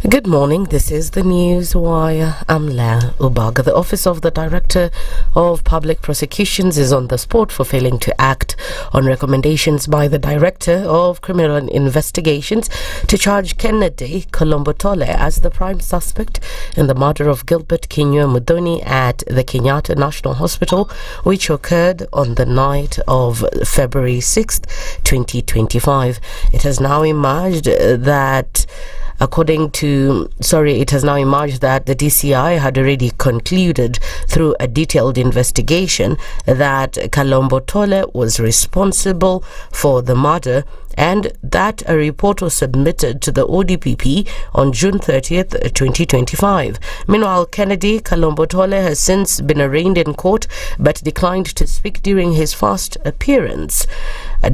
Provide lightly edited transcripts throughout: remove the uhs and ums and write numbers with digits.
Good morning, this is the News Wire. I'm La Ubaga. The Office of the Director of Public Prosecutions is on the spot for failing to act on recommendations by the Director of Criminal Investigations to charge Kennedy Kolombotole as the prime suspect in the murder of Gilbert Kinyua Muthoni at the Kenyatta National Hospital, which occurred on the night of February 6th, 2025. It has now emerged that it has now emerged that the DCI had already concluded through a detailed investigation that Kolombotole was responsible for the murder, and that a report was submitted to the ODPP on June 30th, 2025. Meanwhile, Kennedy Kolombotole has since been arraigned in court but declined to speak during his first appearance,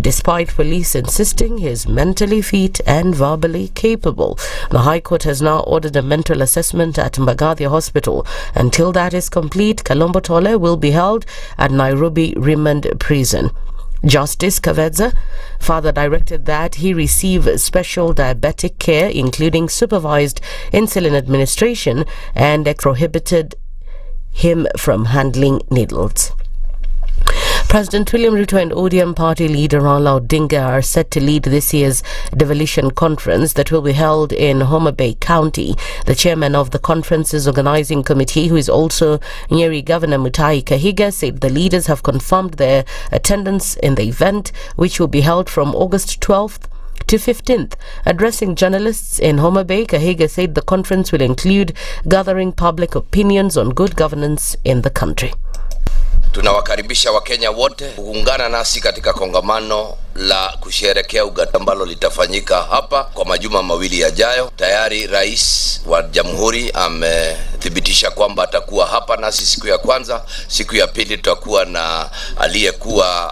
despite police insisting he is mentally fit and verbally capable. The High Court has now ordered a mental assessment at Mbagathi Hospital. Until that is complete, Kolombotole will be held at Nairobi Remand Prison. Justice Kavedza further directed that he receive special diabetic care, including supervised insulin administration, and prohibited him from handling needles. President William Ruto and ODM party leader Raila Odinga are set to lead this year's Devolution conference that will be held in Homa Bay County. The chairman of the conference's organizing committee, who is also Njeri Governor Mutahi Kahiga, said the leaders have confirmed their attendance in the event, which will be held from August 12th to 15th. Addressing journalists in Homa Bay, Kahiga said the conference will include gathering public opinions on good governance in the country. Tunawakaribisha Wakenya wote kuungana nasi katika kongamano la kusherehekea ugatuzi ambalo litafanyika hapa kwa majuma mawili yajayo. Tayari Rais wa Jamhuri amethibitisha kwamba atakuwa hapa nasi siku ya kwanza. Siku ya pili tutakuwa na aliyekuwa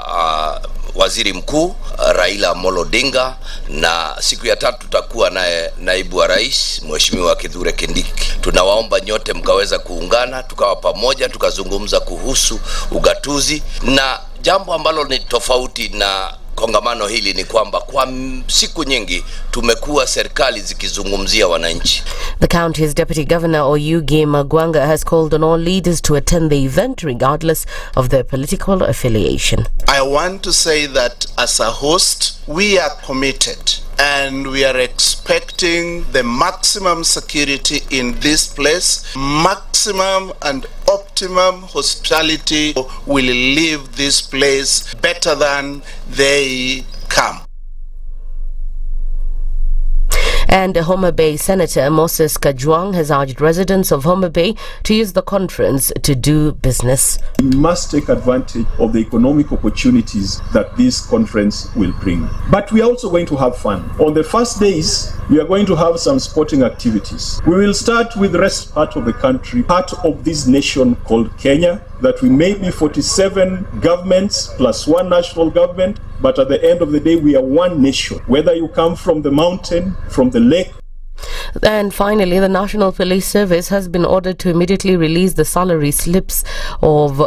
Waziri Mkuu Raila Amolo Odinga, na siku ya tatu tutakuwa naye naibu wa rais Mheshimiwa Kithure Kindiki. Tunawaomba nyote mkaweza kuungana, tukawa pamoja, tukazungumza kuhusu ugatuzi, na jambo ambalo ni tofauti na kongamano hili ni kwamba kwa siku nyingi tumekuwa serikali zikizungumzia wananchi. The county's Deputy Governor Oyugi Magwanga has called on all leaders to attend the event regardless of their political affiliation. I want to say that as a host, we are committed and we are expecting the maximum security in this place. Maximum and optimum hospitality will leave this place better than they come. And Homa Bay Senator Moses Kajwang has urged residents of Homa Bay to use the conference to do business. We must take advantage of the economic opportunities that this conference will bring. But we are also going to have fun. On the first days, we are going to have some sporting activities. We will start with the rest part of the country, part of this nation called Kenya, that we may be 47 governments plus one national government, but at the end of the day, we are one nation. Whether you come from the mountain, from the lake. And finally, the National Police Service has been ordered to immediately release the salary slips of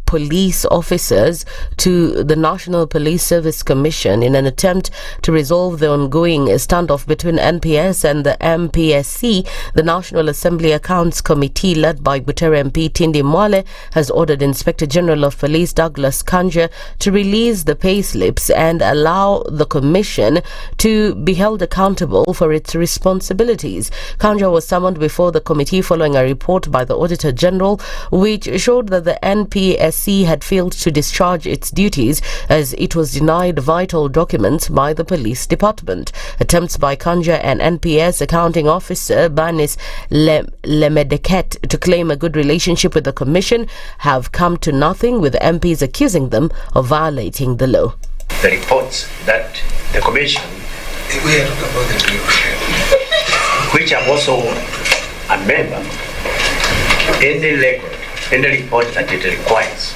police officers to the National Police Service Commission in an attempt to resolve the ongoing standoff between NPS and the MPSC. The National Assembly Accounts Committee, led by Butere MP Tindi Mwale, has ordered Inspector General of Police Douglas Kanja to release the pay slips and allow the Commission to be held accountable for its responsibilities. Kanja was summoned before the committee following a report by the Auditor General which showed that the NPSC had failed to discharge its duties as it was denied vital documents by the police department. Attempts by Kanja and NPS accounting officer Banis Lemedeket to claim a good relationship with the commission have come to nothing, with MPs accusing them of violating the law. The reports that the commission, which I'm also a member, any record, any report that it requires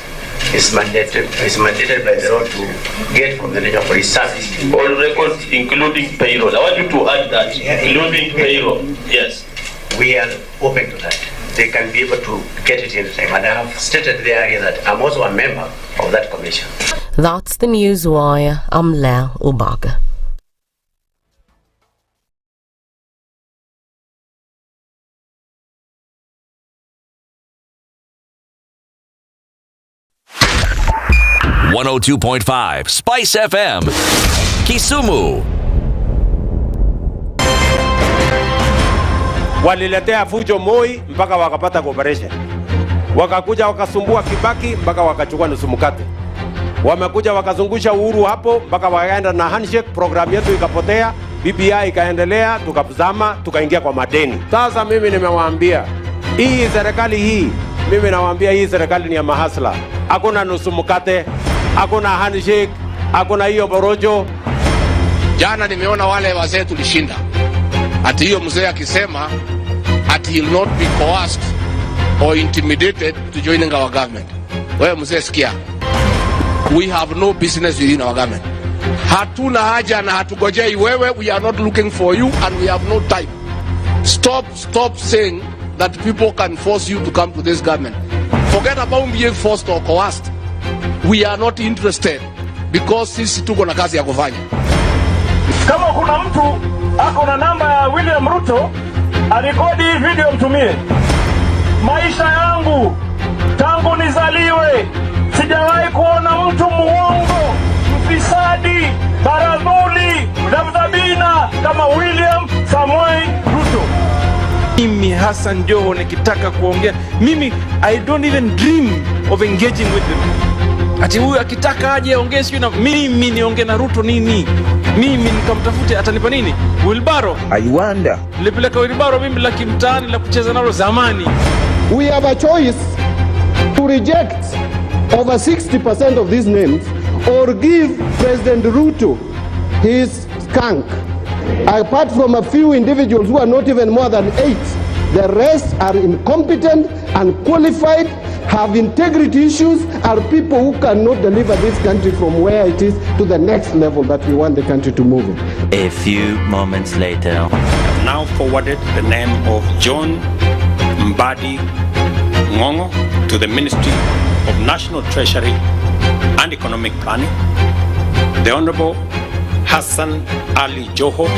is mandated by the law to get from the National Police Service. All records, including payroll. I want you to add that, including payroll. Yes. We are open to that. They can be able to get it in time. And I have stated there here that I'm also a member of that commission. That's the News Wire. I'm La Ubaga. 102.5 SpiceFM, Kisumu. Waliletea fujo Moi mpaka wakapata cooperation. Wakakuja wakasumbua Kibaki mpaka wakachukua nusu mkate. Wamekuja wakazungusha Uhuru hapo mpaka wakaenda na handshake, program yetu ikapotea, BBI ikaendelea, tukazama, tukaingia kwa madeni. Sasa mimi nimewaambia, hii serikali hii, mimi nawaambia hii serikali ni ya mahasla. Hakuna nusu mkate, hakuna handshake, hakuna hiyo borojo. Jana nimeona wale wazee tulishinda. Ati hiyo mzee akisema ati he'll not be coerced or intimidated to joining our government. Wewe mzee sikia. We have no business within our government. Hatuna haja na hatugojei wewe. We are not looking for you and we have no time. Stop saying that people can force you to come to this government. Forget about being forced or coerced. We are not interested because sisi tuko na kazi ya kufanya. Kama kuna mtu ako na namba ya William Ruto, arekodi hii video mtumie. Maisha yangu tangu nizaliwe sijawahi kuona mtu muongo, mfisadi, baradhuli, mdhabdhabina kama William Samoei Ruto. Mimi Hassan Joho nikitaka kuongea, mimi I don't even dream of engaging with them. Ati huyu akitaka aje ongee sio na mimi niongee na Ruto nini? Mimi nikamtafute atanipa nini? Wilbaro. I wonder. Nilipeleka Wilbaro mimi la kimtaani la kucheza nalo zamani. We have a choice to reject over 60% of these names or give President Ruto his skunk. Apart from a few individuals who are not even more than 8, the rest are incompetent, unqualified, have integrity issues, are people who cannot deliver this country from where it is to the next level that we want the country to move in. A few moments later. I've now forwarded the name of John Mbadi Ngongo to the Ministry of National Treasury and Economic Planning. The Honorable Hassan Ali Joho,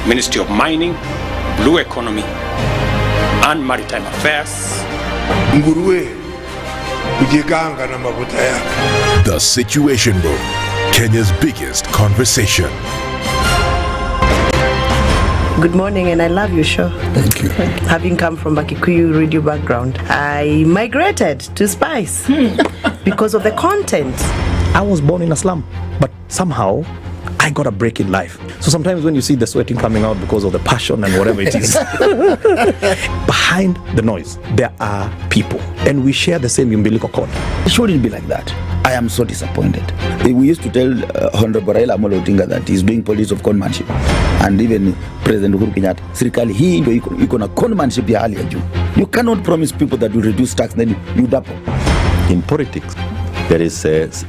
Ministry of Mining, Blue Economy and Maritime Affairs. The Situation Room, Kenya's biggest conversation. Good morning, and I love your show. Thank you. Having come from a Kikuyu radio background, I migrated to Spice because of the content. I was born in a slum, but somehow I got a break in life. So sometimes when you see the sweating coming out because of the passion and whatever it is, behind the noise, there are people. And we share the same umbilical cord. It shouldn't be like that. I am so disappointed. We used to tell Honorable Raila Amolo Odinga that he's doing politics of conmanship. And even President Uhuru Kenyatta, serikali hii ndio iko na conmanship ya hali ya juu. You cannot promise people that you reduce tax, then you double. In politics, there is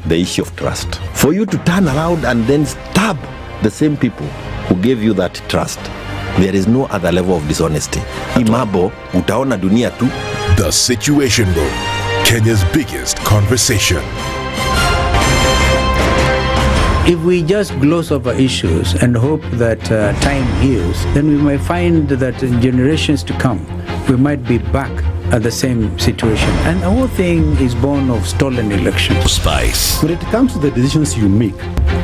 the issue of trust. For you to turn around and then stab the same people who gave you that trust, there is no other level of dishonesty. Imabo, utaona dunia tu. The Situation Room, Kenya's biggest conversation. If we just gloss over issues and hope that time heals, then we might find that in generations to come, we might be back at the same situation. And the whole thing is born of stolen elections. Spice. When it comes to the decisions you make,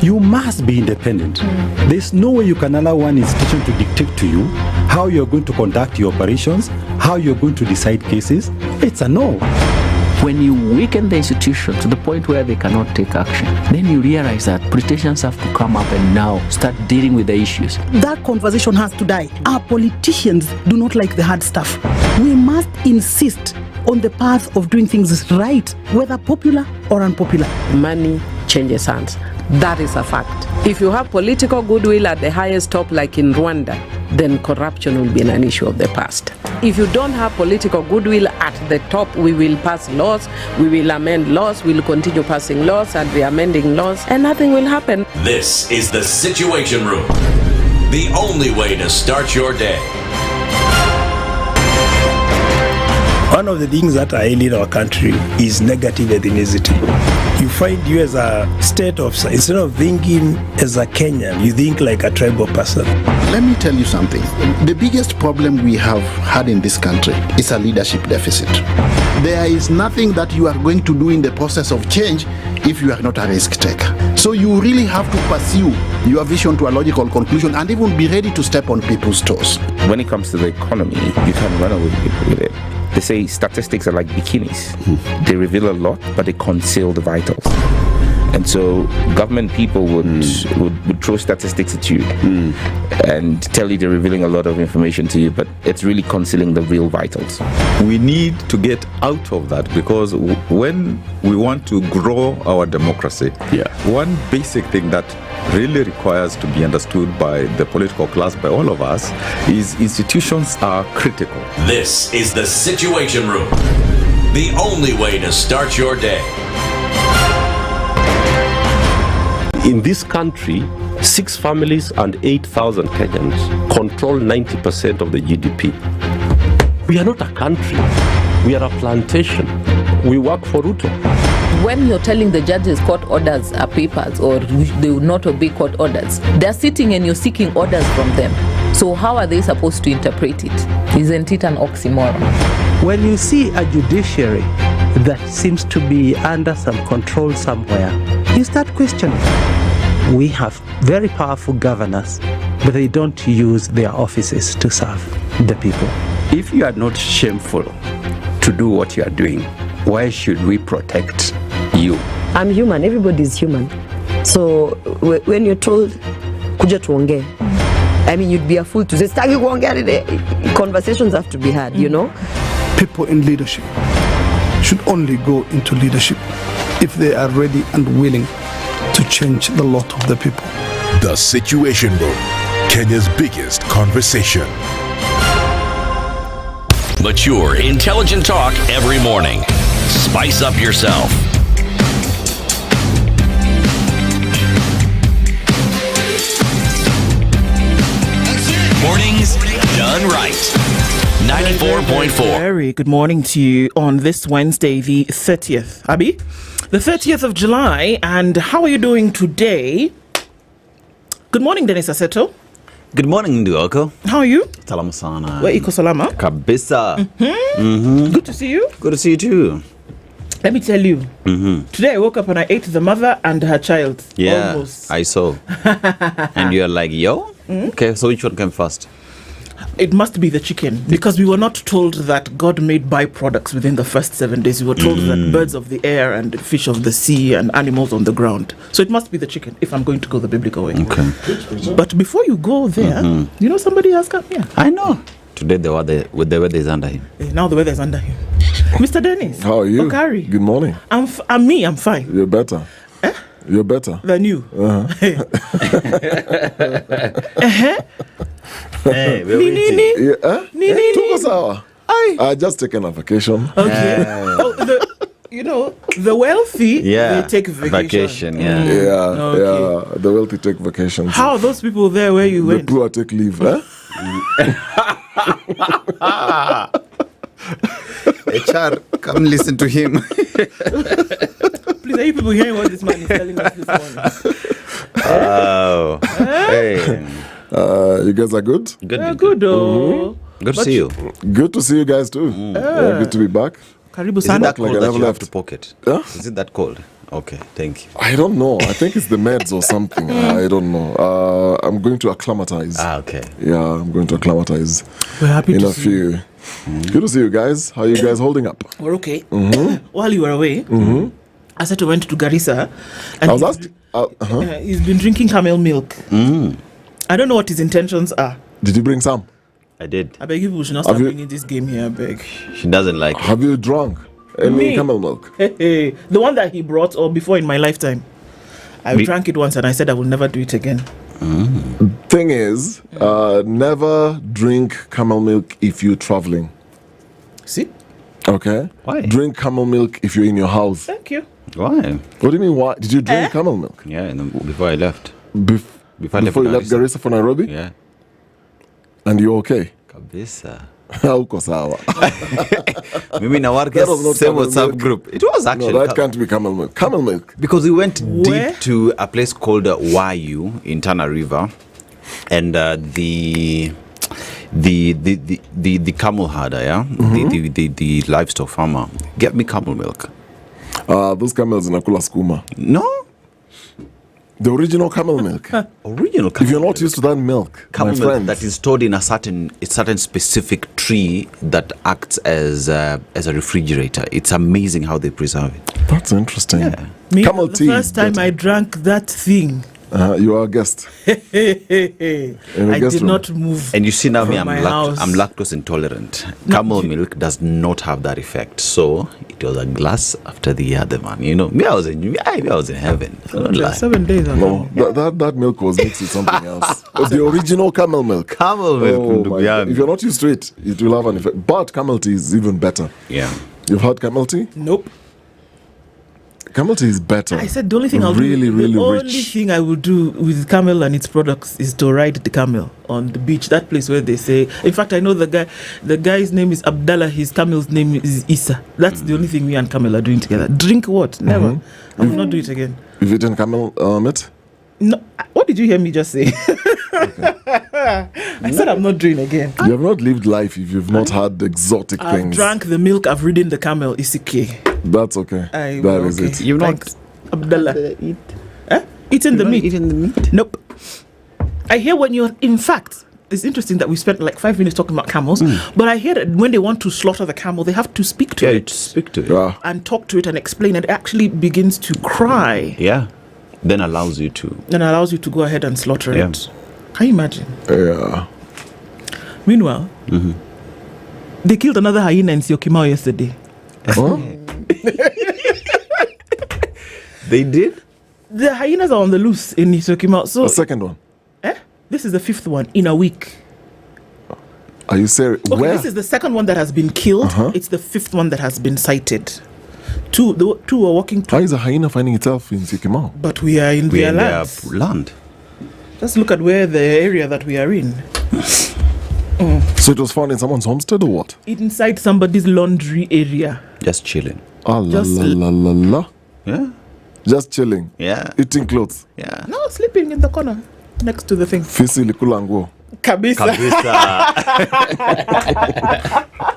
you must be independent. There's no way you can allow one institution to dictate to you how you're going to conduct your operations, how you're going to decide cases. It's a no. When you weaken the institution to the point where they cannot take action, then you realize that politicians have to come up and now start dealing with the issues. That conversation has to die. Our politicians do not like the hard stuff. We must insist on the path of doing things right, whether popular or unpopular. Money changes hands. That is a fact. If you have political goodwill at the highest top, like in Rwanda, then corruption will be an issue of the past. If you don't have political goodwill at the top, we will pass laws, we will amend laws, we will continue passing laws and re-amending laws, and nothing will happen. This is the Situation Room, the only way to start your day. One of the things that are ailing our country is negative ethnicity. You find you as a state officer, instead of thinking as a Kenyan, you think like a tribal person. Let me tell you something. The biggest problem we have had in this country is a leadership deficit. There is nothing that you are going to do in the process of change if you are not a risk taker. So you really have to pursue your vision to a logical conclusion and even be ready to step on people's toes. When it comes to the economy, you can run away with it. They say statistics are like bikinis. They reveal a lot, but they conceal the vitals. And so government people would throw statistics at you and tell you they're revealing a lot of information to you, but it's really concealing the real vitals. We need to get out of that, because when we want to grow our democracy, one basic thing that really requires to be understood by the political class, by all of us, is institutions are critical. This is the Situation Room, the only way to start your day. In this country, 6 families and 8,000 Kenyans control 90% of the GDP. We are not a country. We are a plantation. We work for Ruto. When you're telling the judges court orders are papers or they will not obey court orders, they're sitting and you're seeking orders from them. So how are they supposed to interpret it? Isn't it an oxymoron? When you see a judiciary that seems to be under some control somewhere, you start questioning. We have very powerful governors, but they don't use their offices to serve the people. If you are not shameful to do what you are doing, why should we protect you? I'm human. Everybody is human. So when you're told, kuja tuongee, I mean, you'd be a fool to say, staki kuongea today. Conversations have to be had, you know? People in leadership should only go into leadership if they are ready and willing to change the lot of the people. The Situation Room, Kenya's biggest conversation. Mature, intelligent talk every morning. Spice up yourself. Mornings done right. 94.4. Very good morning to you on this Wednesday, the 30th. Abby? The 30th of July, and how are you doing today? Good morning, Dennis Aseto. Good morning, Okoh. How are you? Salama sana. Wa iko salama? Kabisa. Good to see you. Good to see you too. Let me tell you. Today I woke up and I ate the mother and her child. Yeah, almost. I saw. And you're like, yo? Okay, so which one came first? It must be the chicken, because we were not told that God made byproducts within the first 7 days. We were told that birds of the air and fish of the sea and animals on the ground. So it must be the chicken, if I'm going to go the biblical way. Okay. But before you go there, you know somebody has come here. I know. Today the weather is under him. Now the weather is under him. Mr. Dennis. How are you? Okari. Good morning. I'm fine. You're better. You're better than you. Hey, Nini. Tuko sawa. I just taken a vacation. Okay. The wealthy, they take vacation. The wealthy take vacations. How are those people there where you went? The poor take leave, HR, come listen to him. Please, are you people hearing what this man is telling us this morning? Oh. Hey. You guys are good? Good. Good to see you. Good to see you guys too. Good to be back. Karibu Is it that cold Like I that never you have left. to pocket? Huh? Is it that cold? Okay, thank you. I don't know. I think it's the meds or something. I don't know. I'm going to acclimatize. Okay. Yeah, I'm going to acclimatize. We're happy in to a see few. Good to see you guys. How are you guys holding up? We're okay. While you were away, Aseto went to Garissa. And I was asked. He's been drinking camel milk. I don't know what his intentions are. Did you bring some? I did. I beg you, we should not start bringing this game here, I beg. She doesn't like it. Have you drunk any camel milk? The one that he brought, or before in my lifetime. I drank it once and I said I will never do it again. Thing is, never drink camel milk if you're traveling. See? Okay. Why? Drink camel milk if you're in your house. Thank you. Why? What do you mean, why? Did you drink camel milk? Yeah, before I left. Before you left Garissa for Nairobi? Yeah. And you're okay? Kabisa. Hauko sawa. Maybe in our That was not same camel WhatsApp milk. group. It was actually. No, that can't be camel milk. Camel milk. Because we went Where? deep to a place called Wayu in Tana River, and the camel herder, the livestock farmer, get me camel milk. Those camels in Akula Skuma. No. The original camel milk. Original If you're not used to that milk, camel my milk friend. that is stored in a certain specific tree that acts as a refrigerator. It's amazing how they preserve it. That's interesting. Yeah. Me, Camel the tea. first time I drank that thing, You are a guest. I guest did room. not move. And you see now, me, from I'm my house. lactose intolerant. Camel milk does not have that effect. So it was a glass after the other, man. You know, me, I was in heaven. I don't lie. 7 days ago. No, that milk was mixed with something else. The original camel milk. Camel milk. Oh my God. If you're not used to it, it will have an effect. But camel tea is even better. Yeah. You've had camel tea? Nope. Camel tea is better. I said the only thing I'll really, do, really the only rich. thing I will do with camel and its products is to ride the camel on the beach. That place where they say. In fact, I know the guy's name is Abdallah. His camel's name is Isa. That's the only thing me and camel are doing together. Drink what? Never. I will not do it again. You've eaten camel meat? No. What did you hear me just say? I said I'm not doing again. You have not lived life if you've not had exotic I've things. drank the milk. I've ridden the camel. It's okay. That's okay. That is it. You've Thanks, Abdallah. Eating the meat. Eating the meat? Nope. I hear when you're. In fact, it's interesting that we spent like 5 minutes talking about camels, but I hear that when they want to slaughter the camel, they have to speak to it. Speak to it. Yeah. And talk to it and explain. And it actually begins to cry. Yeah. Then allows you to. And allows you to go ahead and slaughter Yeah. it. Can you imagine? Yeah. Meanwhile, they killed another hyena in Syokimau yesterday. Huh? They did? The hyenas are on the loose in Syokimau. So The second one. this is the fifth one in a week. Are you serious? Okay, Where? this is the second one that has been killed. It's the fifth one that has been sighted. Two are walking. How is a hyena finding itself in Sikimau? But we are in their lands. land. Just look at where the area that we are in. So it was found in someone's homestead or what? Inside somebody's laundry area. Just chilling. Ah, la la la la. Yeah. Just chilling. Yeah. Eating clothes. Yeah. No, sleeping in the corner next to the thing. Fisi likula nguo. Kabisa.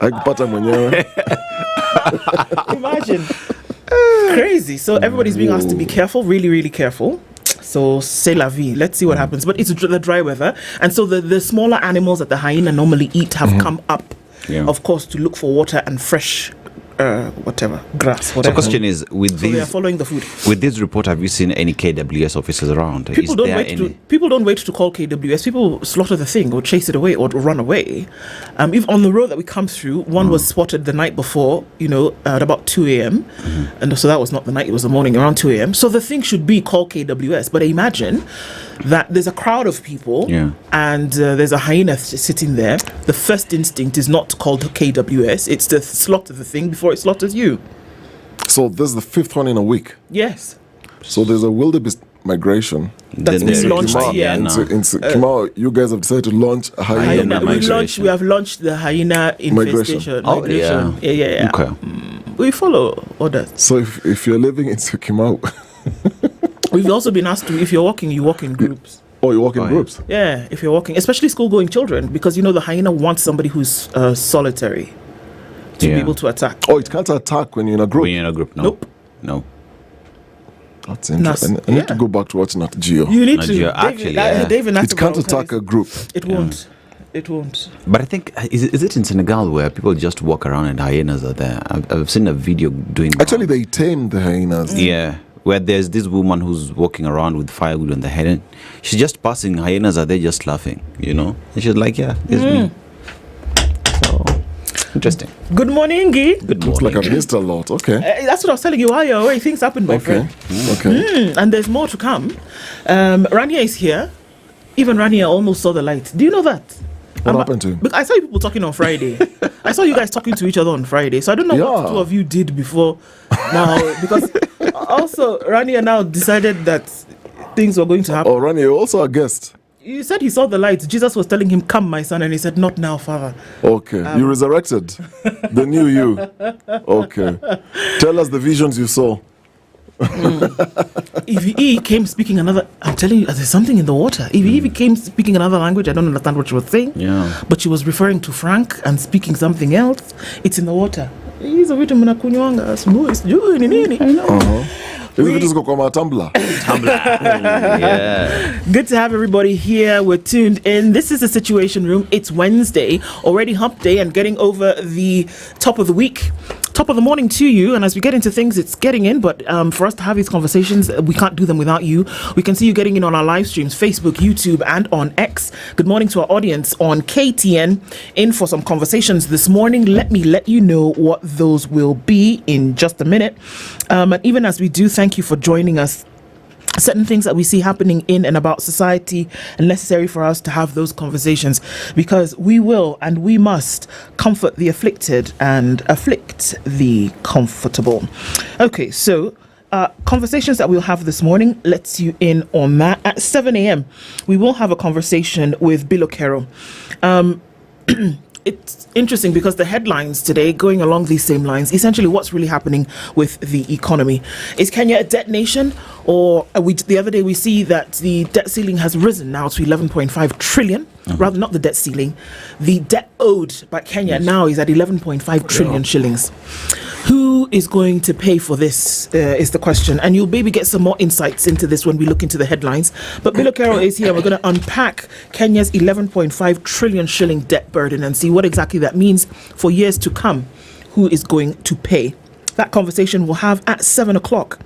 Haikupata mwenyewe. Imagine. Crazy. So everybody's being asked to be careful, really, really careful. So c'est la vie. Let's see what happens. But it's the dry weather. And so the smaller animals that the hyena normally eat have come up, of course, to look for water and fresh whatever, grass, whatever. So the question is, with they are this, following the food. with this report, have you seen any KWS officers around? People don't wait to call KWS. People slaughter the thing or chase it away or run away. If on the road that we come through, one was spotted the night before, at about 2 a.m. And so that was not the night, it was the morning, around 2 a.m. So the thing should be called KWS. But imagine that there's a crowd of people and there's a hyena sitting there. The first instinct is not called KWS. It's to slaughter the thing before it slaughters you. So this is the fifth one in a week. Yes. So there's a wildebeest migration. That's been launched here. In Kimau, you guys have decided to launch a hyena migration. We have launched the hyena infestation. Oh, migration. Yeah. Okay. We follow orders. So if you're living in Kimau, we've also been asked to, if you're walking, you walk in groups. Oh, you walk in groups? Yeah, if you're walking, especially school-going children, because the hyena wants somebody who's solitary to be able to attack. Oh, it can't attack when you're in a group? When you're in a group, no. Nope. No. That's interesting. I need to go back to watch Nat Geo. You need to. David it can't attack a group. It won't. It won't. But I think, is it in Senegal where people just walk around and hyenas are there? I've seen a video doing that. Actually, they tamed the hyenas. Yeah. Where there's this woman who's walking around with firewood on the head, and she's just passing, hyenas are there just laughing, And she's like, yeah, it's me. So, interesting. Good morning, Guy. Good morning. Looks like I've missed a lot. Okay. That's what I was telling you while you're away. Things happen, my friend. Okay. And there's more to come. Raniar is here. Even Raniar almost saw the light. Do you know that? What happened to him? I saw you people talking on Friday. I saw you guys talking to each other on Friday. So I don't know what the two of you did before now. Because also, Raniar now decided that things were going to happen. Oh, Raniar, you're also a guest. You said he saw the light. Jesus was telling him, "Come, my son," and he said, "Not now, Father." Okay, you resurrected the new you. Okay, tell us the visions you saw. Eve came speaking another. I'm telling you, there's something in the water. Eve came speaking another language. I don't understand what she was saying. Yeah. But she was referring to Frank and speaking something else. It's in the water. Hizo vitu mnakunywanga asubuhi sijui ni nini. Hizo vitu ziko kwa tumbler. Yeah. Good to have everybody here. We're tuned in. This is the Situation Room. It's Wednesday, already hump day and getting over the top of the week. Top of the morning to you, and as we get into things, it's getting in, but for us to have these conversations, we can't do them without you. We can see you getting in on our live streams, Facebook, YouTube, and on X. Good morning to our audience on KTN, in for some conversations this morning. Let me let you know what those will be in just a minute. And even as we do, thank you for joining us. Certain things that we see happening in and about society and necessary for us to have those conversations, because we will and we must comfort the afflicted and afflict the comfortable. Okay, so conversations that we'll have this morning, let's you in on that. At 7 a.m. we will have a conversation with Bill Okero. It's interesting because the headlines today going along these same lines, essentially what's really happening with the economy. Is Kenya a debt nation? Or the other day we see that the debt ceiling has risen now to 11.5 trillion. Rather, not the debt ceiling. The debt owed by Kenya now is at 11.5 trillion shillings. Who is going to pay for this is the question. And you'll maybe get some more insights into this when we look into the headlines. But Bill Okero is here. We're going to unpack Kenya's 11.5 trillion shilling debt burden and see what exactly that means for years to come. Who is going to pay? That conversation we'll have at 7 o'clock.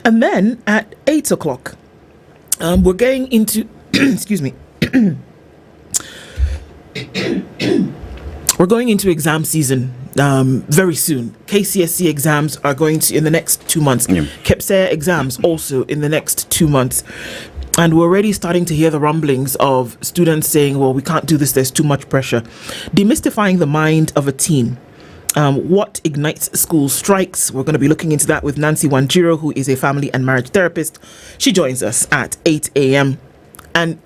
And then at 8 o'clock, we're getting into... excuse me. We're going into exam season very soon. KCSE exams are going to in the next 2 months. KEPSEA exams also in the next 2 months. And we're already starting to hear the rumblings of students saying, well, we can't do this, there's too much pressure. Demystifying the mind of a teen. What ignites school strikes? We're going to be looking into that with Nancy Wanjiro, who is a family and marriage therapist. She joins us at 8 a.m. And,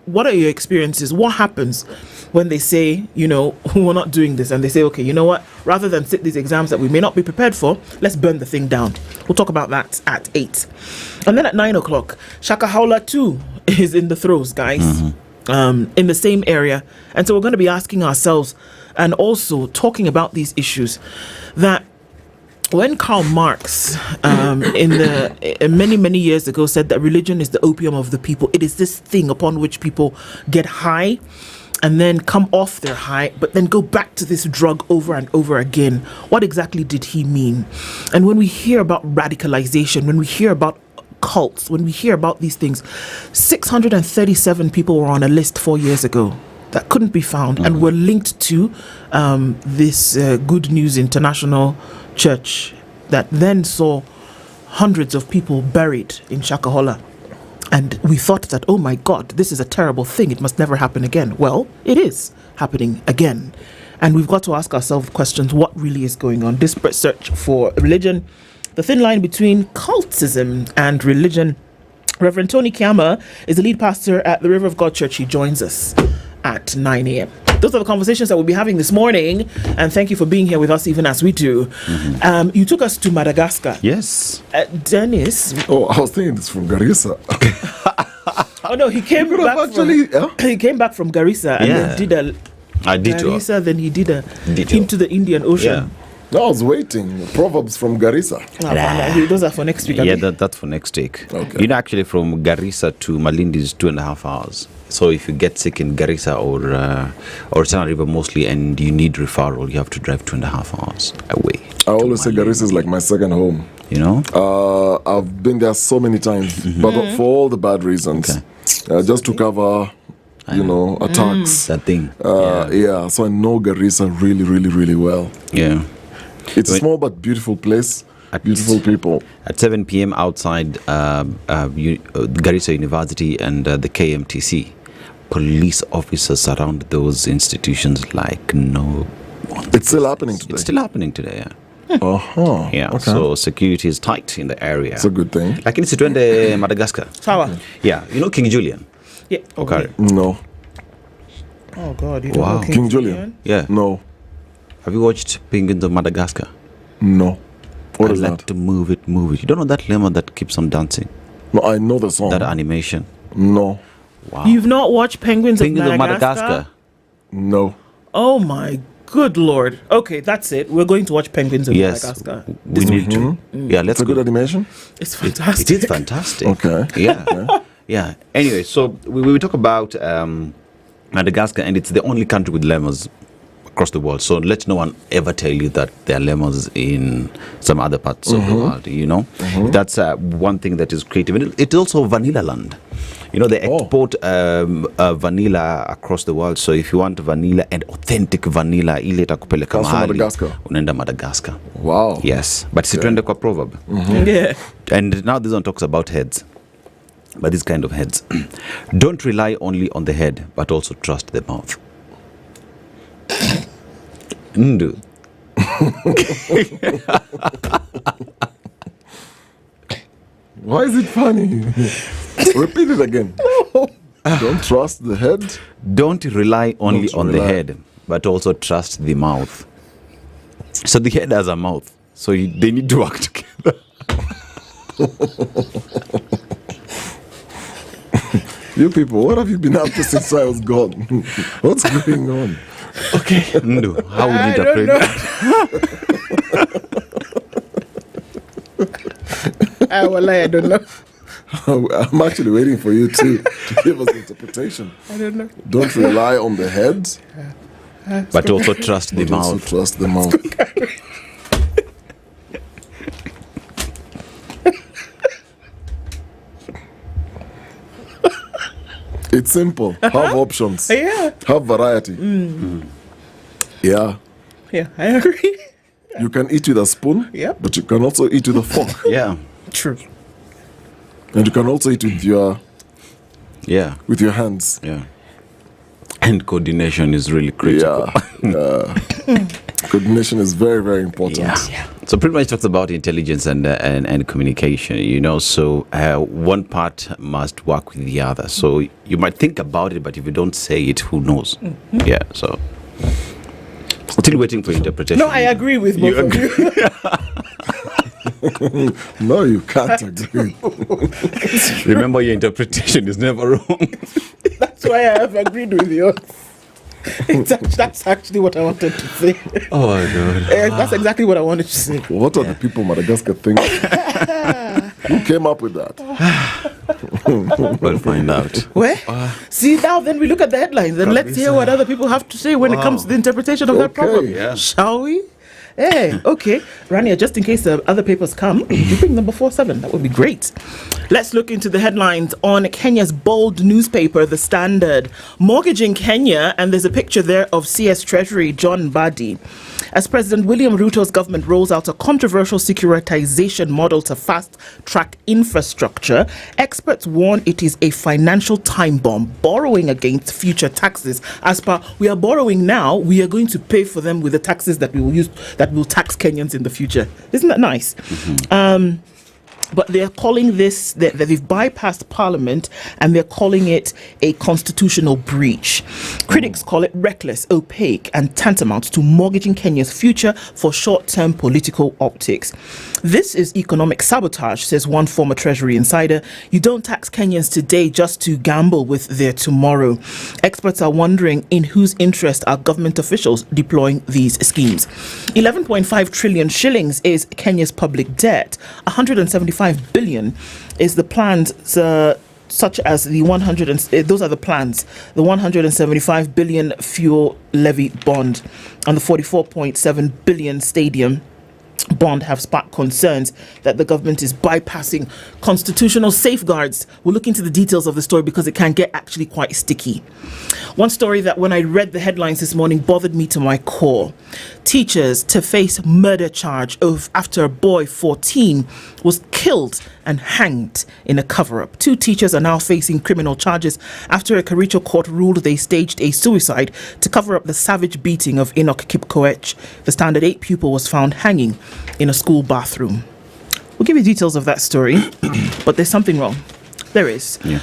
what are your experiences? What happens when they say, we're not doing this, and they say, okay, you know what? Rather than sit these exams that we may not be prepared for, let's burn the thing down. We'll talk about that at 8. And then at 9 o'clock, Shakahala too is in the throes, guys, in the same area. And so we're going to be asking ourselves and also talking about these issues that when Karl Marx, many years ago, said that religion is the opium of the people, it is this thing upon which people get high and then come off their high, but then go back to this drug over and over again. What exactly did he mean? And when we hear about radicalization, when we hear about cults, when we hear about these things, 637 people were on a list 4 years ago that couldn't be found and were linked to this Good News International church that then saw hundreds of people buried in Shakahala. And we thought that, oh my God, this is a terrible thing. It must never happen again. Well, it is happening again. And we've got to ask ourselves questions. What really is going on? Desperate search for religion. The thin line between cultism and religion. Reverend Tony Kiama is the lead pastor at the River of God Church. He joins us at 9 a.m. Those are the conversations that we'll be having this morning, and thank you for being here with us even as we do. You took us to Madagascar. Yes. I Dennis. was thinking it's from Garissa. Oh no, he came back he came back from Garissa and then did a Garissa, then he did a into the Indian Ocean. No, I was waiting. Proverbs from Garissa. Those are for next week. Yeah, that's for next week. Okay. Actually from Garissa to Malindi is 2.5 hours. So if you get sick in Garissa or Tana River mostly and you need referral, you have to drive 2.5 hours away. I always say Garissa is like my second home. I've been there so many times, but for all the bad reasons. Just to cover, attacks. That thing. So I know Garissa really, really, really well. Yeah. It's a small but beautiful place. Beautiful people. At 7 p.m. outside Garissa University and the KMTC, police officers surround those institutions like no one. It's still happening today. It's still happening today, yeah. So security is tight in the area. It's a good thing. Lakini situende Madagascar. Sawa. Yeah, King Julian. Yeah. Okari. No. Oh God, you don't Wow. know King Julian? Yeah. No. Have you watched Penguins of Madagascar? No. What I is like that? to move it. You don't know that lemon that keeps on dancing? No, I know the song. That animation. No. Wow. You've not watched Penguins of Madagascar? Madagascar? No. Oh my good Lord. Okay, that's it. We're going to watch Penguins of Yes. Madagascar. We need to. Yeah, let's It's a good animation? It's fantastic. It is fantastic. Okay. Yeah. Yeah. Anyway, so we talk about Madagascar, and it's the only country with lemurs across the world. So let no one ever tell you that there are lemurs in some other parts of the world. You know, that's one thing that is creative. And it's also vanilla land. You know, they export vanilla across the world. So if you want vanilla and authentic vanilla, ile itakupeleka Comes from mahali, Madagascar. unaenda Madagascar. Wow. Yes, but situende kwa proverb. Yeah. And now this one talks about heads. But this kind of heads. Don't rely only on the head, but also trust the mouth. Ndu. Why is it funny? Repeat it again. Don't trust the head. Don't rely only Don't on the rely. head, but also trust the mouth. So the head has a mouth. So they need to work together. You people, what have you been up to since I was gone? What's going on? Okay. Ndu, how would you interpret that? I don't know. I'm actually waiting for you to give us the interpretation. I don't know. Don't rely on the head, But also trust the but also mouth. trust the mouth. It's simple. Have options. Yeah. Have variety. Yeah. Yeah, I agree. You can eat with a spoon, Yep. but you can also eat with a fork. Yeah. True. And you can also eat with your hands. Yeah. And coordination is really critical. Yeah. Coordination is very, very important. Yeah. So pretty much talks about intelligence and communication, you know. So one part must work with the other. So you might think about it, but if you don't say it, who knows? Yeah. So still waiting for interpretation. No, I agree with both of you. No, you can't agree. Remember, your interpretation is never wrong. That's why I have agreed with yours. That's actually what I wanted to say. Oh my God. That's exactly what I wanted to say. What are the people Madagascar thinking? Who came up with that? We'll find out. Where? See, now then we look at the headlines and let's hear what other people have to say when it comes to the interpretation of that problem. Yeah. Shall we? Hey, okay. Raniar, just in case the other papers come, you bring number 47. That would be great. Let's look into the headlines on Kenya's bold newspaper, The Standard. Mortgage in Kenya, and there's a picture there of CS Treasury John Badi. As President William Ruto's government rolls out a controversial securitization model to fast-track infrastructure, experts warn it is a financial time bomb, borrowing against future taxes. As per, we are borrowing now, we are going to pay for them with the taxes that we will use, that will tax Kenyans in the future. Isn't that nice? But they're calling this, that they've bypassed Parliament and they're calling it a constitutional breach. Critics call it reckless, opaque, and tantamount to mortgaging Kenya's future for short-term political optics. This is economic sabotage, says one former Treasury insider. You don't tax Kenyans today just to gamble with their tomorrow. Experts are wondering in whose interest are government officials deploying these schemes. 11.5 trillion shillings is Kenya's public debt. 175 billion is the plans, such as the those are the plans, the 175 billion fuel levy bond and the 44.7 billion stadium bond have sparked concerns that the government is bypassing constitutional safeguards. We'll look into the details of the story because it can get actually quite sticky. One story that when I read the headlines this morning bothered me to my core. Teachers to face murder charge after a boy 14 was killed and hanged in a cover-up. 2 teachers are now facing criminal charges after a Kericho court ruled they staged a suicide to cover up the savage beating of Enoch Kipkoech. The Standard 8 pupil was found hanging in a school bathroom. We'll give you details of that story, but there's something wrong. There is. Yeah.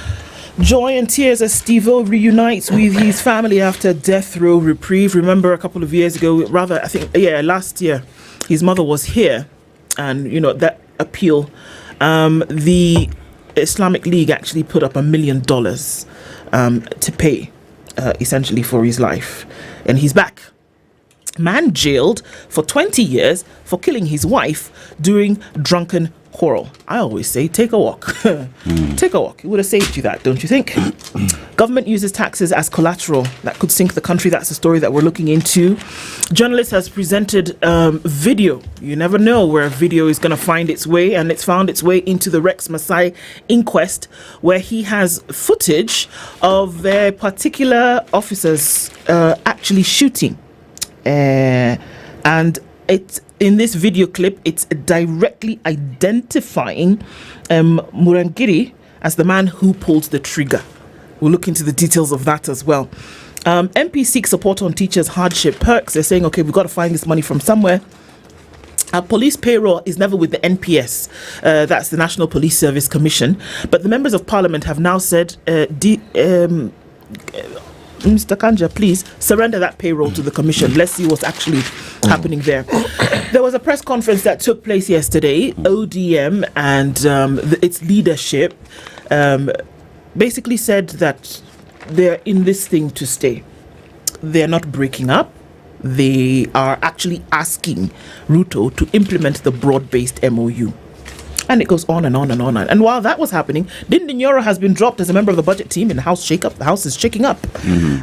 Joy and tears as Steve-O reunites with his family after death row reprieve. Remember a couple of years ago, rather, I think, last year, his mother was here, and, that appeal. The Islamic League actually put up $1 million to pay, essentially, for his life. And he's back. Man jailed for 20 years for killing his wife during drunken quarrel. I always say, take a walk. Take a walk. It would have saved you that, don't you think? Government uses taxes as collateral that could sink the country. That's the story that we're looking into. Journalist has presented video. You never know where a video is going to find its way, and it's found its way into the Rex Masai inquest, where he has footage of their particular officers actually shooting. And it's in this video clip, it's directly identifying Murangiri as the man who pulled the trigger. We'll look into the details of that as well. MP seek support on teachers' hardship perks. They're saying, okay, we've got to find this money from somewhere. Police payroll is never with the NPS. That's the National Police Service Commission. But the members of Parliament have now said, Mr. Kanja, please surrender that payroll to the commission. Let's see what's actually happening there. There was a press conference that took place yesterday. ODM and its leadership basically said that they're in this thing to stay. They're not breaking up. They are actually asking Ruto to implement the broad-based MOU. And it goes on and on and on. And while that was happening, Ndindi Nyoro has been dropped as a member of the budget team in the House shake-up. The House is shaking up.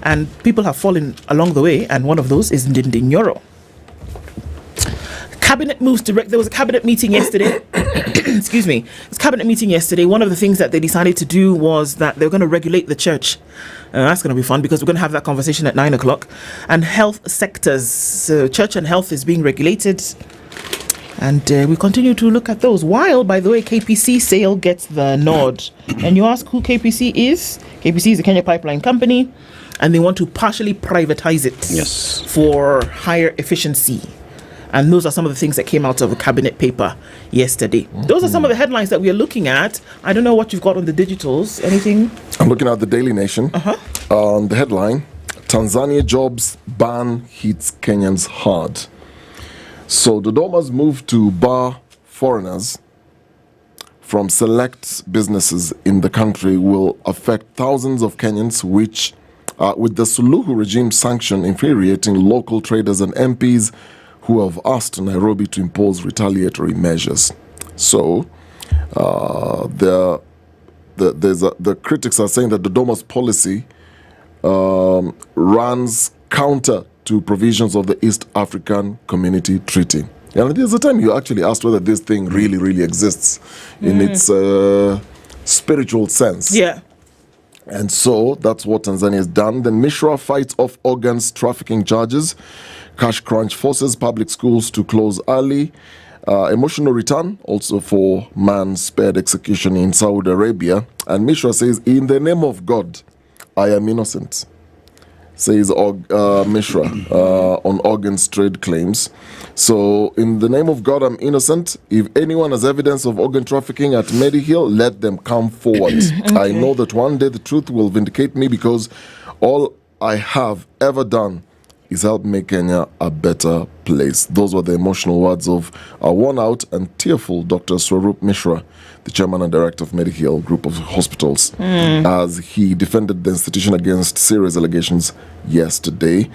And people have fallen along the way, and one of those is Ndindi Nyoro. Cabinet moves direct. There was a cabinet meeting yesterday. Excuse me. It's cabinet meeting yesterday. One of the things that they decided to do was that they're going to regulate the church. That's going to be fun because we're going to have that conversation at 9 o'clock. And health sectors. So church and health is being regulated. And we continue to look at those. While, by the way, KPC sale gets the nod. And you ask who KPC is? KPC is a Kenya Pipeline Company, and they want to partially privatize it for higher efficiency. And those are some of the things that came out of a cabinet paper yesterday. Those are some of the headlines that we are looking at. I don't know what you've got on the digitals. Anything? I'm looking at the Daily Nation. The headline, Tanzania jobs ban hits Kenyans hard. So Dodoma's move to bar foreigners from select businesses in the country will affect thousands of Kenyans, which, with the Suluhu regime sanction infuriating local traders and MPs who have asked Nairobi to impose retaliatory measures. So the critics are saying that Dodoma's policy runs counter to provisions of the East African Community Treaty. And there's a time you actually asked whether this thing really exists in its spiritual sense. Yeah. And so that's what Tanzania has done. Then Mishra fights off organs trafficking charges. Cash crunch forces public schools to close early. Emotional return also for man spared execution in Saudi Arabia. And Mishra says, in the name of God, I am innocent. Says Mishra on organs trade claims. So, in the name of God, I'm innocent. If anyone has evidence of organ trafficking at Medihill, let them come forward. I know that one day the truth will vindicate me because all I have ever done is help make Kenya a better place. Those were the emotional words of a worn-out and tearful Dr. Swarup Mishra, the chairman and director of Medihill Group of Hospitals, as he defended the institution against serious allegations yesterday.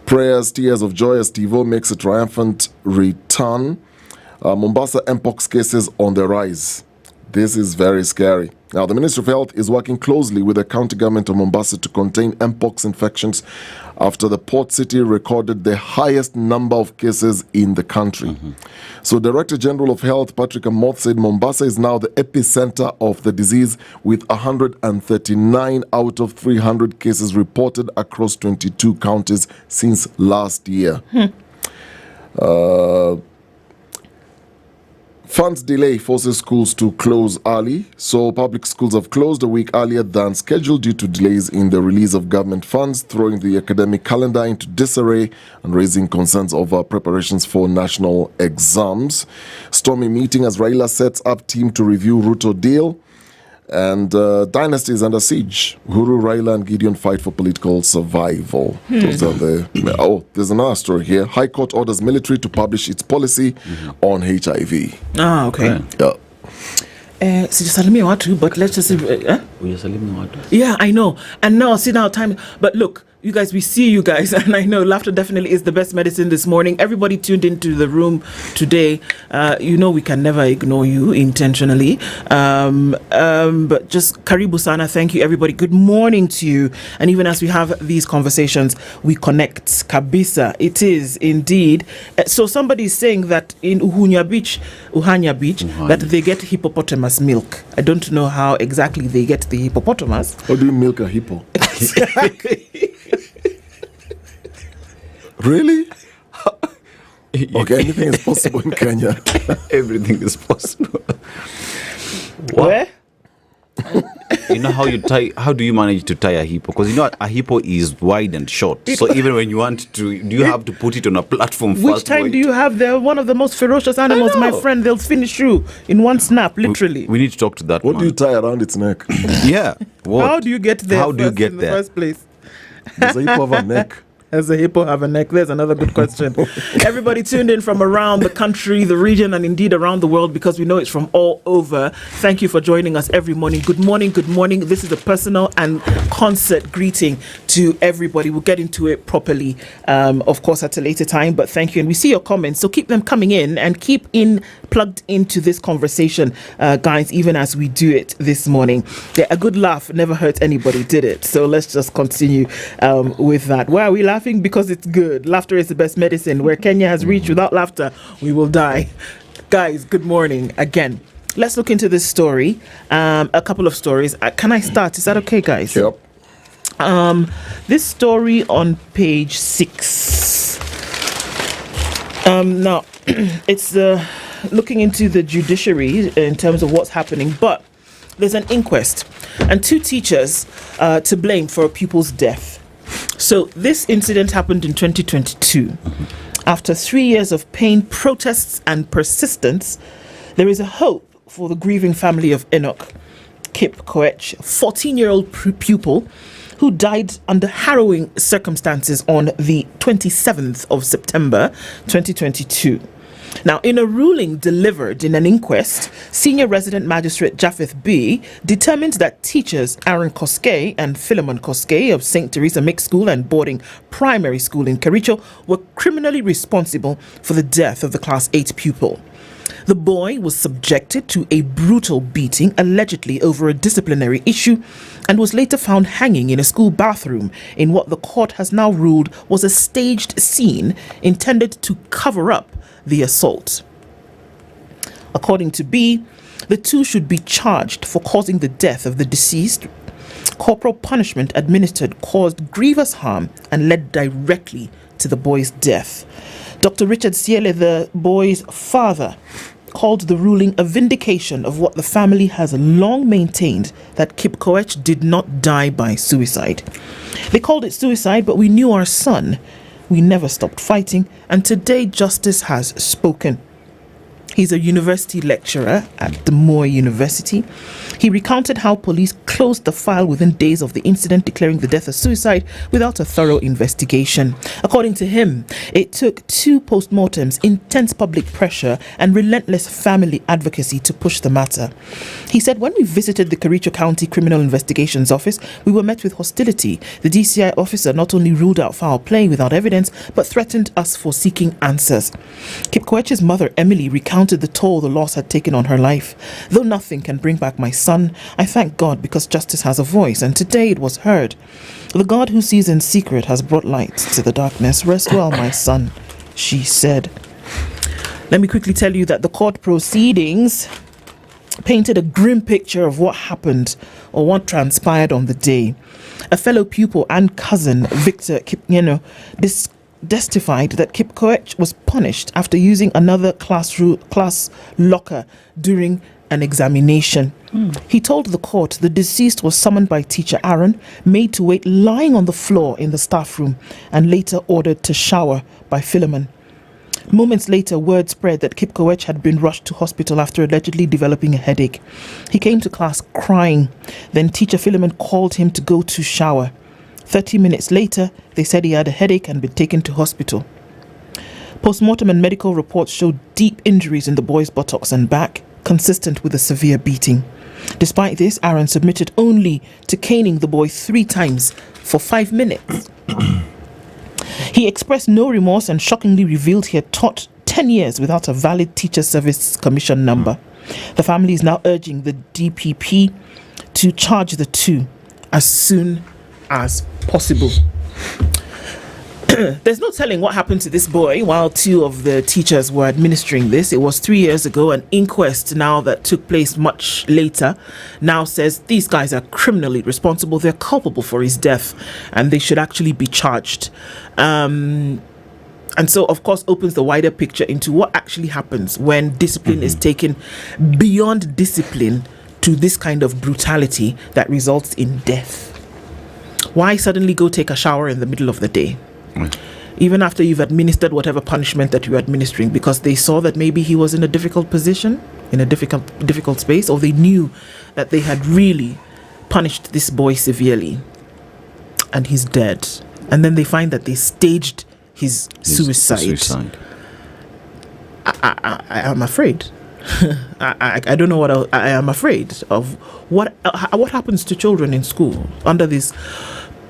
Prayers, tears of joy as Steve-O makes a triumphant return. Mombasa Mpox cases on the rise. This is very scary. Now, the Ministry of Health is working closely with the county government of Mombasa to contain Mpox infections after the port city recorded the highest number of cases in the country. So, Director General of Health Patrick Amoth said Mombasa is now the epicenter of the disease with 139 out of 300 cases reported across 22 counties since last year. Funds delay forces schools to close early, so public schools have closed a week earlier than scheduled due to delays in the release of government funds, throwing the academic calendar into disarray and raising concerns over preparations for national exams. Stormy meeting as Raila sets up team to review Ruto deal. And Dynasty is under siege. Uhuru, Raila, and Gideon fight for political survival. Those are there's another story here. High Court orders military to publish its policy on HIV. Ah, okay. Yeah. Sijasalimia watu, but let's just yeah, I know. And now, see now time. But look, you guys, we see you guys, and I know laughter definitely is the best medicine this morning. Everybody tuned into the room today. You know we can never ignore you intentionally. But just karibu sana, thank you everybody. Good morning to you. And even as we have these conversations, we connect kabisa. It is indeed. So somebody is saying that in Uhanya Beach, that they get hippopotamus milk. I don't know how exactly they get the hippopotamus. How do you milk a hippo? Exactly. Really? Okay, anything is possible in Kenya. Everything is possible. Where? You know how do you manage to tie a hippo? Because you know a hippo is wide and short. So even when you want to, do you have to put it on a platform first? Which time do you have? They're one of the most ferocious animals, my friend. They'll finish you in one snap, literally. We need to talk to that What do you tie around its neck? Yeah. What? How do you get there? How do you get in there? the first place? Does a hippo have a neck? Does a hippo have a neck? There's another good question. Everybody tuned in from around the country, the region, and indeed around the world, because we know it's from all over. Thank you for joining us every morning. Good morning, good morning. This is a personal and concert greeting to everybody. We'll get into it properly, of course, at a later time. But thank you. And we see your comments, so keep them coming in and keep plugged into this conversation, guys, even as we do it this morning. Yeah, a good laugh never hurt anybody, did it? So let's just continue with that. Why are we laughing? Because it's good. Laughter is the best medicine. Where Kenya has reached, without laughter, we will die. Guys, good morning again. Let's look into this story. A couple of stories. Can I start? Is that okay, guys? Yep. This story on page 6. Now, it's looking into the judiciary in terms of what's happening, but there's an inquest and 2 teachers to blame for a pupil's death. So this incident happened in 2022. After 3 years of pain, protests, and persistence, there is a hope for the grieving family of Enoch Kip Koech, a 14-year-old pupil who died under harrowing circumstances on the 27th of September 2022. Now, in a ruling delivered in an inquest, Senior Resident Magistrate Japheth B. determined that teachers Aaron Koskei and Philemon Koskei of St. Teresa Mixed School and Boarding Primary School in Kericho were criminally responsible for the death of the Class 8 pupil. The boy was subjected to a brutal beating, allegedly over a disciplinary issue, and was later found hanging in a school bathroom in what the court has now ruled was a staged scene intended to cover up the assault. According to B, the 2 should be charged for causing the death of the deceased. Corporal punishment administered caused grievous harm and led directly to the boy's death. Dr. Richard Siele, the boy's father, called the ruling a vindication of what the family has long maintained, that Kip Koech did not die by suicide. They called it suicide, but we knew our son. We never stopped fighting, and today justice has spoken. He's a university lecturer at the Moy University. He recounted how police closed the file within days of the incident, declaring the death a suicide without a thorough investigation. According to him, it took 2 postmortems, intense public pressure, and relentless family advocacy to push the matter. He said, when we visited the Kericho County Criminal Investigations Office, we were met with hostility. The DCI officer not only ruled out foul play without evidence, but threatened us for seeking answers. Kip Koech's mother, Emily, recounted the toll the loss had taken on her life. Though nothing can bring back my son, I thank God because justice has a voice, and today it was heard. The God who sees in secret has brought light to the darkness. Rest well, my son, she said. Let me quickly tell you that the court proceedings painted a grim picture of what happened or what transpired on the day. A fellow pupil and cousin, Victor Kipnyeno, testified that Kip Koech was punished after using another class locker during an examination. He told the court the deceased was summoned by teacher Aaron, made to wait lying on the floor in the staff room, and later ordered to shower by Philemon. Moments later, word spread that Kipkoech had been rushed to hospital after allegedly developing a headache. He came to class crying. Then teacher Philemon called him to go to shower. 30 minutes later, they said he had a headache and been taken to hospital. Post-mortem and medical reports showed deep injuries in the boy's buttocks and back, consistent with a severe beating. Despite this, Aaron submitted only to caning the boy 3 times for 5 minutes. He expressed no remorse and shockingly revealed he had taught 10 years without a valid Teacher Service Commission number. The family is now urging the DPP to charge the 2 as soon as possible. There's no telling what happened to this boy while 2 of the teachers were administering this. It was 3 years ago. An inquest now that took place much later now says these guys are criminally responsible. They're culpable for his death and they should actually be charged. And so, of course, opens the wider picture into what actually happens when discipline is taken beyond discipline to this kind of brutality that results in death. Why suddenly go take a shower in the middle of the day? Even after you've administered whatever punishment that you're administering, because they saw that maybe he was in a difficult position, in a difficult space, or they knew that they had really punished this boy severely and he's dead. And then they find that they staged his suicide. I am afraid. I don't know what I am afraid of. What happens to children in school under this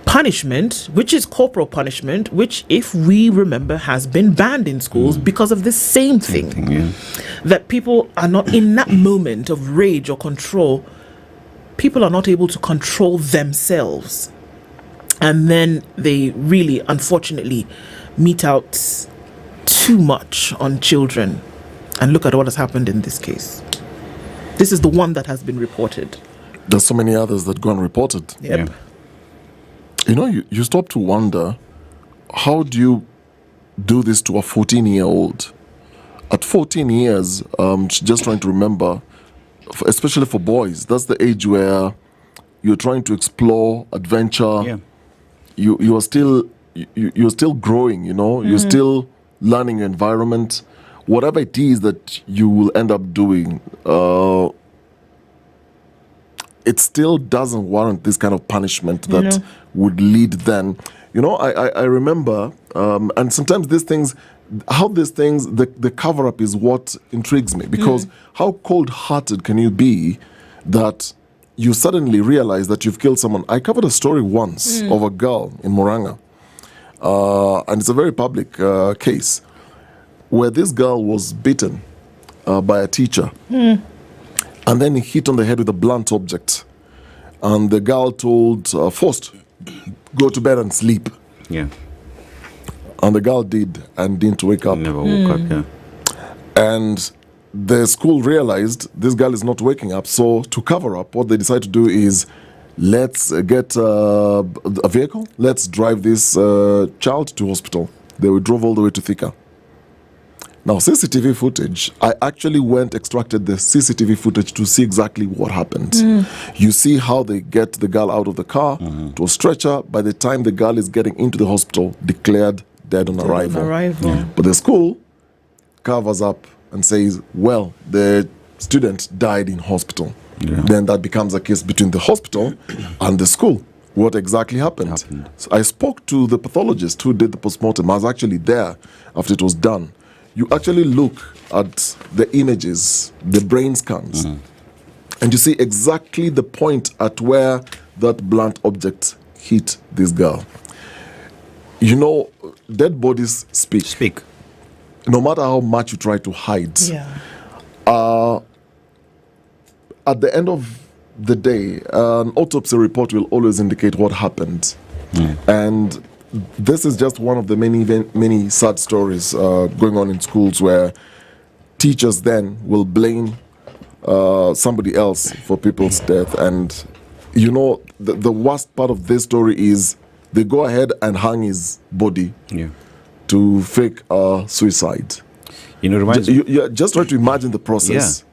punishment, which is corporal punishment, which, if we remember, has been banned in schools because of this same thing. That people are not in that moment of rage or control. People are not able to control themselves. And then they really, unfortunately, mete out too much on children. And look at what has happened in this case. This is the one that has been reported. There's so many others that go unreported. Yep. You know, you stop to wonder, how do you do this to a 14-year-old? At 14 years, just trying to remember, especially for boys, that's the age where you're trying to explore adventure. Yeah. You're still growing, you know, you're still learning your environment. Whatever it is that you will end up doing, it still doesn't warrant this kind of punishment that would lead then. You know, I remember, and sometimes these things, the cover-up is what intrigues me, because how cold-hearted can you be that you suddenly realize that you've killed someone? I covered a story once of a girl in Moranga, and it's a very public case, where this girl was beaten by a teacher. And then he hit on the head with a blunt object. And the girl told, forced, go to bed and sleep. Yeah. And the girl did and didn't wake up. Never woke up, yeah. And the school realized this girl is not waking up. So to cover up, what they decided to do is, let's get a vehicle. Let's drive this child to hospital. They drove all the way to Thika. Now, CCTV footage, I actually extracted the CCTV footage to see exactly what happened. You see how they get the girl out of the car to a stretcher. By the time the girl is getting into the hospital, declared dead on arrival. But the school covers up and says, well, the student died in hospital. Then that becomes a case between the hospital and the school. What exactly happened? So I spoke to the pathologist who did the postmortem. I was actually there after it was done. You actually look at the images, the brain scans, and you see exactly the point at where that blunt object hit this girl. You know, dead bodies speak. No matter how much you try to hide. At the end of the day, an autopsy report will always indicate what happened. And this is just one of the many sad stories going on in schools where teachers then will blame somebody else for people's death. And, you know, the worst part of this story is they go ahead and hang his body to fake suicide. You know, just try to imagine the process.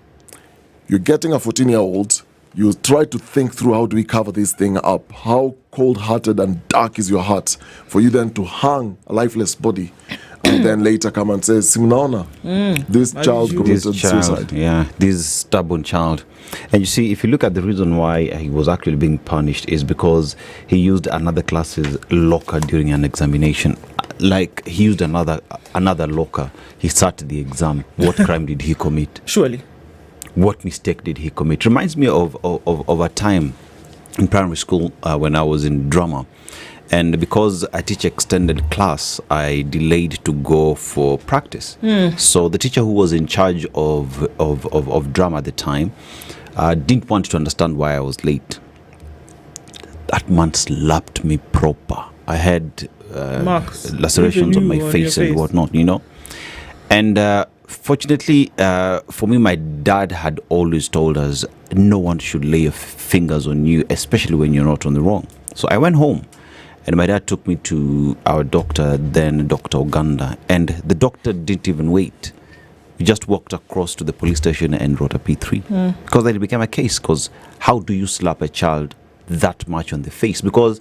You're getting a 14-year-old. You try to think through, how do we cover this thing up? How cold-hearted and dark is your heart for you then to hang a lifeless body and then later come and say, Simnaona, this child committed suicide. Yeah, this stubborn child. And you see, if you look at the reason why he was actually being punished is because he used another class's locker during an examination. Like, he used another locker. He sat the exam. What crime did he commit? Surely. What mistake did he commit? Reminds me of a time in primary school when I was in drama. And because I teach extended class, I delayed to go for practice. So the teacher who was in charge of drama at the time didn't want to understand why I was late. That man slapped me proper. I had lacerations on my face and whatnot, you know. And fortunately for me, my dad had always told us no one should lay fingers on you, especially when you're not on the wrong. So I went home. And my dad took me to our doctor, then Dr. Oganda. And the doctor didn't even wait. He just walked across to the police station and wrote a P3. Because then it became a case. Because how do you slap a child that much on the face? Because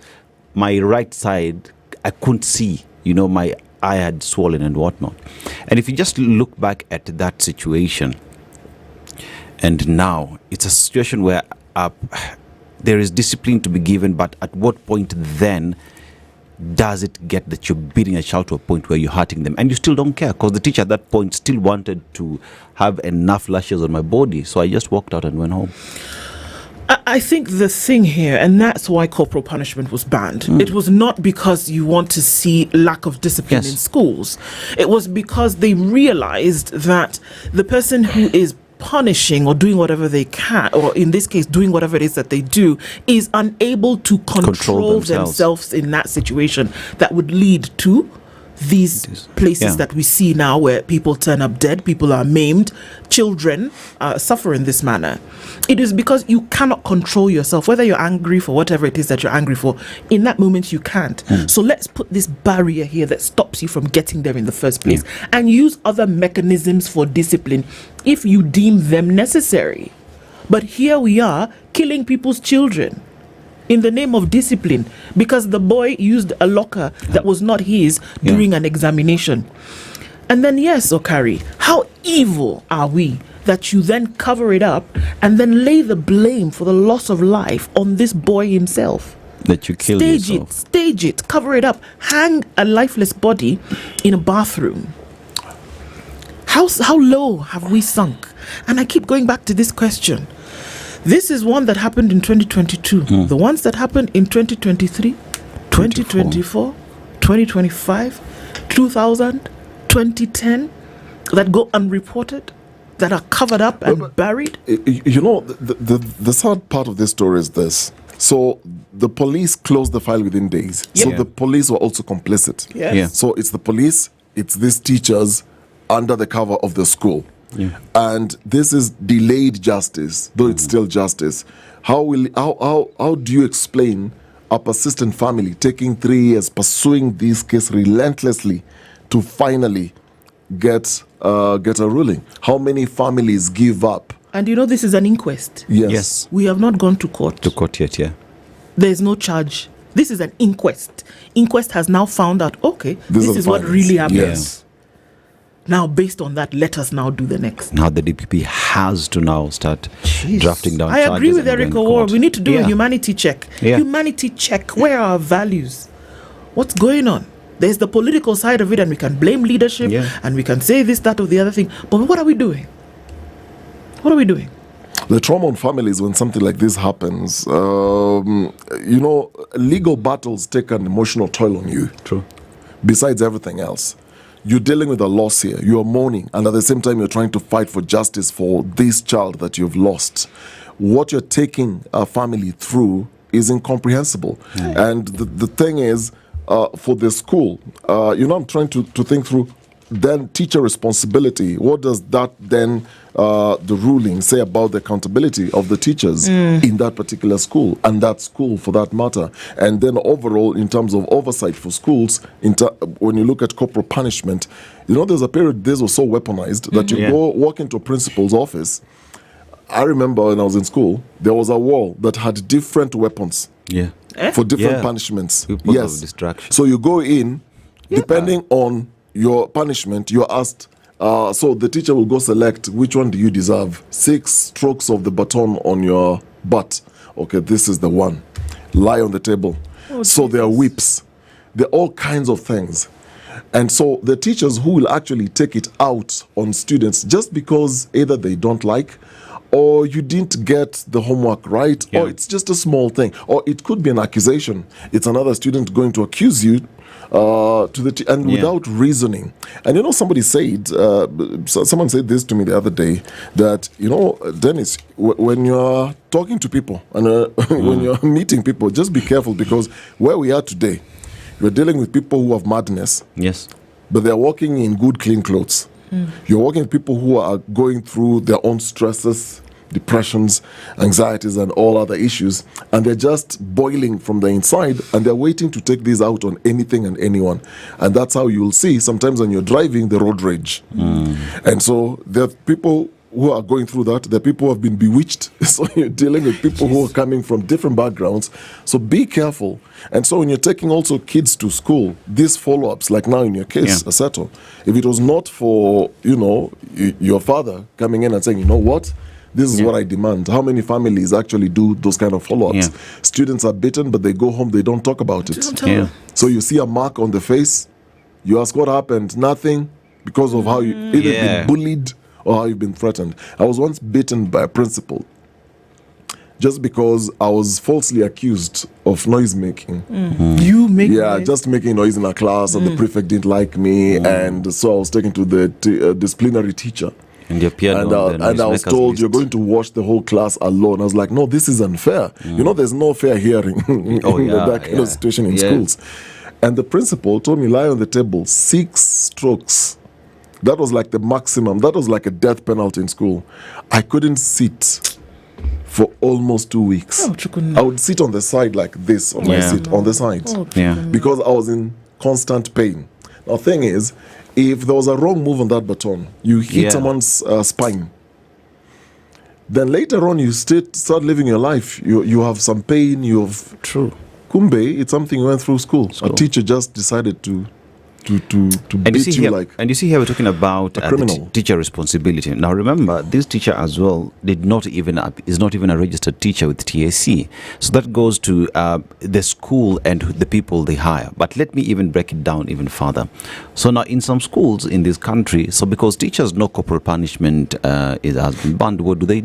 my right side, I couldn't see. You know, my eye had swollen and whatnot. And if you just look back at that situation, and now it's a situation where there is discipline to be given, but at what point then does it get that you're beating a child to a point where you're hurting them and you still don't care? Because the teacher at that point still wanted to have enough lashes on my body, so I just walked out and went home. I think the thing here, and that's why corporal punishment was banned, it was not because you want to see lack of discipline in schools. It was because they realized that the person who is punishing or doing whatever they can, or in this case doing whatever it is that they do, is unable to control themselves in that situation that would lead to these places that we see now where people turn up dead, people are maimed, children suffer in this manner. It is because you cannot control yourself, whether you're angry for whatever it is that you're angry for. In that moment you can't. So let's put this barrier here that stops you from getting there in the first place, and use other mechanisms for discipline if you deem them necessary. But here we are killing people's children in the name of discipline because the boy used a locker that was not his during an examination. And then yes, Okari, how evil are we that you then cover it up and then lay the blame for the loss of life on this boy himself? That you killed yourself. Stage it, cover it up, hang a lifeless body in a bathroom. How low have we sunk? And I keep going back to this question. This is one that happened in 2022. The ones that happened in 2023, 2024, 2025, 2000, 2010, that go unreported, that are covered up and buried. You know, the sad part of this story is this. So the police closed the file within days. So the police were also complicit. So it's the police, it's these teachers under the cover of the school. And this is delayed justice, though it's still justice. How do you explain a persistent family taking 3 years pursuing this case relentlessly to finally get a ruling? How many families give up? And you know this is an inquest. Yes. We have not gone to court. To court yet, There is no charge. This is an inquest. Inquest has now found out, okay, this is what really happened. Now, based on that, let us now do the next. Now the DPP has to now start drafting down charges. I agree with Eric Okoh. We need to do a humanity check. Humanity check. Where are our values? What's going on? There's the political side of it, and we can blame leadership, and we can say this, that, or the other thing. But what are we doing? What are we doing? The trauma on families when something like this happens, you know, legal battles take an emotional toll on you. True. Besides everything else. You're dealing with a loss here. You are mourning, and at the same time, you're trying to fight for justice for this child that you've lost. What you're taking a family through is incomprehensible. And the thing is, for the school, you know, I'm trying to think through then teacher responsibility. What does that then, the ruling, say about the accountability of the teachers in that particular school and that school for that matter? And then overall, in terms of oversight for schools, when you look at corporal punishment, you know, there's a period this was so weaponized that you go walk into a principal's office. I remember when I was in school, there was a wall that had different weapons for different punishments. Because of distraction. So you go in, depending on your punishment, you're asked, so the teacher will go select which one do you deserve. 6 strokes of the baton on your butt. Okay, this is the one. Lie on the table. So there are whips. There are all kinds of things. And so the teachers who will actually take it out on students just because either they don't like, or you didn't get the homework right, or it's just a small thing, or it could be an accusation. It's another student going to accuse you without reasoning. And somebody said, someone said this to me the other day, that Dennis, when you're talking to people and when you're meeting people, just be careful, because where we are today, we're dealing with people who have madness. Yes. But they're walking in good, clean clothes. You're working with people who are going through their own stresses, depressions, anxieties, and all other issues, and they're just boiling from the inside, and they're waiting to take these out on anything and anyone. And that's how you'll see sometimes when you're driving the road rage. And so there are people who are going through that. There are people who have been bewitched. So you're dealing with people who are coming from different backgrounds. So be careful. And so when you're taking also kids to school, these follow-ups, like now in your case, Aseto, if it was not for, your father coming in and saying, you know what, this is what I demand. How many families actually do those kind of follow-ups? Students are bitten, but they go home, they don't talk about it. So you see a mark on the face, you ask what happened, nothing, because of how you either been bullied or how you've been threatened. I was once bitten by a principal just because I was falsely accused of noise making. You make noise? Just making noise in a class, and the prefect didn't like me, and so I was taken to the disciplinary teacher. And you appeared and I was told, you're going to watch the whole class alone. I was like, no, this is unfair. There's no fair hearing in that kind of situation in schools. And the principal told me, lie on the table, 6 strokes. That was like the maximum. That was like a death penalty in school. I couldn't sit for almost 2 weeks. I would sit on the side like this, on my seat, on the side. Because I was in constant pain. Now, the thing is, if there was a wrong move on that baton, you hit someone's spine, then later on you start living your life. You have some pain, Kumbe, it's something you went through school. A teacher just decided to beat you like. And you see here we're talking about the teacher responsibility. Now remember, this teacher as well is not even a registered teacher with TAC. So that goes to the school and the people they hire. But let me even break it down even further. So now in some schools in this country, so because teachers know corporal punishment has been banned, what do? They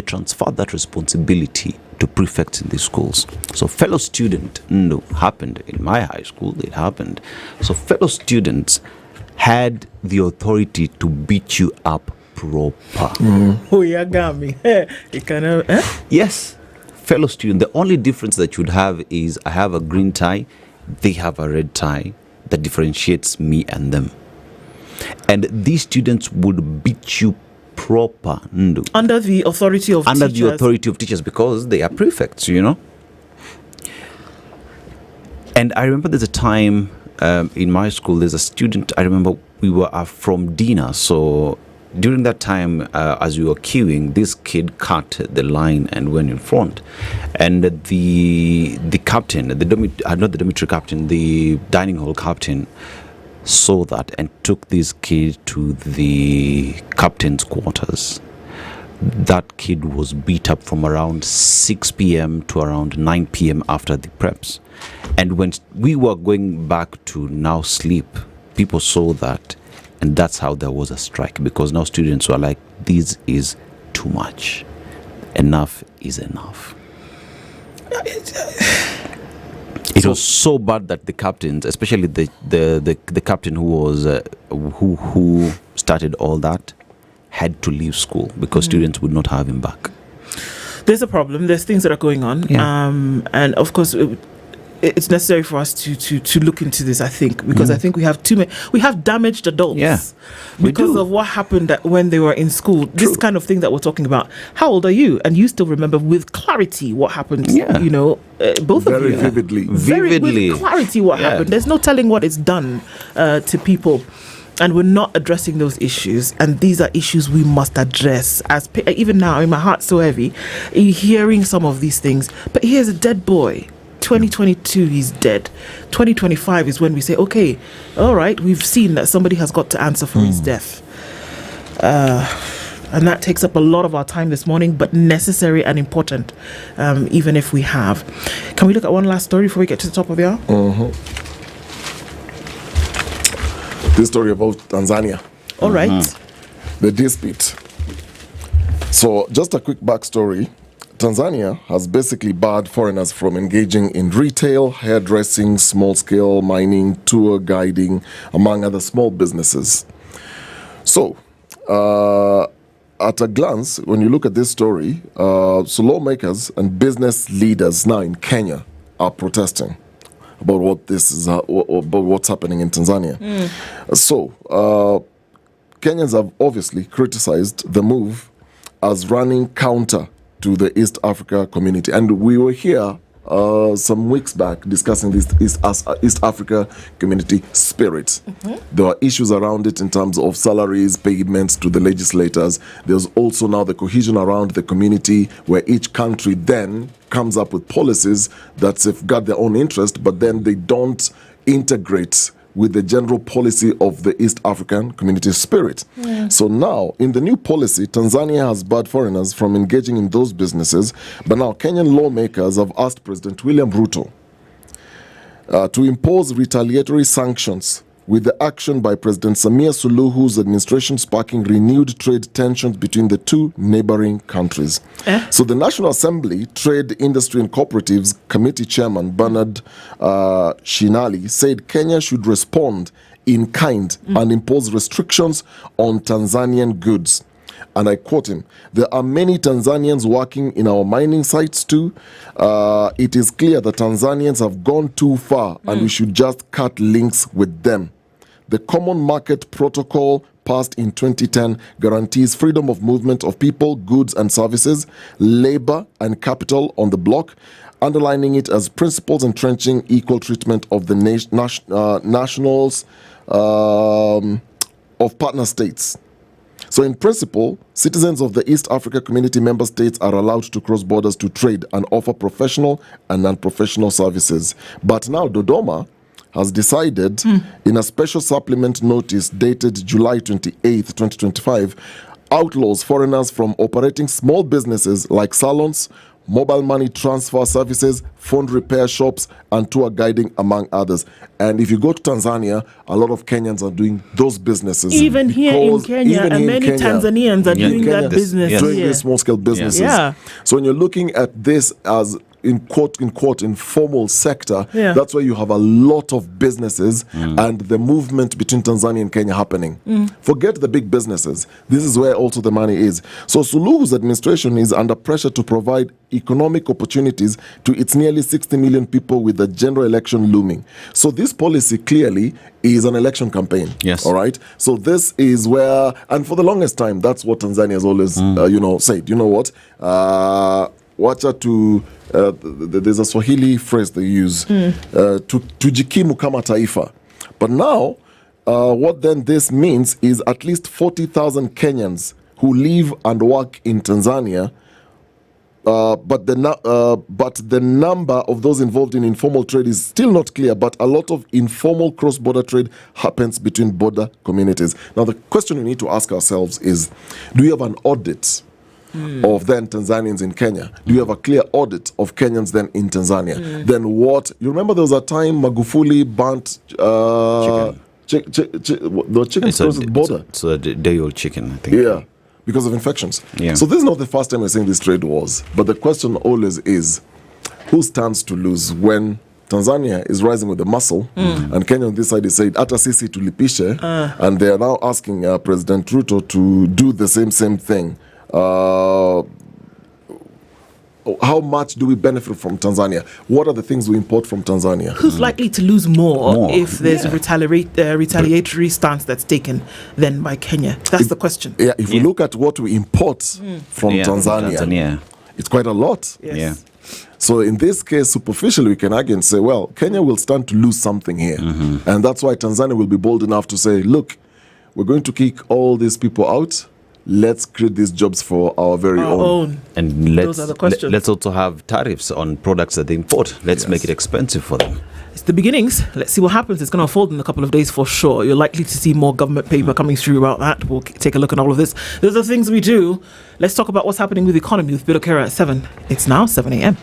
transfer that responsibility to prefects in these schools. So fellow student, happened in my high school, it happened. So fellow students had the authority to beat you up proper. Yes, fellow student. The only difference that you'd have is I have a green tie, they have a red tie that differentiates me and them. And these students would beat you proper under the authority of teachers, because they are prefects, And I remember there's a time in my school, there's a student, I remember we were from dinner, so during that time as we were queuing, this kid cut the line and went in front, and the captain, not the dormitory captain, the dining hall captain saw that and took this kid to the captain's quarters. That kid was beat up from around 6 p.m. to around 9 p.m. after the preps. And when we were going back to now sleep, people saw that, and that's how there was a strike, because now students were like, this is too much. Enough is enough. It was so bad that the captains, especially the captain who was who started all that, had to leave school because students would not have him back. There's a problem. There's things that are going on, and of course, it's necessary for us to look into this. I think because I think we have we have damaged adults because of what happened when they were in school. True. This kind of thing that we're talking about. How old are you? And you still remember with clarity what happened? Both of you vividly, with clarity what happened. There's no telling what it's done to people. And we're not addressing those issues, and these are issues we must address. Even now, my heart's so heavy, hearing some of these things. But here's a dead boy 2022 he's dead. 2025 is when we say, okay, all right, we've seen that somebody has got to answer for his death. And that takes up a lot of our time this morning, but necessary and important, even if we have. Can we look at one last story before we get to the top of the hour? This story about Tanzania. All right. The dispute. So, just a quick backstory. Tanzania has basically barred foreigners from engaging in retail, hairdressing, small-scale mining, tour guiding, among other small businesses. So, at a glance, when you look at this story, so lawmakers and business leaders now in Kenya are protesting about what this is, about what's happening in Tanzania. So, Kenyans have obviously criticized the move as running counter to the East Africa community. And we were here some weeks back discussing this East Africa community spirit. There are issues around it in terms of salaries, payments to the legislators. There's also now the cohesion around the community where each country then comes up with policies that safeguard their own interest, but then they don't integrate with the general policy of the East African community spirit. So now, in the new policy, Tanzania has barred foreigners from engaging in those businesses, but now Kenyan lawmakers have asked President William Ruto to impose retaliatory sanctions, with the action by President Samia Suluhu's administration sparking renewed trade tensions between the two neighboring countries. So the National Assembly Trade, Industry and Cooperatives Committee Chairman Bernard Shinali said Kenya should respond in kind and impose restrictions on Tanzanian goods. And I quote him, "There are many Tanzanians working in our mining sites too. It is clear that Tanzanians have gone too far and we should just cut links with them. The Common Market Protocol, passed in 2010, guarantees freedom of movement of people, goods and services, labor and capital on the bloc, underlining it as principles entrenching equal treatment of the nationals of partner states. So in principle, citizens of the East Africa Community member states are allowed to cross borders to trade and offer professional and non-professional services. But now Dodoma has decided in a special supplement notice dated July 28th, 2025, outlaws foreigners from operating small businesses like salons, mobile money transfer services, phone repair shops, and tour guiding, among others. And if you go to Tanzania, a lot of Kenyans are doing those businesses. Even here in Kenya, and many Tanzanians are doing that business. Doing these small-scale businesses. So when you're looking at this as in quote informal sector, that's where you have a lot of businesses and the movement between Tanzania and Kenya happening. Forget the big businesses. This is where also the money is. So Suluhu's administration is under pressure to provide economic opportunities to its nearly 60 million people with the general election looming. So this policy clearly is an election campaign. Yes. All right. So this is where, and for the longest time, that's what Tanzania has always, said. You know what? There's a Swahili phrase they use, tujikimu kama taifa. But now, what then this means is at least 40,000 Kenyans who live and work in Tanzania, but the number of those involved in informal trade is still not clear, but a lot of informal cross-border trade happens between border communities. Now, the question we need to ask ourselves is, do we have an audit of then Tanzanians in Kenya? Do you have a clear audit of Kenyans then in Tanzania? Then what? You remember there was a time Magufuli burnt the chicken across the border. It's a day-old chicken, I think. Yeah, because of infections. Yeah. So this is not the first time we're seeing these trade wars. But the question always is, who stands to lose when Tanzania is rising with the muscle and Kenya on this side is saying, ata sisi tulipishe, and they are now asking President Ruto to do the same thing. How much do we benefit from Tanzania? What are the things we import from Tanzania? Who's likely to lose more if there's a retaliatory stance that's taken than by Kenya? That's the question. Yeah, if we look at what we import from Tanzania, it's quite a lot. Yes. Yeah. So in this case, superficially, we can again say, well, Kenya will stand to lose something here. And that's why Tanzania will be bold enough to say, look, we're going to kick all these people out. let's create these jobs for our very own. And Those are the questions. let's also have tariffs on products that they import. Let's make it expensive for them. It's the beginnings. Let's see what happens. It's going to unfold in a couple of days for sure. You're likely to see more government paper coming through about that. We'll take a look at all of this. Those are things we do. Let's talk about what's happening with the economy with Bill Okari at 7. It's now 7 a.m.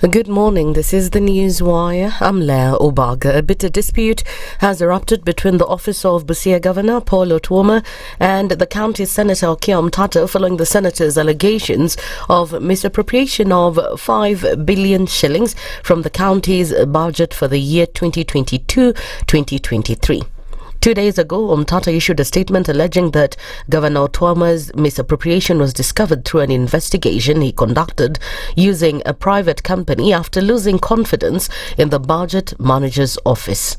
Good morning, this is the News Wire. I'm Leah Obaga. A bitter dispute has erupted between the office of Busia Governor Paul Otuoma and the county senator Okoh Mtata following the senator's allegations of misappropriation of 5 billion shillings from the county's budget for the year 2022-2023. 2 days ago, Mtata issued a statement alleging that Governor Otuoma's misappropriation was discovered through an investigation he conducted using a private company after losing confidence in the budget manager's office.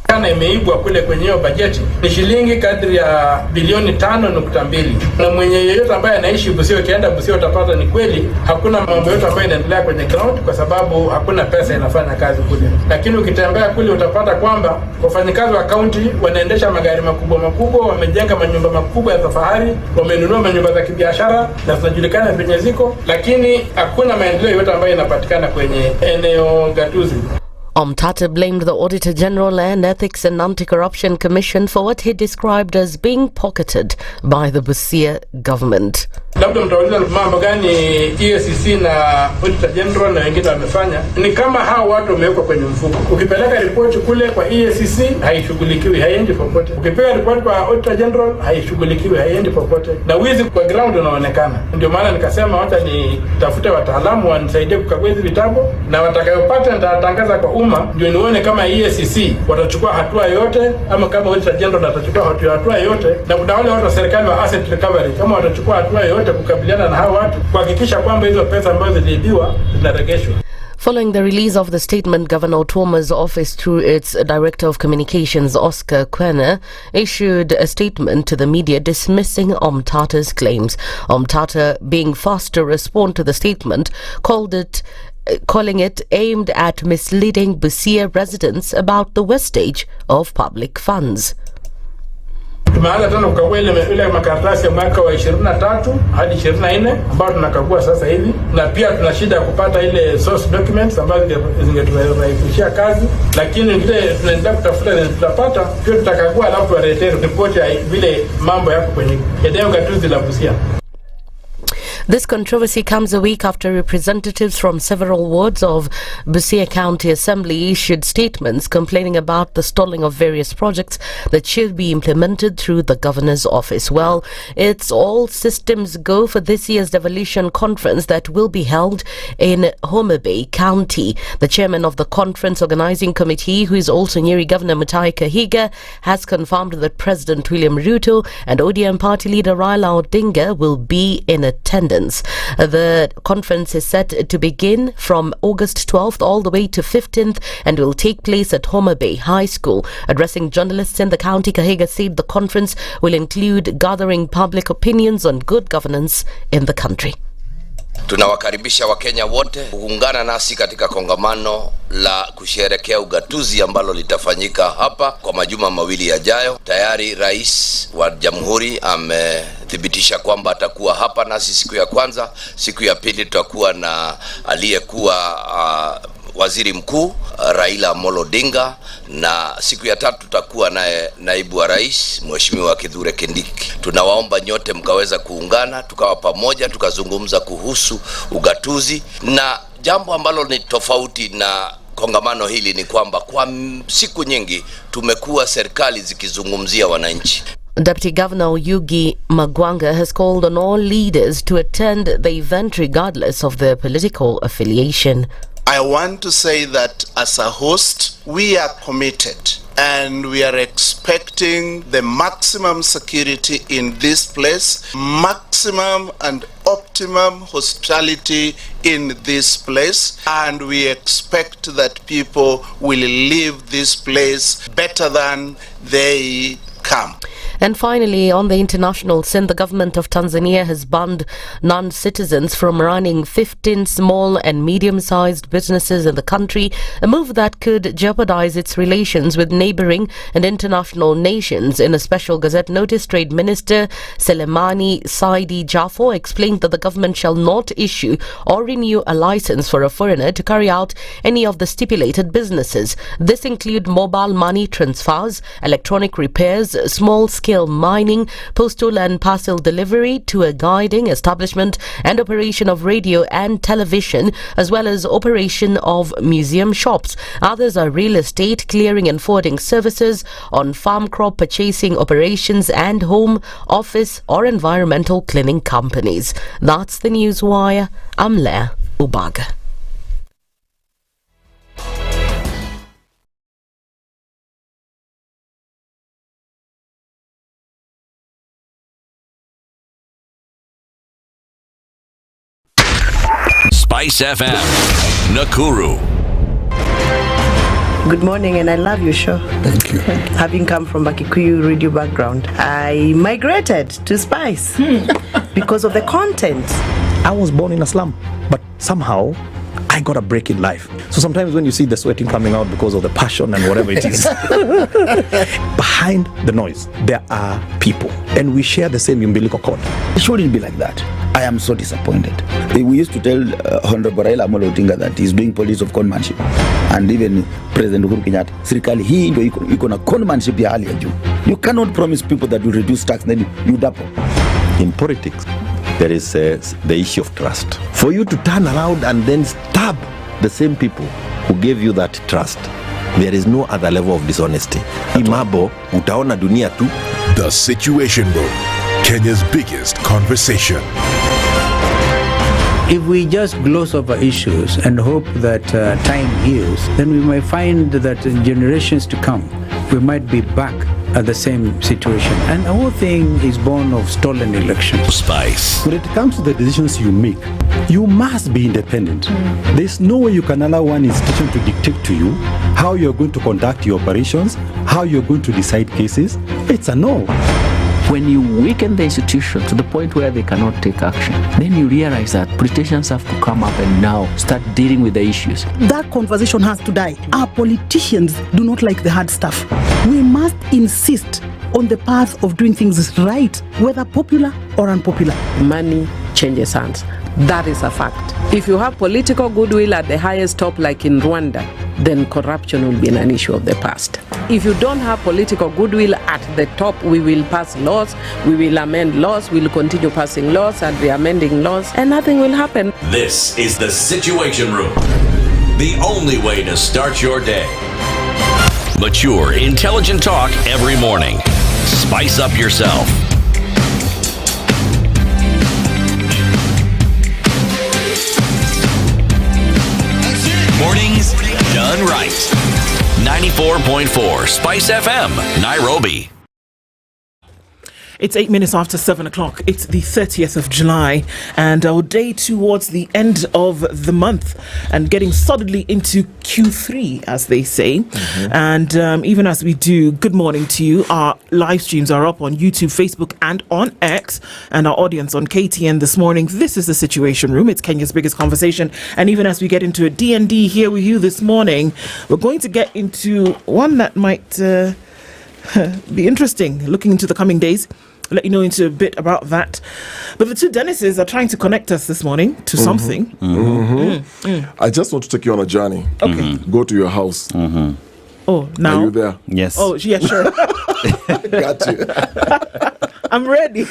Kana imeibwa kule kwenye hiyo bajeti ni shilingi kadri ya bilioni 5.2. Na mwenye yeyote ambaye anaishi Busia, ukienda Busia utapata ni kweli hakuna mambo yote ambayo inaendelea kwenye ground kwa sababu hakuna pesa inafanya kazi kule. Lakini ukitembea kule utapata kwamba wafanyikazi wa county wanaendesha magari makubwa, wamejenga manyumba makubwa ya kifahari, wamenunua manyumba za kibiashara na zinajulikana penye ziko, lakini hakuna maendeleo yote ambayo inapatikana kwenye eneo gatuzi. Mtata blamed the Auditor General and Ethics and Anti-Corruption Commission for what he described as being pocketed by the Busia government. Labda mtauliza mambo gani EACC na Auditor General na wengine wamefanya. Ni kama hao watu wamewekwa kwenye mfuko. Ukipeleka ripoti kule kwa EACC haishughulikiwi, haiendi popote. Ukipeleka ripoti kwa Auditor General haishughulikiwi, haiendi popote. Na wizi kwa ground unaonekana. Ndio maana nikasema wacha nitafute wataalamu wanisaidie kukagua hizi vitabu na watakayopata nitatangaza kwa ndio nione kama EACC watachukua hatua yote ama kama Auditor General atachukua hatua yote, na kuna wale watu wa serikali wa asset recovery kama watachukua hatua yote kukabiliana na hao watu kuhakikisha kwamba hizo pesa ambazo ziliibiwa zinarejeshwa. Following the release of the statement, Governor Otuoma's office, through its Director of Communications, Oscar Kwena, issued a statement to the media dismissing Mtata's claims. Mtata, being fast to respond to the statement, calling it aimed at misleading Busia residents about the wastage of public funds. Tumeanza tena kukagua ile makaratasi ya mwaka wa 23 hadi 24 ambao tunakagua sasa hivi, na pia tuna shida ya kupata ile source documents ambazo zingeturahisishia kazi, lakini vile tunaendelea kutafuta na tutapata, pia tutakagua alafu tuwaletee report ya vile mambo yako kwenye eneo gatuzi la Busia. This controversy comes a week after representatives from several wards of Busia County Assembly issued statements complaining about the stalling of various projects that should be implemented through the governor's office. Well, it's all systems go for this year's Devolution conference that will be held in Homa Bay County. The chairman of the conference organizing committee, who is also Njeri Governor Mutahi Kahiga, has confirmed that President William Ruto and ODM party leader Raila Odinga will be in attendance. The conference is set to begin from August 12th all the way to 15th and will take place at Homa Bay High School. Addressing journalists in the county, Kahiga said the conference will include gathering public opinions on good governance in the country. Tunawakaribisha Wakenya wote kuungana nasi katika kongamano la kusherehekea ugatuzi ambalo litafanyika hapa kwa majuma mawili yajayo. Tayari Rais wa Jamhuri amethibitisha kwamba atakuwa hapa nasi siku ya kwanza. Siku ya pili tutakuwa na aliyekuwa Waziri Mkuu Raila Amolo Odinga, na siku ya tatu tutakuwa naye naibu wa rais Mheshimiwa Kithure Kindiki. Tunawaomba nyote mkaweza kuungana, tukawa pamoja, tukazungumza kuhusu ugatuzi, na jambo ambalo ni tofauti na kongamano hili ni kwamba kwa siku nyingi tumekuwa serikali zikizungumzia wananchi. Deputy Governor Yugi Magwanga has called on all leaders to attend the event regardless of their political affiliation. I want to say that as a host, we are committed and we are expecting the maximum security in this place, maximum and optimum hospitality in this place, and we expect that people will leave this place better than they come. And finally, on the international scene, the government of Tanzania has banned non-citizens from running 15 small and medium-sized businesses in the country, a move that could jeopardize its relations with neighboring and international nations. In a special Gazette notice, Trade Minister Selemani Saidi Jafo explained that the government shall not issue or renew a license for a foreigner to carry out any of the stipulated businesses. This include mobile money transfers, electronic repairs, small-scale mining, postal and parcel delivery, tour guiding, establishment and operation of radio and television, as well as operation of museum shops. Others are real estate, clearing and forwarding services, on farm crop purchasing operations, and home, office or environmental cleaning companies. That's the Newswire. I'm Leah Ubaga. SpiceFM, Nakuru. Good morning, and I love your show. Thank you. Having come from a Kikuyu radio background, I migrated to Spice because of the content. I was born in a slum, but somehow I got a break in life. So sometimes when you see the sweating coming out because of the passion and whatever it is, behind the noise, there are people, and we share the same umbilical cord. It shouldn't be like that. I am so disappointed. We used to tell Honorable Raila Amolo Odinga that he's doing politics of conmanship, and even President Uhuru Kenyatta, serikali hii ndio iko na conmanship ya hali ya juu. You cannot promise people that you reduce tax, then you double. In politics, there is the issue of trust. For you to turn around and then stab the same people who gave you that trust, there is no other level of dishonesty. Imabo, utaona dunia tu. The Situation Room, Kenya's biggest conversation. If we just gloss over issues and hope that time heals, then we might find that in generations to come, we might be back at the same situation. And the whole thing is born of stolen elections. Spice. When it comes to the decisions you make, you must be independent. There's no way you can allow one institution to dictate to you how you're going to conduct your operations, how you're going to decide cases. It's a no. When you weaken the institution to the point where they cannot take action, then you realize that politicians have to come up and now start dealing with the issues. That conversation has to die. Our politicians do not like the hard stuff. We must insist on the path of doing things right, whether popular or unpopular. Money changes hands. That is a fact. If you have political goodwill at the highest top, like in Rwanda, then corruption will be an issue of the past. If you don't have political goodwill at the top, we will pass laws, we will amend laws, we will continue passing laws and re-amending laws, and nothing will happen. This is the Situation Room, the only way to start your day. Mature, intelligent talk every morning. Spice up yourself. Mornings done right. 94.4 Spice FM, Nairobi. It's 8 minutes after 7 o'clock. It's the 30th of July, and our day towards the end of the month and getting solidly into Q3, as they say. And even as we do, good morning to you. Our live streams are up on YouTube, Facebook, and on X, and our audience on KTN this morning. This is the Situation Room. It's Kenya's biggest conversation. And even as we get into a D&D here with you this morning, we're going to get into one that might be interesting looking into the coming days. I'll let you know into a bit about that. But the two Dennises are trying to connect us this morning to something. I just want to take you on a journey. Okay. Go to your house. Oh, now? Are you there? Yes. Oh, yeah, sure. Got you. I'm ready.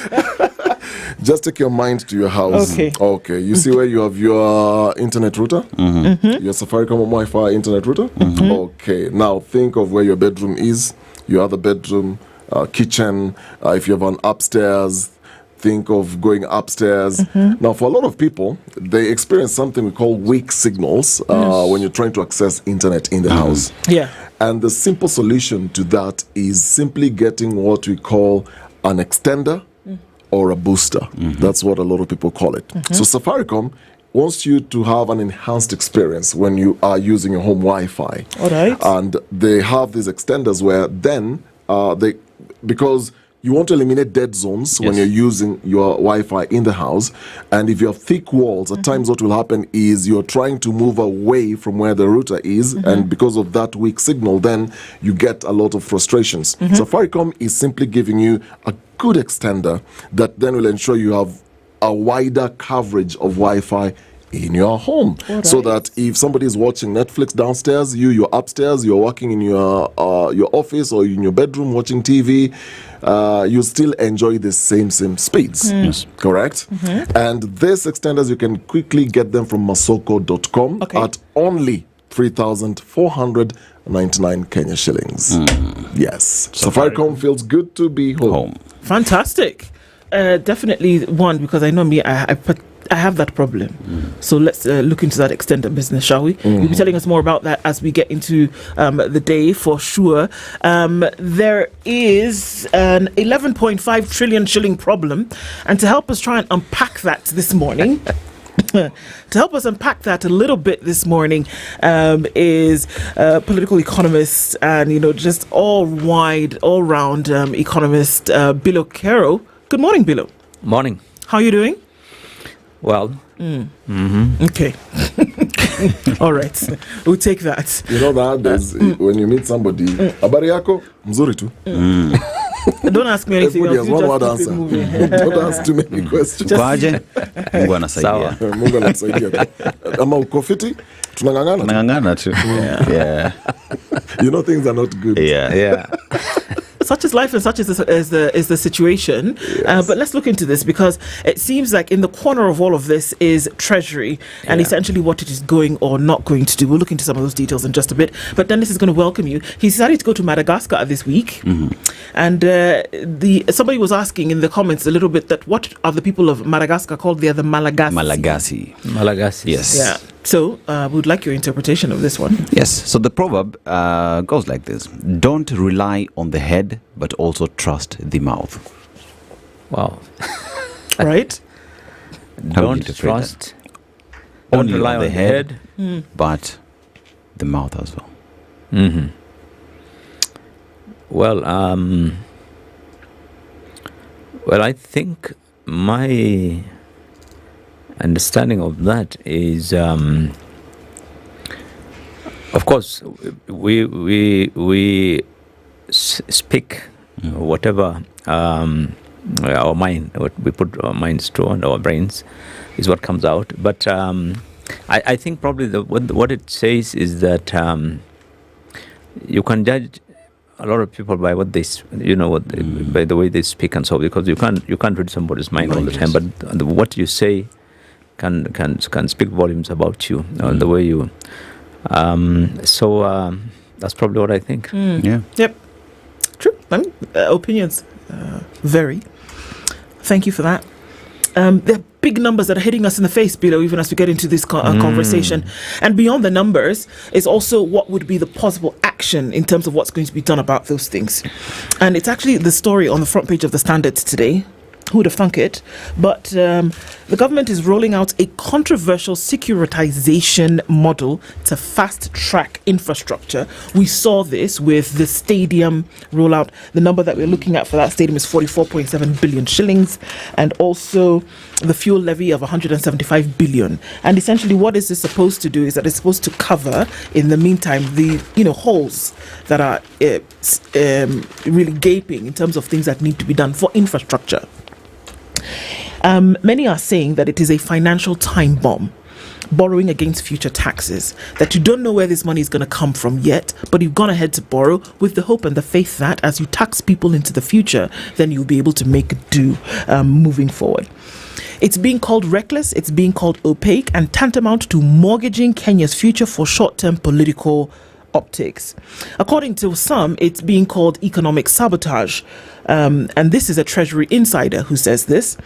Just take your mind to your house. Okay. You see where you have your internet router? Your Safaricom Wi-Fi internet router? Okay. Now think of where your bedroom is, your other bedroom, kitchen. If you have an upstairs, think of going upstairs. Now, for a lot of people, they experience something we call weak signals when you're trying to access internet in the house. Yeah. And the simple solution to that is simply getting what we call an extender or a booster. That's what a lot of people call it. So Safaricom wants you to have an enhanced experience when you are using your home Wi-Fi. All right. And they have these extenders where then because you want to eliminate dead zones when you're using your Wi-Fi in the house. And if you have thick walls, at times what will happen is you're trying to move away from where the router is, and because of that weak signal, then you get a lot of frustrations. Safaricom is simply giving you a good extender that then will ensure you have a wider coverage of Wi-Fi in your home, so that if somebody is watching Netflix downstairs, you're upstairs, you're working in your office or in your bedroom watching TV, you still enjoy the same speeds. Yes. Correct? And these extenders, you can quickly get them from masoko.com at only 3,499 Kenya shillings. Yes. Safaricom feels good to be home. Fantastic. Definitely one, because I know me, I have that problem. So let's look into that extended business, shall we? You'll be telling us more about that as we get into the day for sure. There is an 11.5 trillion shilling problem, and to help us try and unpack that this morning, to help us unpack that a little bit this morning is political economist and, just all-round economist, Bilo Kero. Good morning, Bilo. Morning. How are you doing? Well. Okay. All right. We'll take that. You know that when you meet somebody, habari yako mzuri tu. Don't ask me anything else. Everybody has one word answer. Don't ask too many questions. Kwaje? Mungu anasaidia. Mungu anasaidia. Ama uko fiti? Tunangangana tu. Yeah. You know things are not good. Yeah. Such is life and such is the situation. Yes. But let's look into this, because it seems like in the corner of all of this is Treasury and essentially what it is going or not going to do. We'll look into some of those details in just a bit. But Dennis is going to welcome you. He decided to go to Madagascar this week. And somebody was asking in the comments a little bit that what are the people of Madagascar called? They are the Malagasy. Malagasy. Yes. Yeah. So, we would like your interpretation of this one. Yes. So the proverb goes like this: don't rely on the head, but also trust the mouth. Wow. Right? Don't trust. Don't rely on the head, but the mouth as well. Well, I think my understanding of that is, of course, we speak whatever our mind, what we put our minds to and our brains is what comes out. But I think probably what it says is that you can judge a lot of people by what they, by the way they speak and so, because you can't read somebody's mind all the time. But what you say can speak volumes about you, the way you. So that's probably what I think. Yeah. Yep. True. Opinions vary. Thank you for that. There are big numbers that are hitting us in the face, Bilo, even as we get into this conversation. And beyond the numbers is also what would be the possible action in terms of what's going to be done about those things. And it's actually the story on the front page of the Standard today. Who would have thunk it? But the government is rolling out a controversial securitization model to fast-track infrastructure. We saw this with the stadium rollout. The number that we're looking at for that stadium is 44.7 billion shillings, and also the fuel levy of 175 billion. And essentially what is this supposed to do is that it's supposed to cover, in the meantime, the holes that are really gaping in terms of things that need to be done for infrastructure. Many are saying that it is a financial time bomb, borrowing against future taxes, that you don't know where this money is going to come from yet, but you've gone ahead to borrow with the hope and the faith that as you tax people into the future, then you'll be able to make do moving forward. It's being called reckless, it's being called opaque, and tantamount to mortgaging Kenya's future for short-term political optics. According to some, it's being called economic sabotage. And this is a Treasury insider who says this.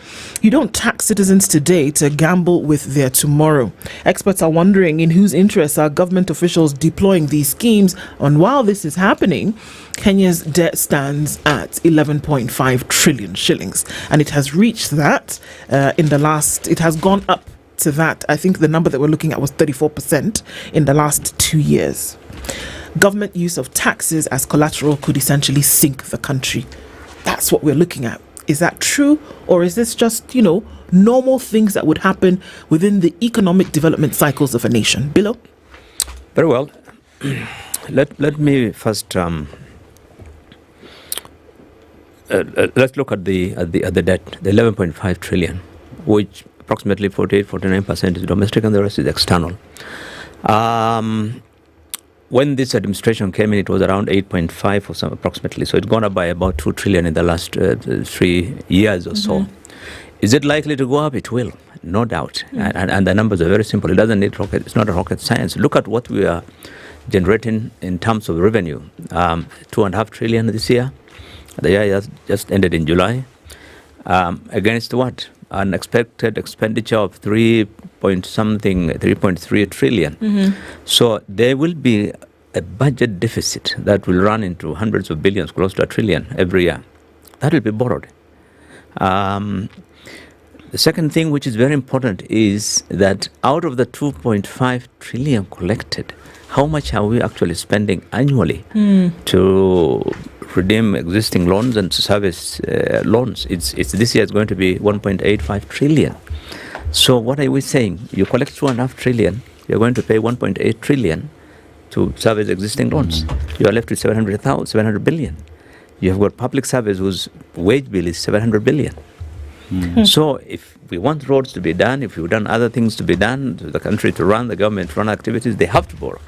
You don't tax citizens today to gamble with their tomorrow. Experts are wondering in whose interests are government officials deploying these schemes. And while this is happening, Kenya's debt stands at 11.5 trillion shillings. And it has reached that it has gone up to that. I think the number that we're looking at was 34% in the last 2 years. Government use of taxes as collateral could essentially sink the country. that's what we're looking at. Is that true? Or is this just, normal things that would happen within the economic development cycles of a nation? Bilo? Very well. Let me first let's look at the debt, the 11.5 trillion, which approximately 49% is domestic and the rest is external. When this administration came in, it was around 8.5 or so approximately. So it's gone up by about 2 trillion in the last 3 years or so. Is it likely to go up? It will, no doubt. And the numbers are very simple. It doesn't need rocket. It's not a rocket science. Look at what we are generating in terms of revenue. 2.5 trillion this year. The year just ended in July. Against what? An expected expenditure of 3.3 trillion. So there will be a budget deficit that will run into hundreds of billions, close to $1 trillion every year. That will be borrowed. The second thing, which is very important, is that out of the 2.5 trillion collected, how much are we actually spending annually to redeem existing loans and to service loans? It's this year is going to be 1.85 trillion. So what are we saying? You collect 2.5 trillion, you're going to pay 1.8 trillion to service existing loans. You are left with 700 billion. You have got public service whose wage bill is 700 billion. So if we want roads to be done, if we've done other things to be done, to the country to run, the government to run activities, they have to borrow.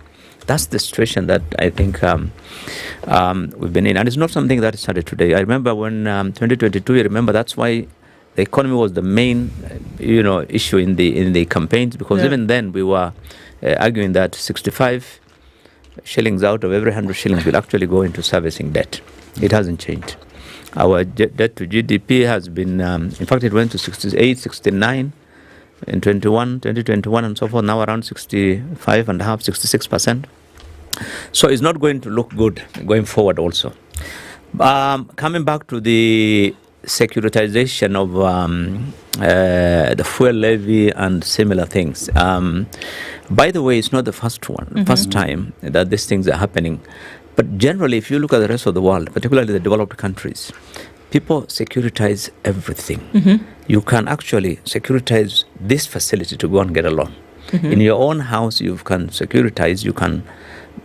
That's the situation that I think we've been in. And it's not something that started today. I remember when 2022, you remember that's why the economy was the main issue in the campaigns, because even then we were arguing that 65 shillings out of every 100 shillings will actually go into servicing debt. It hasn't changed. Our debt to GDP has been, in fact, it went to 68, 69 in 2021 and so forth, now around 65.5%, 66%. So it's not going to look good going forward also. Coming back to the securitization of the fuel levy and similar things. By the way, it's not the first time that these things are happening. But generally, if you look at the rest of the world, particularly the developed countries, people securitize everything. You can actually securitize this facility to go and get a loan. In your own house, you can securitize. You can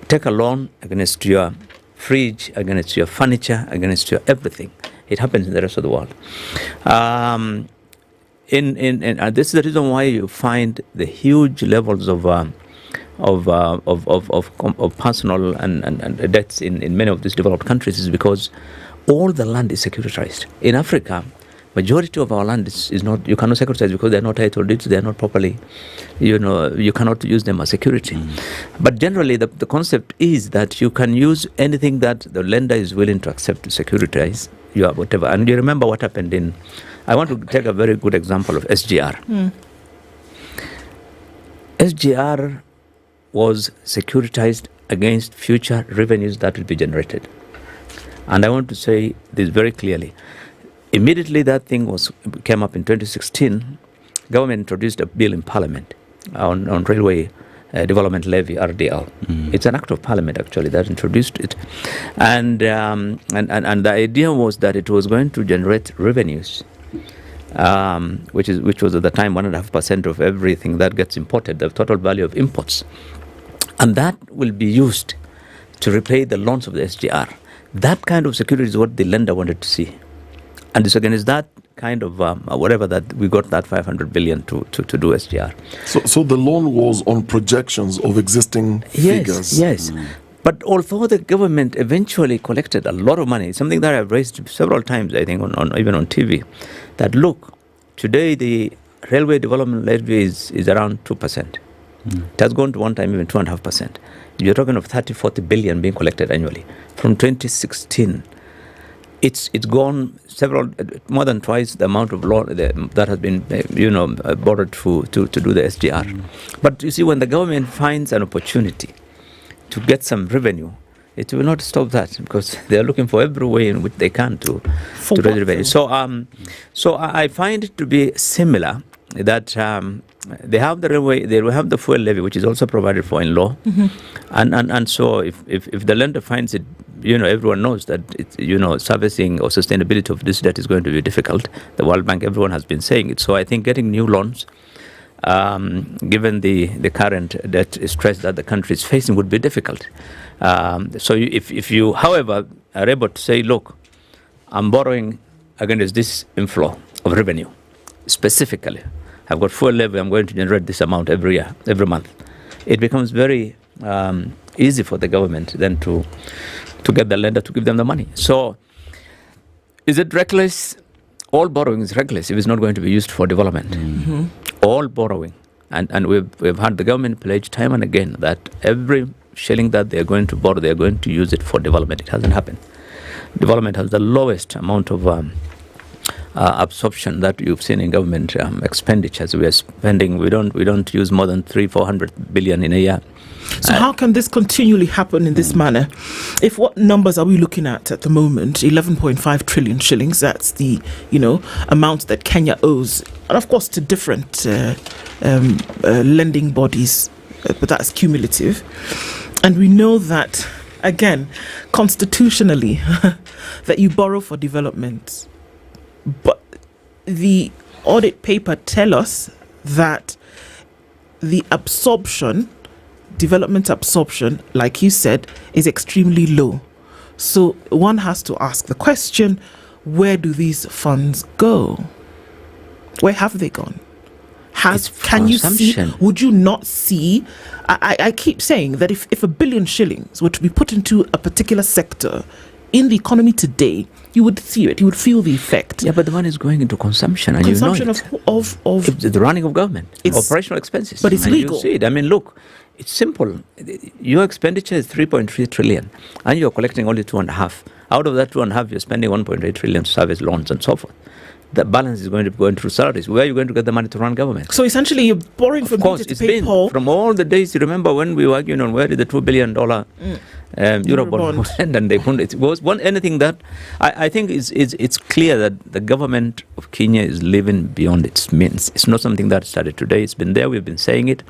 take a loan against your fridge, against your furniture, against your everything. It happens in the rest of the world. This is the reason why you find the huge levels of personal and debts in many of these developed countries, is because all the land is securitized. In Africa, majority of our land is not, you cannot securitize because they are not title deeds, they are not properly, you cannot use them as security. But generally, the concept is that you can use anything that the lender is willing to accept to securitize, whatever. And you remember what happened I want to take a very good example of SGR. SGR was securitized against future revenues that will be generated. And I want to say this very clearly. Immediately that thing came up in 2016, government introduced a bill in Parliament on railway development levy, RDL. It's an act of Parliament actually that introduced it, and the idea was that it was going to generate revenues, which was at the time 1.5% of everything that gets imported, the total value of imports, and that will be used to repay the loans of the SGR. That kind of security is what the lender wanted to see. And it's against that kind of whatever that we got that 500 billion to do SGR. So the loan was on projections of existing figures. Yes. But although the government eventually collected a lot of money, something that I've raised several times, I think, even on TV, that look, today the railway development levy is around 2%. It has gone to one time even 2.5%. You're talking of 30-40 billion being collected annually. From 2016, it's gone more than twice the amount of loan that has been borrowed to do the SGR. But you see, when the government finds an opportunity to get some revenue, it will not stop that, because they are looking for every way in which they can to raise revenue. So I find it to be similar that they have the railway, they will have the fuel levy, which is also provided for in law, and so if the lender finds it everyone knows that servicing or sustainability of this debt is going to be difficult. The World Bank, everyone has been saying it. So I think getting new loans, given the current debt stress that the country is facing, would be difficult. So if you, however, are able to say, look, I'm borrowing against this inflow of revenue, specifically, I've got fuel levy, I'm going to generate this amount every year, every month. It becomes very easy for the government then to get the lender to give them the money. So is it reckless? All borrowing is reckless if it's not going to be used for development. Mm-hmm. All borrowing. And we've had the government pledge time and again that every shilling that they're going to borrow, they're going to use it for development. It hasn't happened. Development has the lowest amount of absorption that you've seen in government expenditures. We are spending, we don't use more than 300-400 billion in a year. So how can this continually happen in this manner? If what numbers are we looking at the moment? 11.5 trillion shillings. That's the amount that Kenya owes, and of course to different lending bodies, but that's cumulative. And we know that again, constitutionally, that you borrow for development, but the audit paper tell us that the absorption. Development absorption, like you said, is extremely low. So one has to ask the question, where do these funds go? Where have they gone? Can you see, would you not see, I keep saying that if 1 billion shillings were to be put into a particular sector in the economy today, you would see it, you would feel the effect. Yeah, but the money is going into consumption, and consumption of the running of government, operational expenses. But it's legal. You see it. I mean, look, it's simple. Your expenditure is 3.3 trillion, and you're collecting only 2.5. Out of that 2.5, you're spending 1.8 trillion to service loans and so forth. The balance is going to be going through salaries. Where are you going to get the money to run government? So essentially, you're borrowing from people to pay Paul. From all the days, you remember when we were arguing on where did the $2 billion Eurobond went, and they couldn't. It was anything that I think it's clear that the government of Kenya is living beyond its means. It's not something that started today. It's been there. We've been saying it,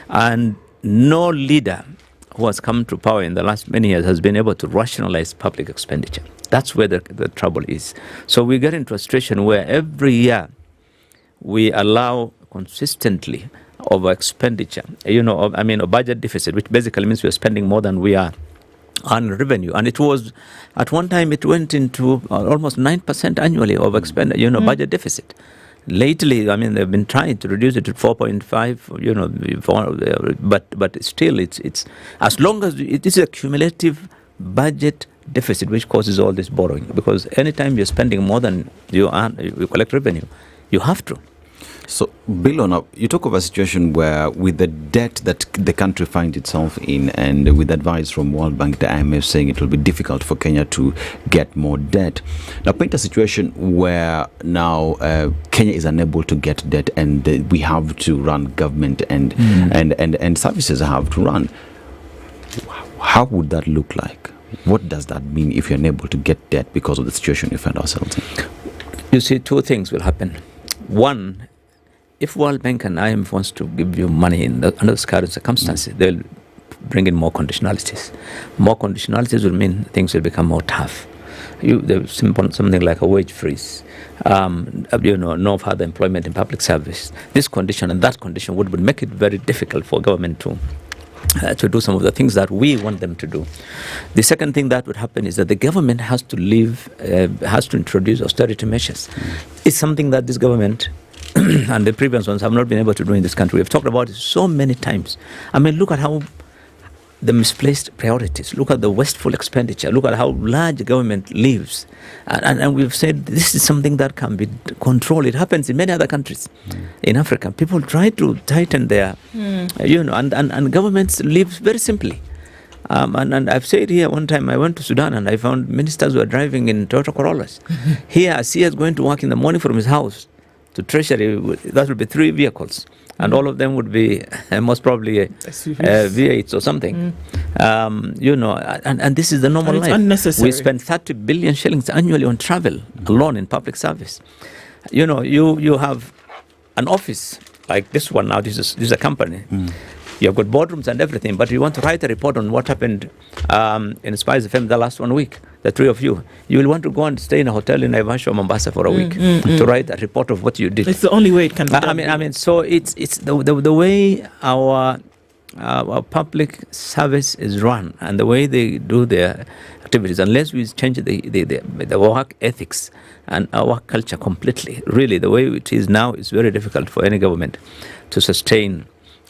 and no leader who has come to power in the last many years has been able to rationalize public expenditure. That's where the trouble is. So we get into a situation where every year we allow consistently over expenditure, a budget deficit, which basically means we're spending more than we are on revenue. And it was, at one time, it went into almost 9% annually of budget deficit. Lately, they've been trying to reduce it to 4.5, but still, it's as long as it is a cumulative budget deficit which causes all this borrowing. Because anytime you're spending more than you collect revenue, you have to. So, Bill, you talk of a situation where with the debt that the country finds itself in, and with advice from World Bank, the IMF saying it will be difficult for Kenya to get more debt. Now, paint a situation where now Kenya is unable to get debt, and we have to run government and services have to run. How would that look like? What does that mean if you're unable to get debt because of the situation you find ourselves in? You see, two things will happen. One, if World Bank and IMF wants to give you money under those current circumstances, they'll bring in more conditionalities. More conditionalities will mean things will become more tough. There's something like a wage freeze, no further employment in public service. This condition and that condition would make it very difficult for government to do some of the things that we want them to do. The second thing that would happen is that the government has to introduce austerity measures. It's something that this government and the previous ones have not been able to do in this country. We've talked about it so many times. Look at how the misplaced priorities, look at the wasteful expenditure, look at how large government lives. And we've said this is something that can be controlled. It happens in many other countries in Africa. People try to tighten their, and governments live very simply. And I've said here one time I went to Sudan and I found ministers who were driving in Toyota Corollas. Here, I see us going to work in the morning from his house to Treasury. That would be 3 vehicles. And all of them would be most probably V8s or something. And this is the normal life. Unnecessary. We spend 30 billion shillings annually on travel alone in public service. You have an office like this one now. This is a company. You have got boardrooms and everything, but you want to write a report on what happened in SpiceFM the last 1 week, the three of you. You will want to go and stay in a hotel in Naivasha or Mombasa for a week to write a report of what you did. It's the only way it can be done. I mean, so it's the way our public service is run and the way they do their activities, unless we change the work ethics and our work culture completely, really the way it is now is very difficult for any government to sustain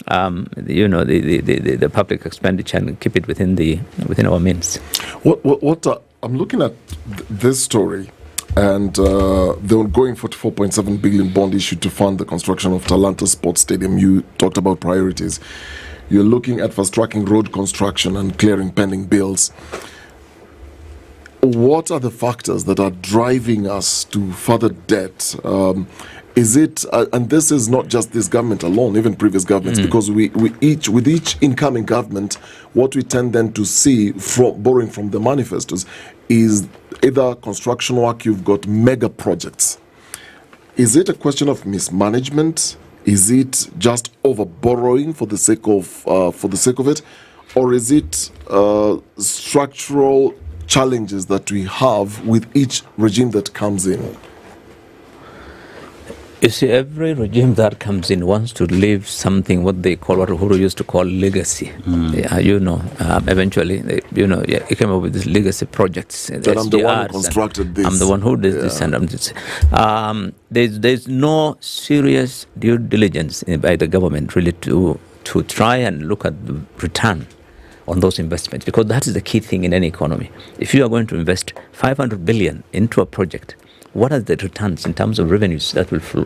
the public expenditure and keep it within our means. I'm looking at this story and the ongoing 44.7 billion bond issued to fund the construction of Talanta Sports Stadium. You talked about priorities. You're looking at fast-tracking road construction and clearing pending bills. What are the factors that are driving us to further debt? Is it, and this is not just this government alone, even previous governments, because with each incoming government, what we tend then to see from borrowing from the manifestos is either construction work, you've got mega projects. Is it a question of mismanagement? Is it just over borrowing for the sake of it, or is it structural challenges that we have with each regime that comes in? You see, every regime that comes in wants to leave something, what they call, what Uhuru used to call legacy. Eventually, he came up with these legacy projects. That I'm the one who constructed this. I'm the one who did this, and I'm this. There's no serious due diligence by the government really to try and look at the return on those investments, because that is the key thing in any economy. If you are going to invest 500 billion into a project, what are the returns in terms of revenues that will flow,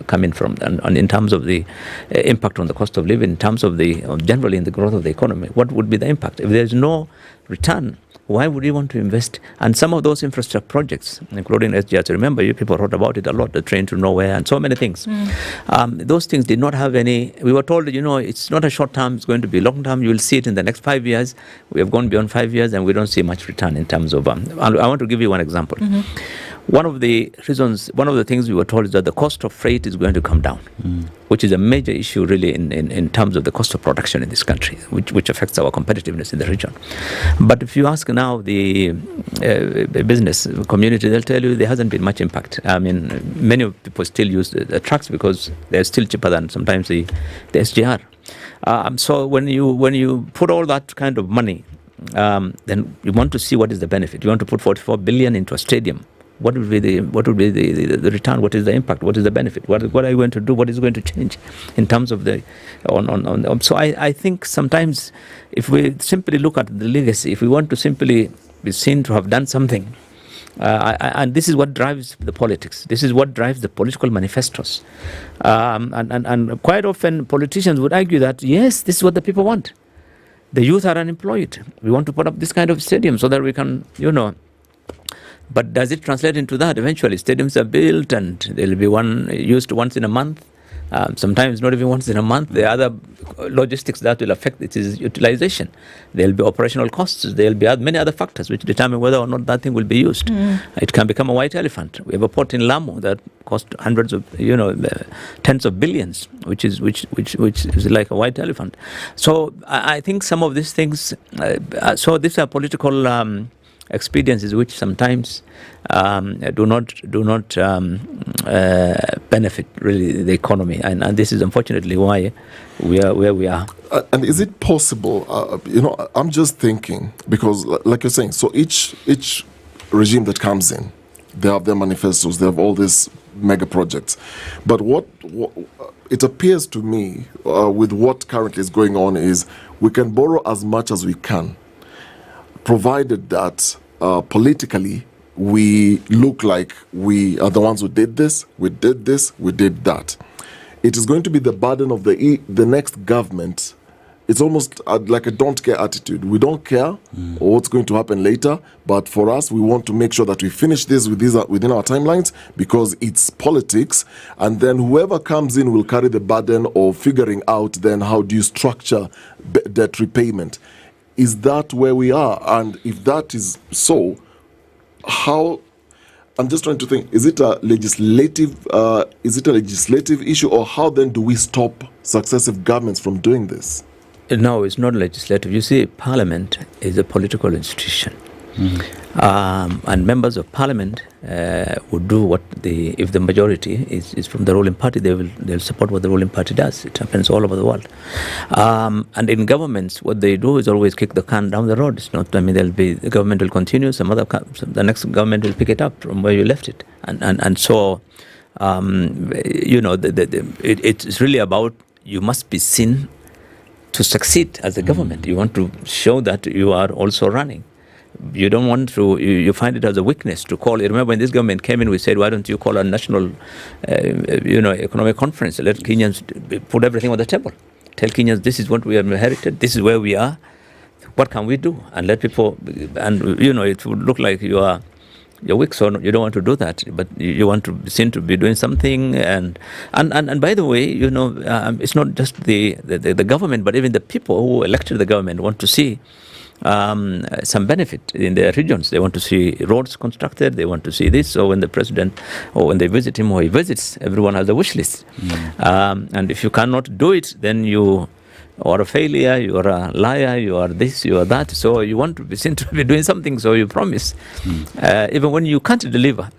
come in from, and in terms of the impact on the cost of living, in terms of the generally in the growth of the economy? What would be the impact? If there's no return, why would you want to invest? And some of those infrastructure projects, including SGR, remember, you people wrote about it a lot, the train to nowhere and so many things. Those things did not have any, we were told, it's not a short term, it's going to be long term. You will see it in the next 5 years. We have gone beyond 5 years and we don't see much return in terms of, I want to give you one example. One of the things we were told is that the cost of freight is going to come down, which is a major issue really in terms of the cost of production in this country, which affects our competitiveness in the region. But if you ask now the business community, they'll tell you there hasn't been much impact. I mean, many people still use the trucks because they're still cheaper than sometimes the SGR. So when you put all that kind of money, then you want to see what is the benefit. You want to put 44 billion into a stadium. What would be the return? What is the impact? What is the benefit? What are you going to do? What is going to change in terms of the So I think sometimes if we simply look at the legacy, if we want to simply be seen to have done something, and this is what drives the politics. This is what drives the political manifestos. And quite often politicians would argue that yes, this is what the people want. The youth are unemployed. We want to put up this kind of stadium so that we can, But does it translate into that? Eventually, stadiums are built and they'll be used once in a month. Sometimes not even once in a month. There are other logistics that will affect its utilization. There'll be operational costs. There'll be many other factors which determine whether or not that thing will be used. It can become a white elephant. We have a port in Lamu that cost hundreds of, tens of billions, which is like a white elephant. So I think some of these things. So these are political experiences which sometimes do not benefit really the economy, and this is unfortunately why we are where we are. And is it possible? I'm just thinking, because like you're saying, so each regime that comes in, they have their manifestos, they have all these mega projects, but what it appears to me with what currently is going on is we can borrow as much as we can, provided that politically we look like we are the ones who did this, we did that. It is going to be the burden of the next government. It's almost like a don't care attitude. We don't care what's going to happen later, but for us, we want to make sure that we finish this within our timelines because it's politics, and then whoever comes in will carry the burden of figuring out then how do you structure debt repayment. Is that where we are? And if that is so, how? I'm just trying to think. Is it a legislative issue, or how then do we stop successive governments from doing this? No, it's not legislative. You see, Parliament is a political institution. And members of Parliament would do what if the majority is from the ruling party, they'll support what the ruling party does. It happens all over the world. And in governments, what they do is always kick the can down the road. It's not. I mean, the government will continue. The next government will pick it up from where you left it. And so, it's really about, you must be seen to succeed as a government. You want to show that you are also running. You don't want to, you find it as a weakness to call. Remember when this government came in, we said, why don't you call a national, economic conference? Let Kenyans put everything on the table. Tell Kenyans, this is what we have inherited. This is where we are. What can we do? And let people, it would look like you're weak, so you don't want to do that. But you want to seem to be doing something. And by the way, it's not just the government, but even the people who elected the government want to see some benefit in their regions. They want to see roads constructed. They want to see this. So when the president, or when they visit him or he visits, everyone has a wish list. And if you cannot do it, then you are a failure, you are a liar, you are this, you are that. So you want to be seen to be doing something, so you promise, even when you can't deliver.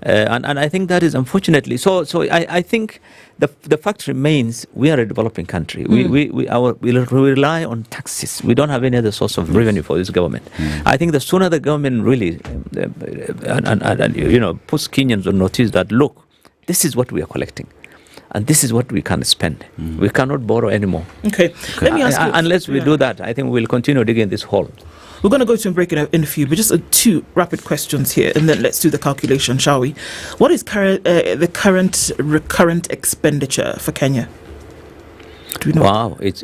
And I think that is unfortunately. So I think the fact remains, we are a developing country. We rely on taxes. We don't have any other source of revenue for this government. I think the sooner the government really puts Kenyans on notice that, look, this is what we are collecting, and this is what we can spend. We cannot borrow anymore. Okay. Let me ask you, unless we do that, I think we'll continue digging this hole. We're going to go to a break in a few, but just two rapid questions here, and then let's do the calculation, shall we? What is the current recurrent expenditure for Kenya? Do we know? Wow, it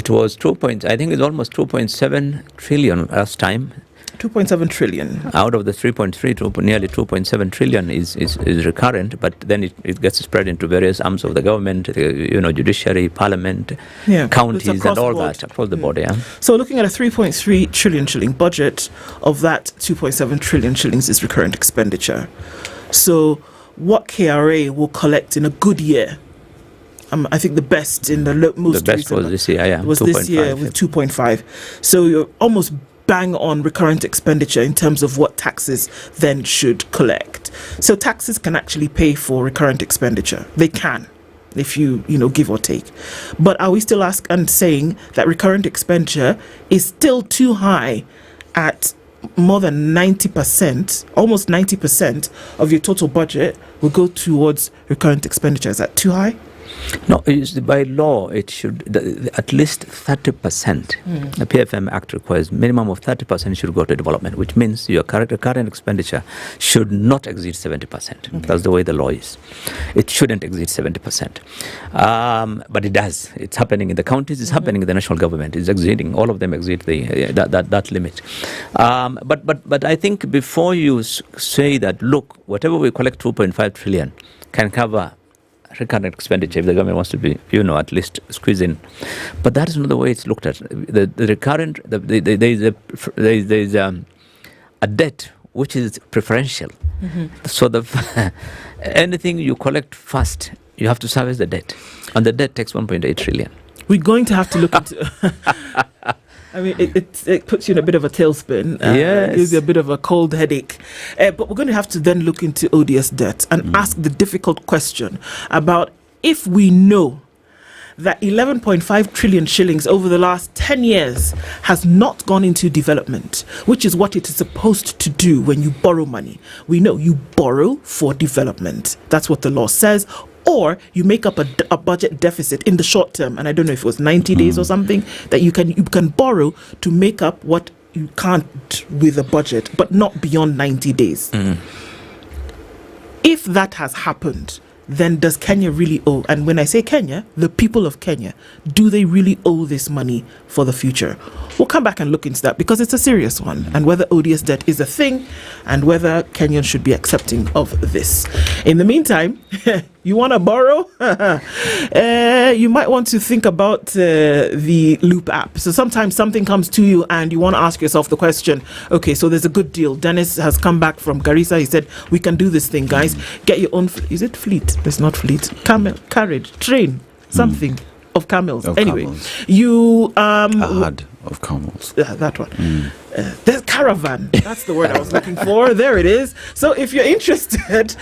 was 2 point. I think it's almost 2.7 trillion last time. 2.7 trillion. Out of the 3.3 to nearly 2.7 trillion is recurrent, but then it gets spread into various arms of the government, judiciary, parliament, counties, and all that across the board. Yeah. So looking at a 3.3 trillion shilling budget, of that 2.7 trillion shillings is recurrent expenditure. So what KRA will collect in a good year? I think the best in the most. The best was this year. Yeah, was 2. This year with 2.5. So you're almost bang on recurrent expenditure in terms of what taxes then should collect. So taxes can actually pay for recurrent expenditure. They can, if you give or take. But are we still saying that recurrent expenditure is still too high at more than 90%, almost 90% of your total budget will go towards recurrent expenditure? Is that too high? No, by law, it should at least 30%. The PFM Act requires minimum of 30% should go to development, which means your current expenditure should not exceed 70%. That's the way the law is. It shouldn't exceed 70%. But it does. It's happening in the counties. It's happening in the national government. It's exceeding. All of them exceed that limit. But I think before you say that, look, whatever we collect 2.5 trillion can cover recurrent expenditure if the government wants to be, at least squeeze in. But that is not the way it's looked at. The recurrent, there is a debt which is preferential. So anything you collect first, you have to service the debt. And the debt takes 1.8 trillion. We're going to have to look into... I mean, it puts you in a bit of a tailspin. It gives you a bit of a cold headache. But we're going to have to then look into odious debt and ask the difficult question about, if we know that 11.5 trillion shillings over the last 10 years has not gone into development, which is what it is supposed to do when you borrow money. We know you borrow for development. That's what the law says. Or you make up a budget deficit in the short term, and I don't know if it was 90 days or something, that you can borrow to make up what you can't with a budget, but not beyond 90 days. If that has happened, then does Kenya really owe? And when I say Kenya, the people of Kenya, do they really owe this money for the future? We'll come back and look into that, because it's a serious one, and whether odious debt is a thing and whether Kenyans should be accepting of this. In the meantime, you want to borrow? You might want to think about the Loop app. So sometimes something comes to you and you want to ask yourself the question, okay, so there's a good deal. Dennis has come back from Garissa. He said, we can do this thing, guys. Get your own, is it fleet? It's not fleet. Camel, carriage, train, something. of camels. Of Anyway, camels. you Ahad of camels. that one. There's caravan. That's the word I was looking for. There it is. So if you're interested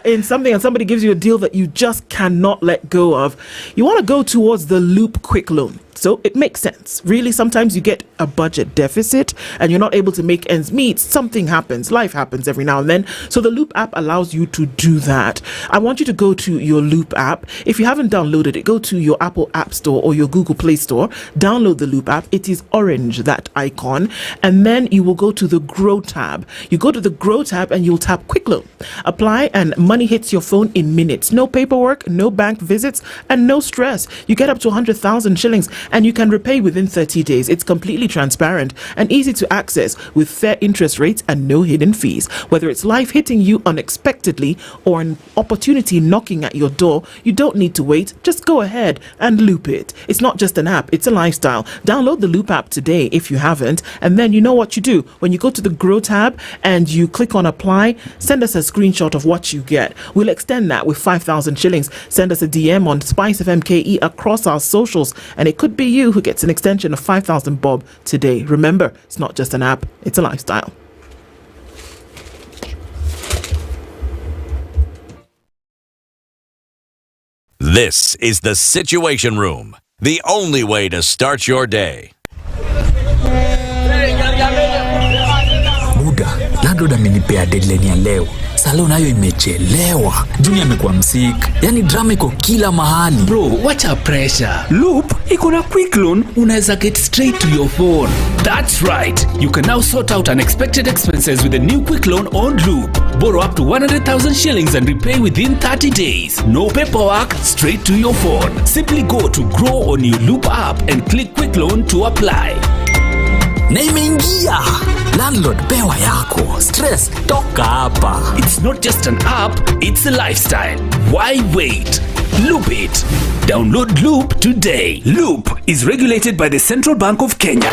in something and somebody gives you a deal that you just cannot let go of, you want to go towards the Loop Quick Loan. So it makes sense. Really, sometimes you get a budget deficit and you're not able to make ends meet. Something happens. Life happens every now and then. So the Loop app allows you to do that. I want you to go to your Loop app. If you haven't downloaded it, go to your Apple App Store or your Google Play Store. Download the Loop app. It is orange, that icon. And then you will go to the Grow tab. You go to the Grow tab and you'll tap Quick Loan. Apply and money hits your phone in minutes. No paperwork, no bank visits, and no stress. You get up to 100,000 shillings and you can repay within 30 days. It's completely transparent and easy to access with fair interest rates and no hidden fees. Whether it's life hitting you unexpectedly or an opportunity knocking at your door, you don't need to wait. Just go ahead and Loop it. It's not just an app, it's a lifestyle. Download the Loop app today if you haven't, and then you know what you do. When you go to the Grow tab and you click on Apply, send us a screenshot of what you get. We'll extend that with 5,000 shillings. Send us a DM on SpiceFM KE across our socials, and it could be you who gets an extension of 5,000 bob today. Remember, it's not just an app, it's a lifestyle. This is the Situation Room, the only way to start your day. Buda, landlord amenipea deadline ya leo. Salon nayo imechelewa. Junior amekuwa msik. Yani drama iko kila mahali. Bro, wacha pressure. Loop iko na quick loan, unaweza get straight to your phone. That's right. You can now sort out unexpected expenses with a new quick loan on Loop. Borrow up to 100,000 shillings and repay within 30 days. No paperwork, straight to your phone. Simply go to Grow on your Loop app and click quick loan to apply. Na imeingia. Landlord pewa yako. Stress toka hapa. It's not just an app, it's a lifestyle. Why wait? Loop it. Download Loop today. Loop is regulated by the Central Bank of Kenya.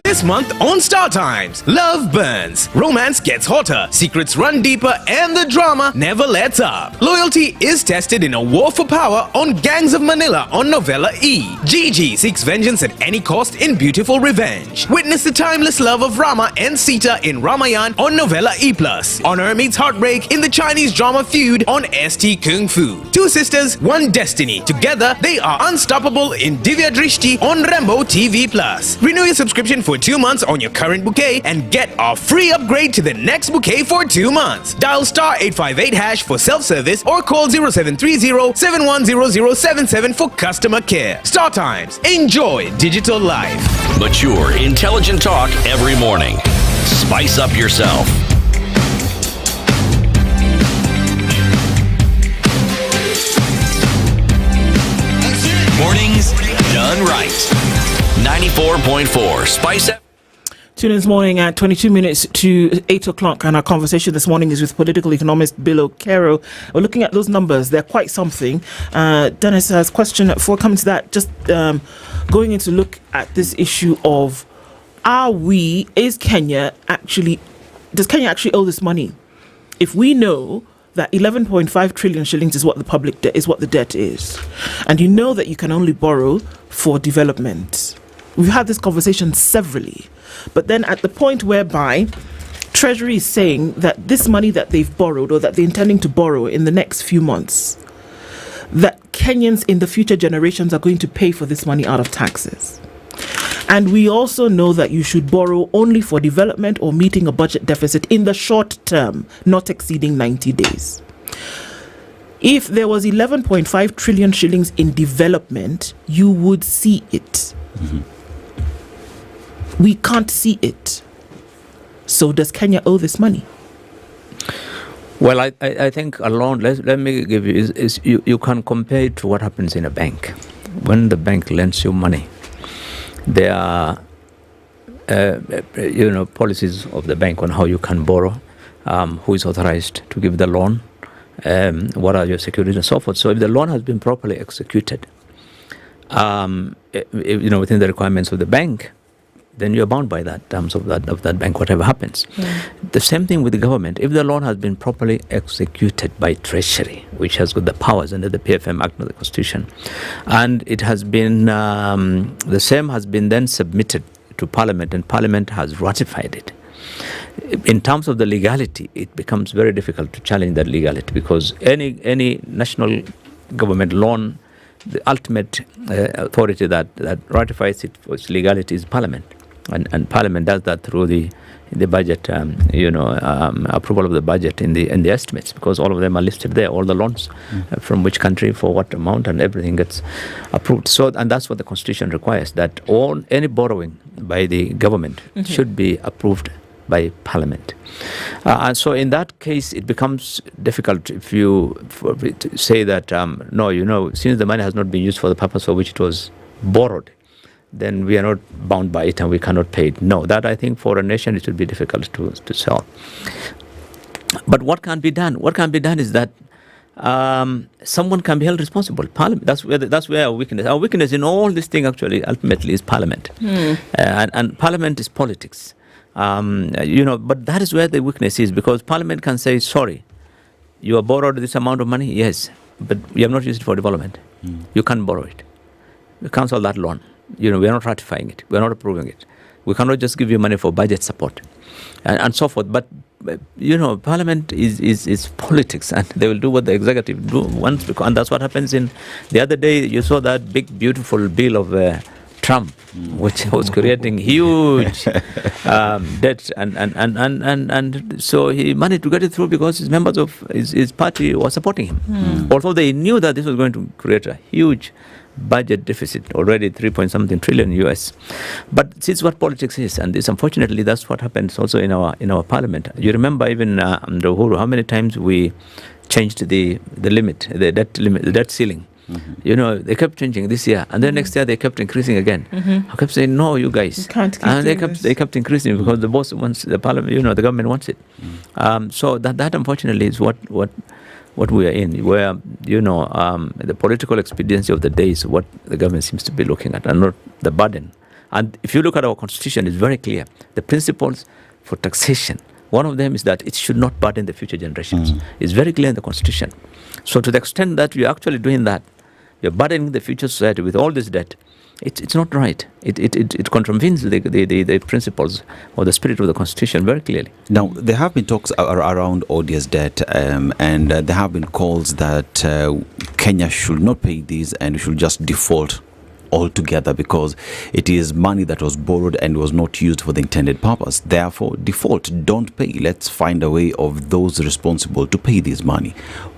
This month on Star Times, love burns, romance gets hotter, secrets run deeper, and the drama never lets up. Loyalty is tested in a war for power on Gangs of Manila on Novella E. Gigi seeks vengeance at any cost in beautiful revenge. Witness the timeless love of Rama and Sita in Ramayan on Novella E+. Honor meets heartbreak in the Chinese drama Feud on ST Kung Fu. Two sisters, one destiny. Together, they are unstoppable in Divya Drishti on Rambo TV+. Renew your subscription for 2 months on your current bouquet and get a free upgrade to the next bouquet for 2 months. Dial *858# for self-service or call 0730-710077 for customer care. Star Times. Enjoy digital life. Mature, intelligent talk every morning. Spice up yourself. Mornings done right. 94.4 SpiceFM. Tune in this morning at 22 minutes to 8 o'clock, and our conversation this morning is with political economist Bill Okari. We're looking at those numbers. They're quite something. Dennis has a question before coming to that, just going in to look at this issue of does Kenya actually owe this money? If we know that 11.5 trillion shillings is what the public debt is, what the debt is, and you know that you can only borrow for development. We've had this conversation severally, but then at the point whereby Treasury is saying that this money that they've borrowed or that they're intending to borrow in the next few months, that Kenyans in the future generations are going to pay for this money out of taxes. And we also know that you should borrow only for development or meeting a budget deficit in the short term, not exceeding 90 days. If there was 11.5 trillion shillings in development, you would see it. Mm-hmm. We can't see it. So does Kenya owe this money? Well, I think alone, let me give you, you can compare it to what happens in a bank. When the bank lends you money, there are policies of the bank on how you can borrow, who is authorized to give the loan, what are your securities and so forth. So if the loan has been properly executed, within the requirements of the bank, then you're bound by that terms of that bank, whatever happens. The same thing with the government. If the loan has been properly executed by Treasury, which has got the powers under the PFM Act of the Constitution, and it has been, the same has been then submitted to Parliament, and Parliament has ratified it. In terms of the legality, it becomes very difficult to challenge that legality, because any national government loan, the ultimate authority that ratifies it for its legality is Parliament, and Parliament does that through the budget, approval of the budget in the estimates, because all of them are listed there, all the loans from which country for what amount, and everything gets approved. So, and that's what the Constitution requires, that any borrowing by the government should be approved by Parliament. And so in that case, it becomes difficult if you say that, no, since the money has not been used for the purpose for which it was borrowed, then we are not bound by it and we cannot pay it. No, that I think for a nation it would be difficult to solve. But what can be done? What can be done is that someone can be held responsible. Parliament. That's where our weakness. Our weakness in all this thing actually ultimately is Parliament, and Parliament is politics. But that is where the weakness is, because Parliament can say, sorry, you have borrowed this amount of money, yes, but you have not used it for development. You can't borrow it. We cancel that loan. We are not ratifying it. We are not approving it. We cannot just give you money for budget support and so forth. But Parliament is politics, and they will do what the executive wants, and that's what happens. In the other day, you saw that big, beautiful bill of Trump, which was creating huge debt, and so he managed to get it through because his members of his party were supporting him. Although they knew that this was going to create a huge budget deficit, already 3-point-something trillion US. But this is what politics is, and this, unfortunately, that's what happens also in our Parliament. You remember even under Uhuru, how many times we changed the limit, the debt ceiling. They kept changing this year, and then next year they kept increasing again. I kept saying, no, you guys. You can't keep and they kept increasing because the boss wants, the Parliament, the government wants it. So that unfortunately is what we are in, where, the political expediency of the day is what the government seems to be looking at, and not the burden. And if you look at our Constitution, it's very clear. The principles for taxation, one of them is that it should not burden the future generations. It's very clear in the Constitution. So to the extent that you're actually doing that, you're burdening the future society with all this debt, it's not right. It contravenes the principles or the spirit of the Constitution very clearly. Now, there have been talks around odious debt, and there have been calls that Kenya should not pay these and should just default altogether, because it is money that was borrowed and was not used for the intended purpose. Therefore, default, don't pay. Let's find a way of those responsible to pay this money.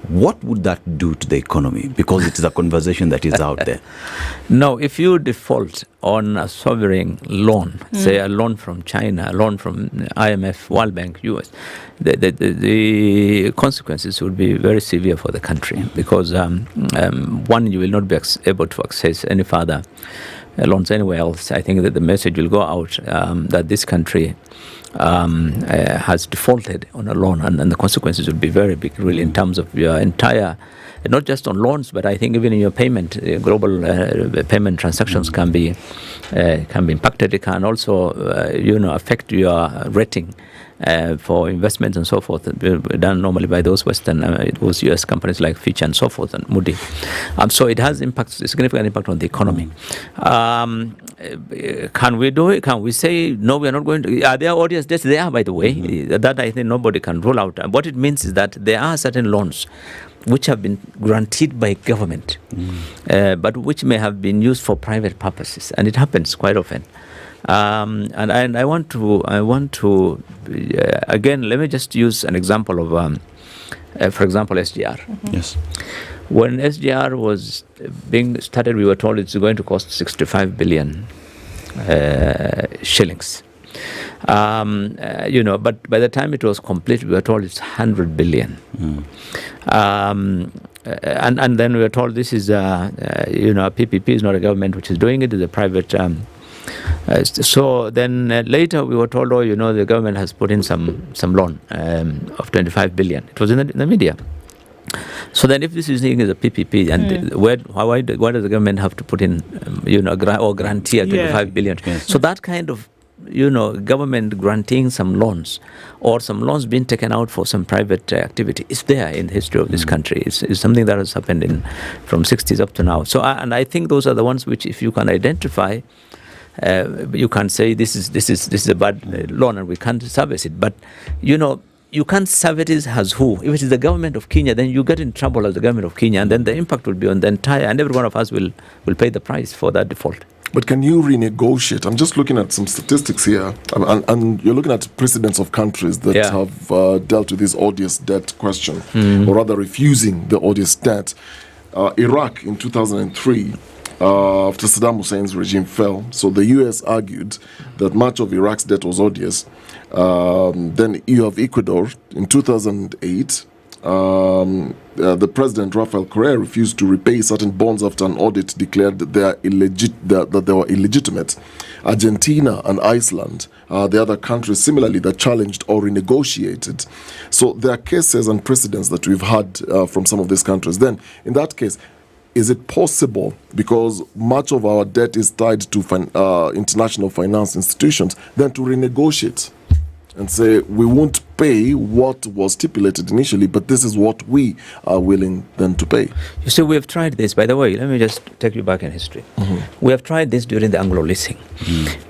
What would that do to the economy? Because it is a conversation that is out there. No, if you default on a sovereign loan, say a loan from China, a loan from IMF, World Bank, US, the consequences would be very severe for the country, because one, you will not be able to access any further loans anywhere else. I think that the message will go out that this country has defaulted on a loan, and the consequences will be very big, really, in terms of your entire, not just on loans, but I think even in your payment, global payment transactions can be impacted. It can also, affect your rating for investments and so forth, done normally by those those US companies like Fitch and so forth, and Moody. So it has significant impact on the economy. Can we do it? Can we say, no, we are not going to? Are there odious debts? They are, by the way. That I think nobody can rule out. And what it means is that there are certain loans which have been granted by government, but which may have been used for private purposes, and it happens quite often. And I want to again, let me just use an example of, for example, SGR. Yes. When SGR was being started, we were told it's going to cost 65 billion shillings. But by the time it was complete, we were told it's 100 billion. And then we were told this is PPP is not a government which is doing it; it's a private. So then later we were told, the government has put in some loan of 25 billion. It was in the media. So then, if this is seen as a PPP, and why does the government have to put in, or grantee 25 billion? Yes. So that kind of government granting some loans or some loans being taken out for some private activity. It's there in the history of this country. It's something that has happened from 60s up to now. So, and I think those are the ones which, if you can identify, you can say this is a bad loan and we can't service it. But you can't service it as who? If it is the government of Kenya, then you get in trouble as the government of Kenya, and then the impact will be on the entire, and every one of us will pay the price for that default. But can you renegotiate? I'm just looking at some statistics here, and you're looking at precedents of countries that have dealt with this odious debt question, or rather refusing the odious debt. Iraq in 2003, after Saddam Hussein's regime fell, so the US argued that much of Iraq's debt was odious. Then you have Ecuador in 2008. The president Rafael Correa refused to repay certain bonds after an audit declared that they were illegitimate. Argentina and Iceland, the other countries similarly that challenged or renegotiated. So there are cases and precedents that we've had from some of these countries. Then in that case, is it possible, because much of our debt is tied to international finance institutions, then to renegotiate and say we won't pay what was stipulated initially, but this is what we are willing then to pay? You see, we have tried this. By the way, let me just take you back in history. We have tried this during the Anglo leasing.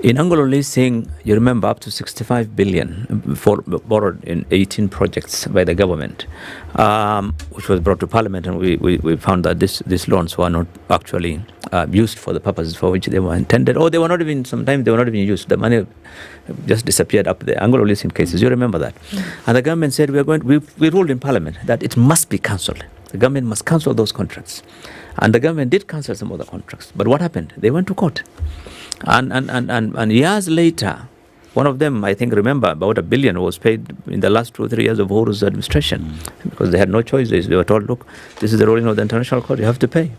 In Anglo leasing, you remember, up to 65 billion borrowed in 18 projects by the government, which was brought to Parliament, and we found that these loans were not actually used for the purposes for which they were intended, or they were not even, sometimes they were not even used. The money just disappeared up the Anglo leasing cases. You remember that? And the government said, we ruled in Parliament that it must be cancelled. The government must cancel those contracts. And the government did cancel some of the contracts. But what happened? They went to court. And years later, one of them, I think, remember, about $1 billion was paid in the last 2 or 3 years of Uhuru's administration, because they had no choice. They were told, look, this is the ruling of the international court, you have to pay.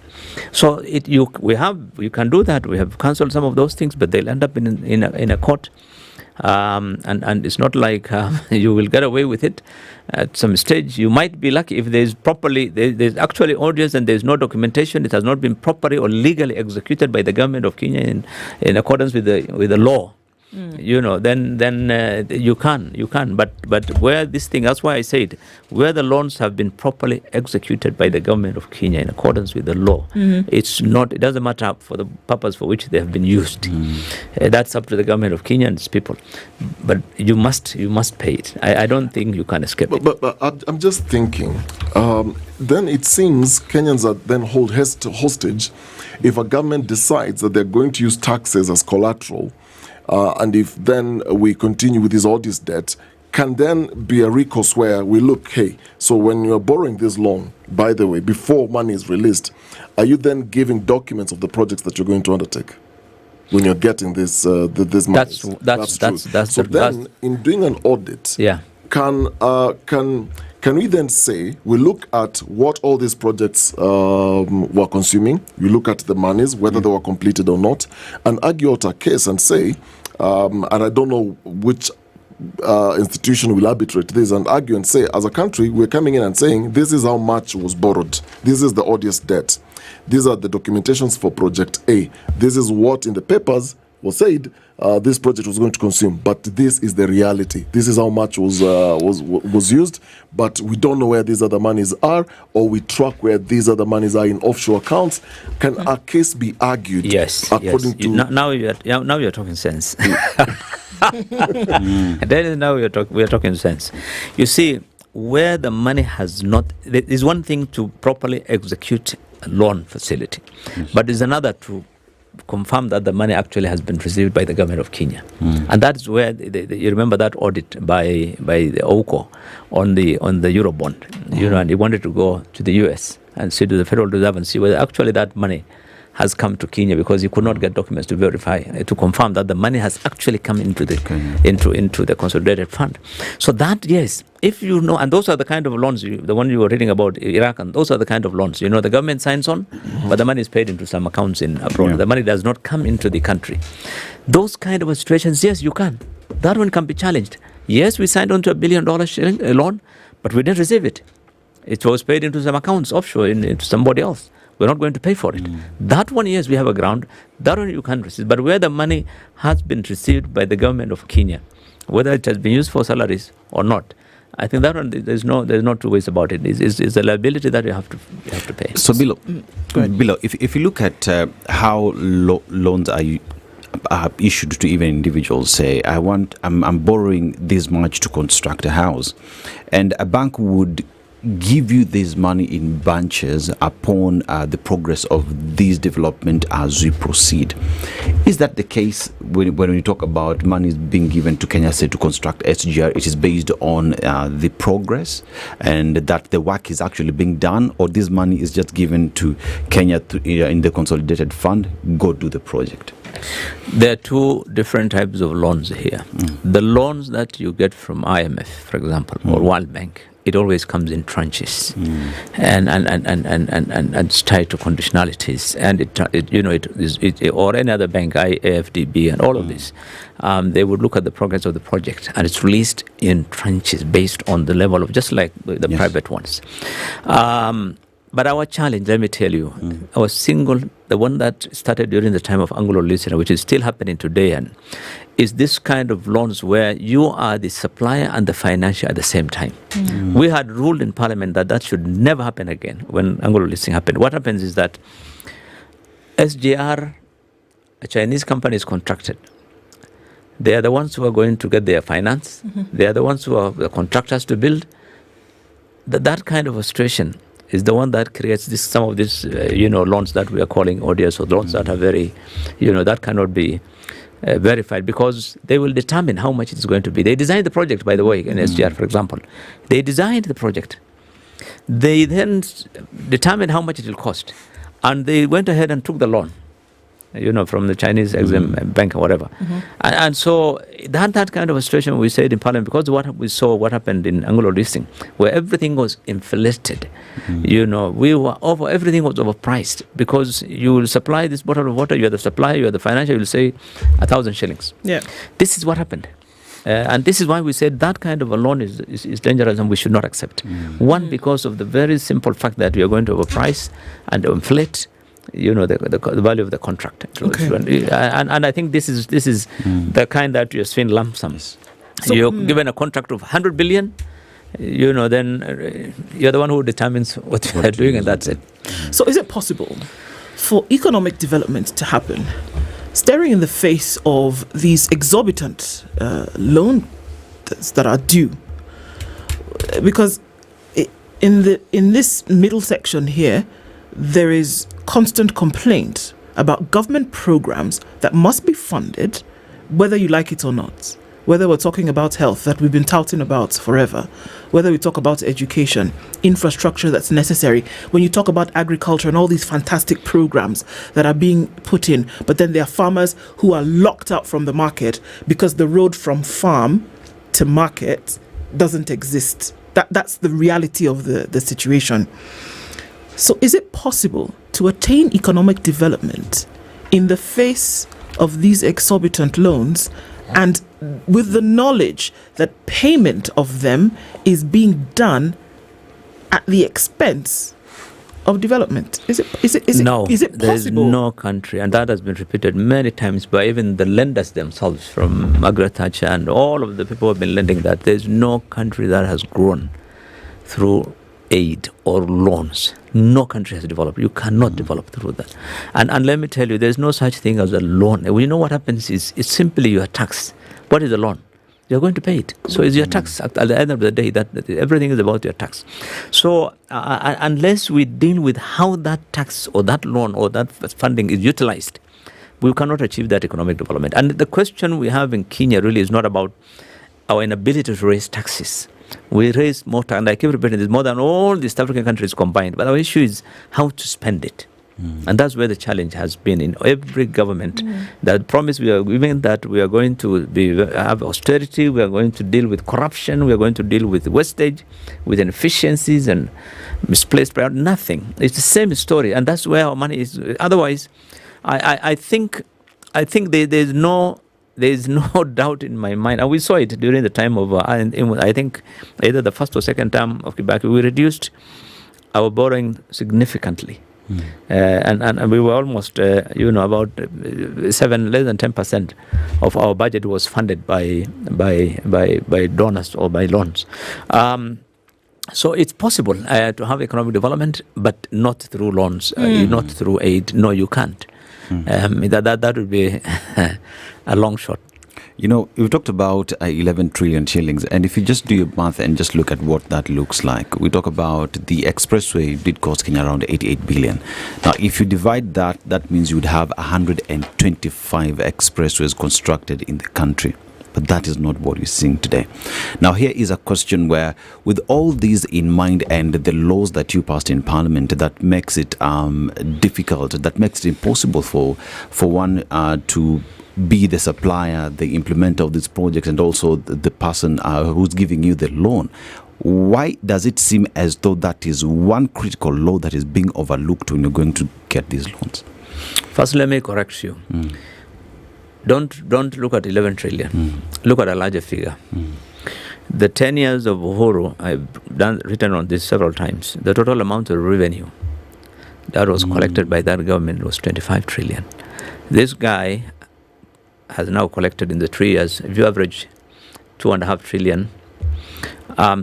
So you can do that. We have cancelled some of those things, but they'll end up in a court. And it's not like you will get away with it. At some stage, you might be lucky if there's actually audience and there's no documentation. It has not been properly or legally executed by the government of Kenya in accordance with the law. Then you can. But where this thing, that's why I said, where the loans have been properly executed by the government of Kenya in accordance with the law, it doesn't matter for the purpose for which they have been used. That's up to the government of Kenya and its people. But you must pay it. I don't think you can escape it. But I'm just thinking, then it seems Kenyans are then held hostage if a government decides that they're going to use taxes as collateral. And if then we continue with this odious debt, can then be a recourse where we look, hey, so when you're borrowing this loan, by the way, before money is released, are you then giving documents of the projects that you're going to undertake when you're getting this money? That's true. So then, in doing an audit, can we then say, we look at what all these projects were consuming, we look at the monies, whether they were completed or not, and argue out a case and say, and I don't know which institution will arbitrate this, and argue and say, as a country, we're coming in and saying, this is how much was borrowed. This is the odious debt. These are the documentations for Project A. This is what in the papers was said this project was going to consume, but this is the reality. This is how much was used, but we don't know where these other monies are, or we track where these other monies are in offshore accounts. Can a case be argued? Yes. According to now you're talking sense. Then now we are talking sense. You see, where the money has not, there is one thing to properly execute a loan facility, but there's another to confirm that the money actually has been received by the government of Kenya. And that's where you remember that audit by the Okoh on the Eurobond, and he wanted to go to the US and see to the Federal Reserve and see whether actually that money has come to Kenya, because he could not get documents to verify, to confirm that the money has actually come into the into the consolidated fund. So that, yes, if you know, and those are the kind of loans, the one you were reading about Iraq, and those are the kind of loans, the government signs on, but the money is paid into some accounts in abroad. The money does not come into the country. Those kind of situations, yes, you can. That one can be challenged. Yes, we signed on to $1 billion loan, but we didn't receive it. It was paid into some accounts offshore into somebody else. We're not going to pay for it. That one, yes, we have a ground. That one you can't resist. But where the money has been received by the government of Kenya, whether it has been used for salaries or not, I think that one, there's no two ways about it. It's a liability that you have to pay. So, Bilo, if you look at how loans are issued to even individuals, say, I'm borrowing this much to construct a house, and a bank would give you this money in bunches upon the progress of this development as we proceed. Is that the case when we talk about money being given to Kenya, say, to construct SGR? It is based on the progress and that the work is actually being done, or this money is just given to Kenya in the consolidated fund, go do the project? There are two different types of loans here. The loans that you get from IMF, for example, or World Bank, it always comes in tranches, and it's tied to conditionalities, and it or any other bank, AFDB, and all of this, they would look at the progress of the project, and it's released in tranches based on the level of, just like the private ones. But our challenge, let me tell you, the one that started during the time of Anglo-Lucian, which is still happening today, and is this kind of loans where you are the supplier and the financier at the same time. We had ruled in Parliament that should never happen again when Anglo-Lucian happened. What happens is that SGR, a Chinese company, is contracted. They are the ones who are going to get their finance. They are the ones who are the contractors to build. That kind of a situation is the one that creates some of these, loans that we are calling Odious, or loans that are very, that cannot be verified, because they will determine how much it is going to be. They designed the project, by the way, in SGR, for example. They designed the project. They then determined how much it will cost. And they went ahead and took the loan, from the Chinese Exim Bank or whatever. And so that kind of a situation we said in Parliament, because we saw what happened in Anglo-Lucian, where everything was inflated. Everything was overpriced, because you will supply this bottle of water, you are the supplier, you are the financier, you will say 1,000 shillings. Yeah. This is what happened. And this is why we said that kind of a loan is dangerous and we should not accept. One, because of the very simple fact that we are going to overprice and inflate the value of the contract. Okay. And I think this is the kind that you're seeing lump sums. So, you're given a contract of 100 billion, then you're the one who determines what you are doing, and that's it. So is it possible for economic development to happen staring in the face of these exorbitant loans that are due? Because in this middle section here, there is constant complaint about government programs that must be funded, whether you like it or not. Whether we're talking about health that we've been touting about forever, whether we talk about education, infrastructure that's necessary, when you talk about agriculture and all these fantastic programs that are being put in, but then there are farmers who are locked out from the market because the road from farm to market doesn't exist. That's the reality of the situation. So is it possible to attain economic development in the face of these exorbitant loans, and with the knowledge that payment of them is being done at the expense of development? Is it no, is it possible? There's no country, and that has been repeated many times by even the lenders themselves, from Margaret Thatcher and all of the people who have been lending, that there's no country that has grown through aid or loans. No country has developed. You cannot develop through that. And let me tell you, there's no such thing as a loan. You know what happens is, it's simply your tax. What is a loan? You're going to pay it. So it's your tax. At the end of the day, that everything is about your tax. So unless we deal with how that tax or that loan or that funding is utilized, we cannot achieve that economic development. And the question we have in Kenya really is not about our inability to raise taxes. We raise more tax, and I keep repeating this, more than all the East African countries combined. But our issue is how to spend it. And that's where the challenge has been in every government. That promise we are giving, that we are going to have austerity, we are going to deal with corruption, we are going to deal with wastage, with inefficiencies and misplaced priority. Nothing. It's the same story, and that's where our money is. Otherwise, I think there's no doubt in my mind, and we saw it during the time of, I think, either the first or second term of Kibaki, we reduced our borrowing significantly. And we were almost, about less than 10% of our budget was funded by donors or by loans. So it's possible to have economic development, but not through loans, not through aid. No, you can't. That would be a long shot. We've talked about 11 trillion shillings, and if you just do your math and just look at what that looks like, we talk about the expressway did cost Kenya around 88 billion. Now, if you divide that, that means you would have 125 expressways constructed in the country. But that is not what we're seeing today. Now, here is a question where, with all these in mind and the laws that you passed in Parliament, that makes it difficult, that makes it impossible for one to be the supplier, the implementer of this project, and also the person who's giving you the loan. Why does it seem as though that is one critical law that is being overlooked when you're going to get these loans? First, let me correct you. Don't look at 11 trillion. Look at a larger figure. The 10 years of Uhuru, I've written on this several times, the total amount of revenue that was collected by that government was 25 trillion. This guy has now collected in the 3 years, if you average 2.5 trillion,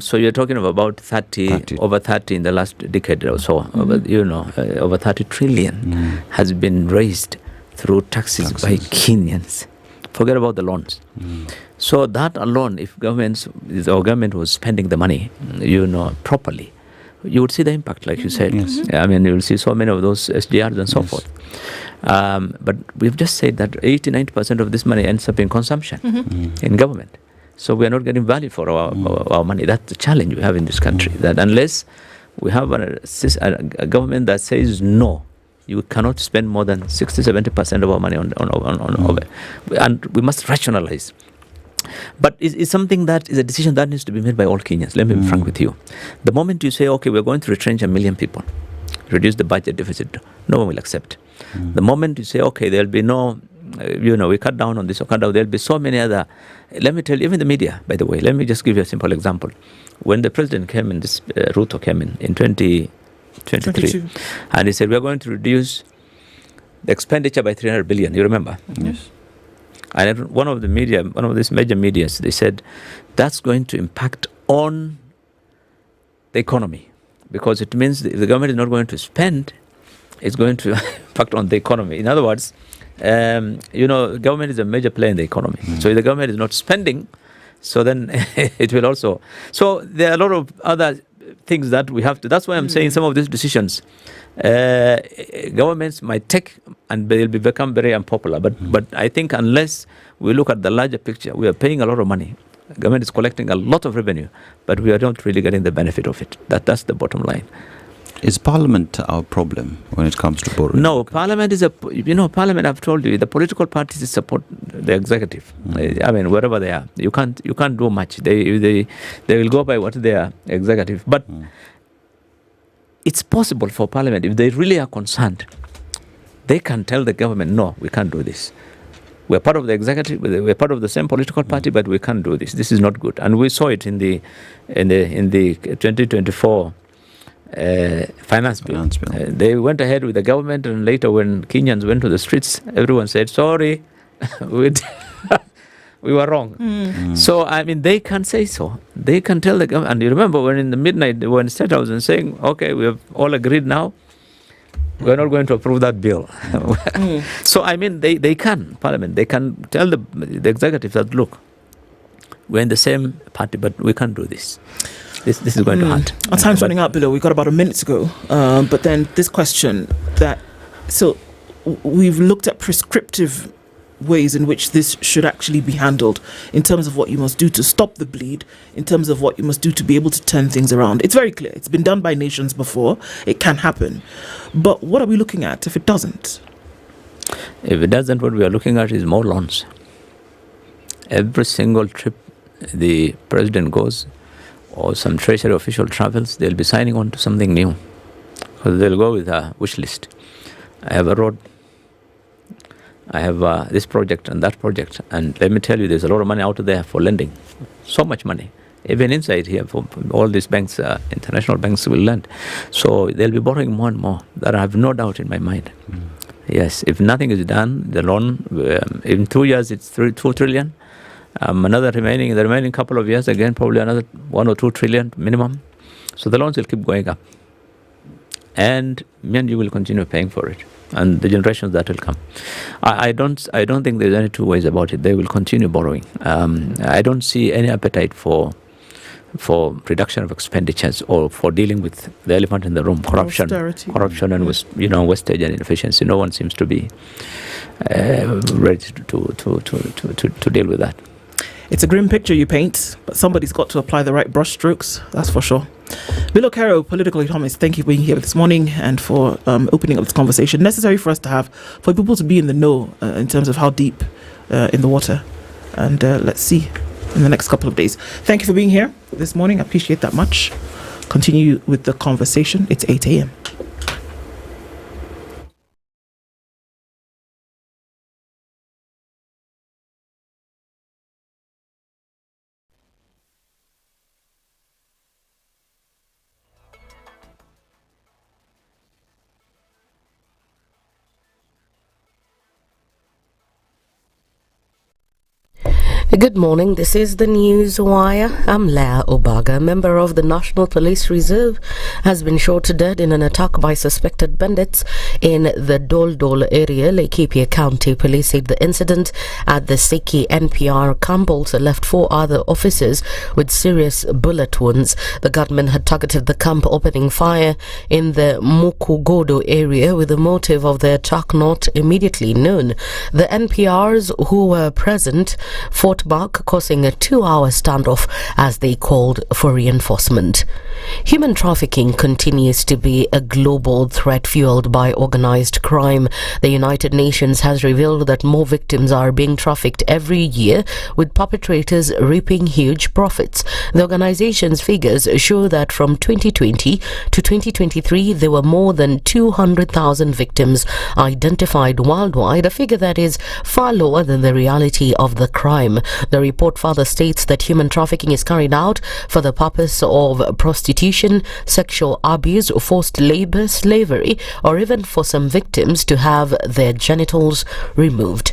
so you're talking of about 30, over 30 in the last decade or so, over 30 trillion has been raised through taxes by Kenyans. Forget about the loans. So that alone, if our government was spending the money, properly, you would see the impact, like you said. I mean, you will see so many of those SGRs and so forth. But we've just said that 80-90% of this money ends up in consumption in government. So we are not getting value for our money. That's the challenge we have in this country. That unless we have a government that says no, you cannot spend more than 60-70% of our money on and we must rationalize. But it's something that is a decision that needs to be made by all Kenyans. Let me be frank with you. The moment you say, okay, we're going to retrench 1 million people, reduce the budget deficit, no one will accept. The moment you say, okay, there'll be no, we cut down on this or cut down, there'll be so many other, let me tell you, even the media, by the way, let me just give you a simple example. When the president came in, Ruto came in 2023, and he said, we're going to reduce the expenditure by 300 billion. You remember? Yes. And one of these major medias, they said, that's going to impact on the economy, because it means if the government is not going to spend, it's going to impact on the economy. In other words, government is a major player in the economy. So if the government is not spending, so then it will also. So there are a lot of other things that we have to. That's why I'm saying some of these decisions, governments might take and they'll become very unpopular. But I think unless we look at the larger picture, we are paying a lot of money. The government is collecting a lot of revenue, but we are not really getting the benefit of it. That's the bottom line. Is Parliament our problem when it comes to borrowing? No, Parliament is Parliament, I've told you, the political parties support the executive. I mean, wherever they are, you can't do much. They will go by what they are executive. But it's possible for Parliament, if they really are concerned, they can tell the government, no, we can't do this. We're part of the executive, we're part of the same political party, but we can't do this. This is not good. And we saw it in the 2024 finance bill. They went ahead with the government, and later when Kenyans went to the streets, everyone said, sorry, we were wrong. So, I mean, they can say so. They can tell the government. And you remember when in the midnight, they were in State House and saying, okay, we have all agreed now, we're not going to approve that bill. So, I mean, they can, Parliament, they can tell the executive that, look, we're in the same party, but we can't do this. This is going to hurt. Our time's running out, Bilo. We've got about a minute to go. But then this question so we've looked at prescriptive ways in which this should actually be handled, in terms of what you must do to stop the bleed, in terms of what you must do to be able to turn things around. It's very clear. It's been done by nations before. It can happen. But what are we looking at if it doesn't? If it doesn't, what we are looking at is more loans. Every single trip the president goes, or some treasury official travels, they'll be signing on to something new. Because they'll go with a wish list. I have a road. I have this project and that project. And let me tell you, there's a lot of money out there for lending. So much money. Even inside here, for all these banks, international banks will lend. So they'll be borrowing more and more. That I have no doubt in my mind. Yes, if nothing is done, the loan, in 2 years, it's 2 trillion. The remaining couple of years, again, probably another 1 or 2 trillion minimum. So the loans will keep going up. And you will continue paying for it. And the generations that will come. I don't think there's any two ways about it. They will continue borrowing. I don't see any appetite for reduction of expenditures or for dealing with the elephant in the room, corruption and wastage and inefficiency. No one seems to be ready to deal with that. It's a grim picture you paint, but somebody's got to apply the right brush strokes, that's for sure. Bill Okari, political economist, thank you for being here this morning and for opening up this conversation. Necessary for us to have, for people to be in the know in terms of how deep in the water. And let's see in the next couple of days. Thank you for being here this morning. I appreciate that much. Continue with the conversation. It's 8 a.m. Good morning, this is the News Wire. I'm Leah Obaga. A member of the National Police Reserve has been shot dead in an attack by suspected bandits in the Doldol area. Laikipia County Police said the incident at the Seki NPR camp also left 4 other officers with serious bullet wounds. The gunmen had targeted the camp, opening fire in the Mukugodo area with the motive of the attack not immediately known. The NPRs who were present fought back, causing a 2-hour standoff as they called for reinforcement. Human trafficking continues to be a global threat fueled by organized crime. The United Nations has revealed that more victims are being trafficked every year, with perpetrators reaping huge profits. The organization's figures show that from 2020 to 2023, there were more than 200,000 victims identified worldwide, a figure that is far lower than the reality of the crime. The report further states that human trafficking is carried out for the purpose of prostitution, sexual abuse, forced labor, slavery, or even for some victims to have their genitals removed.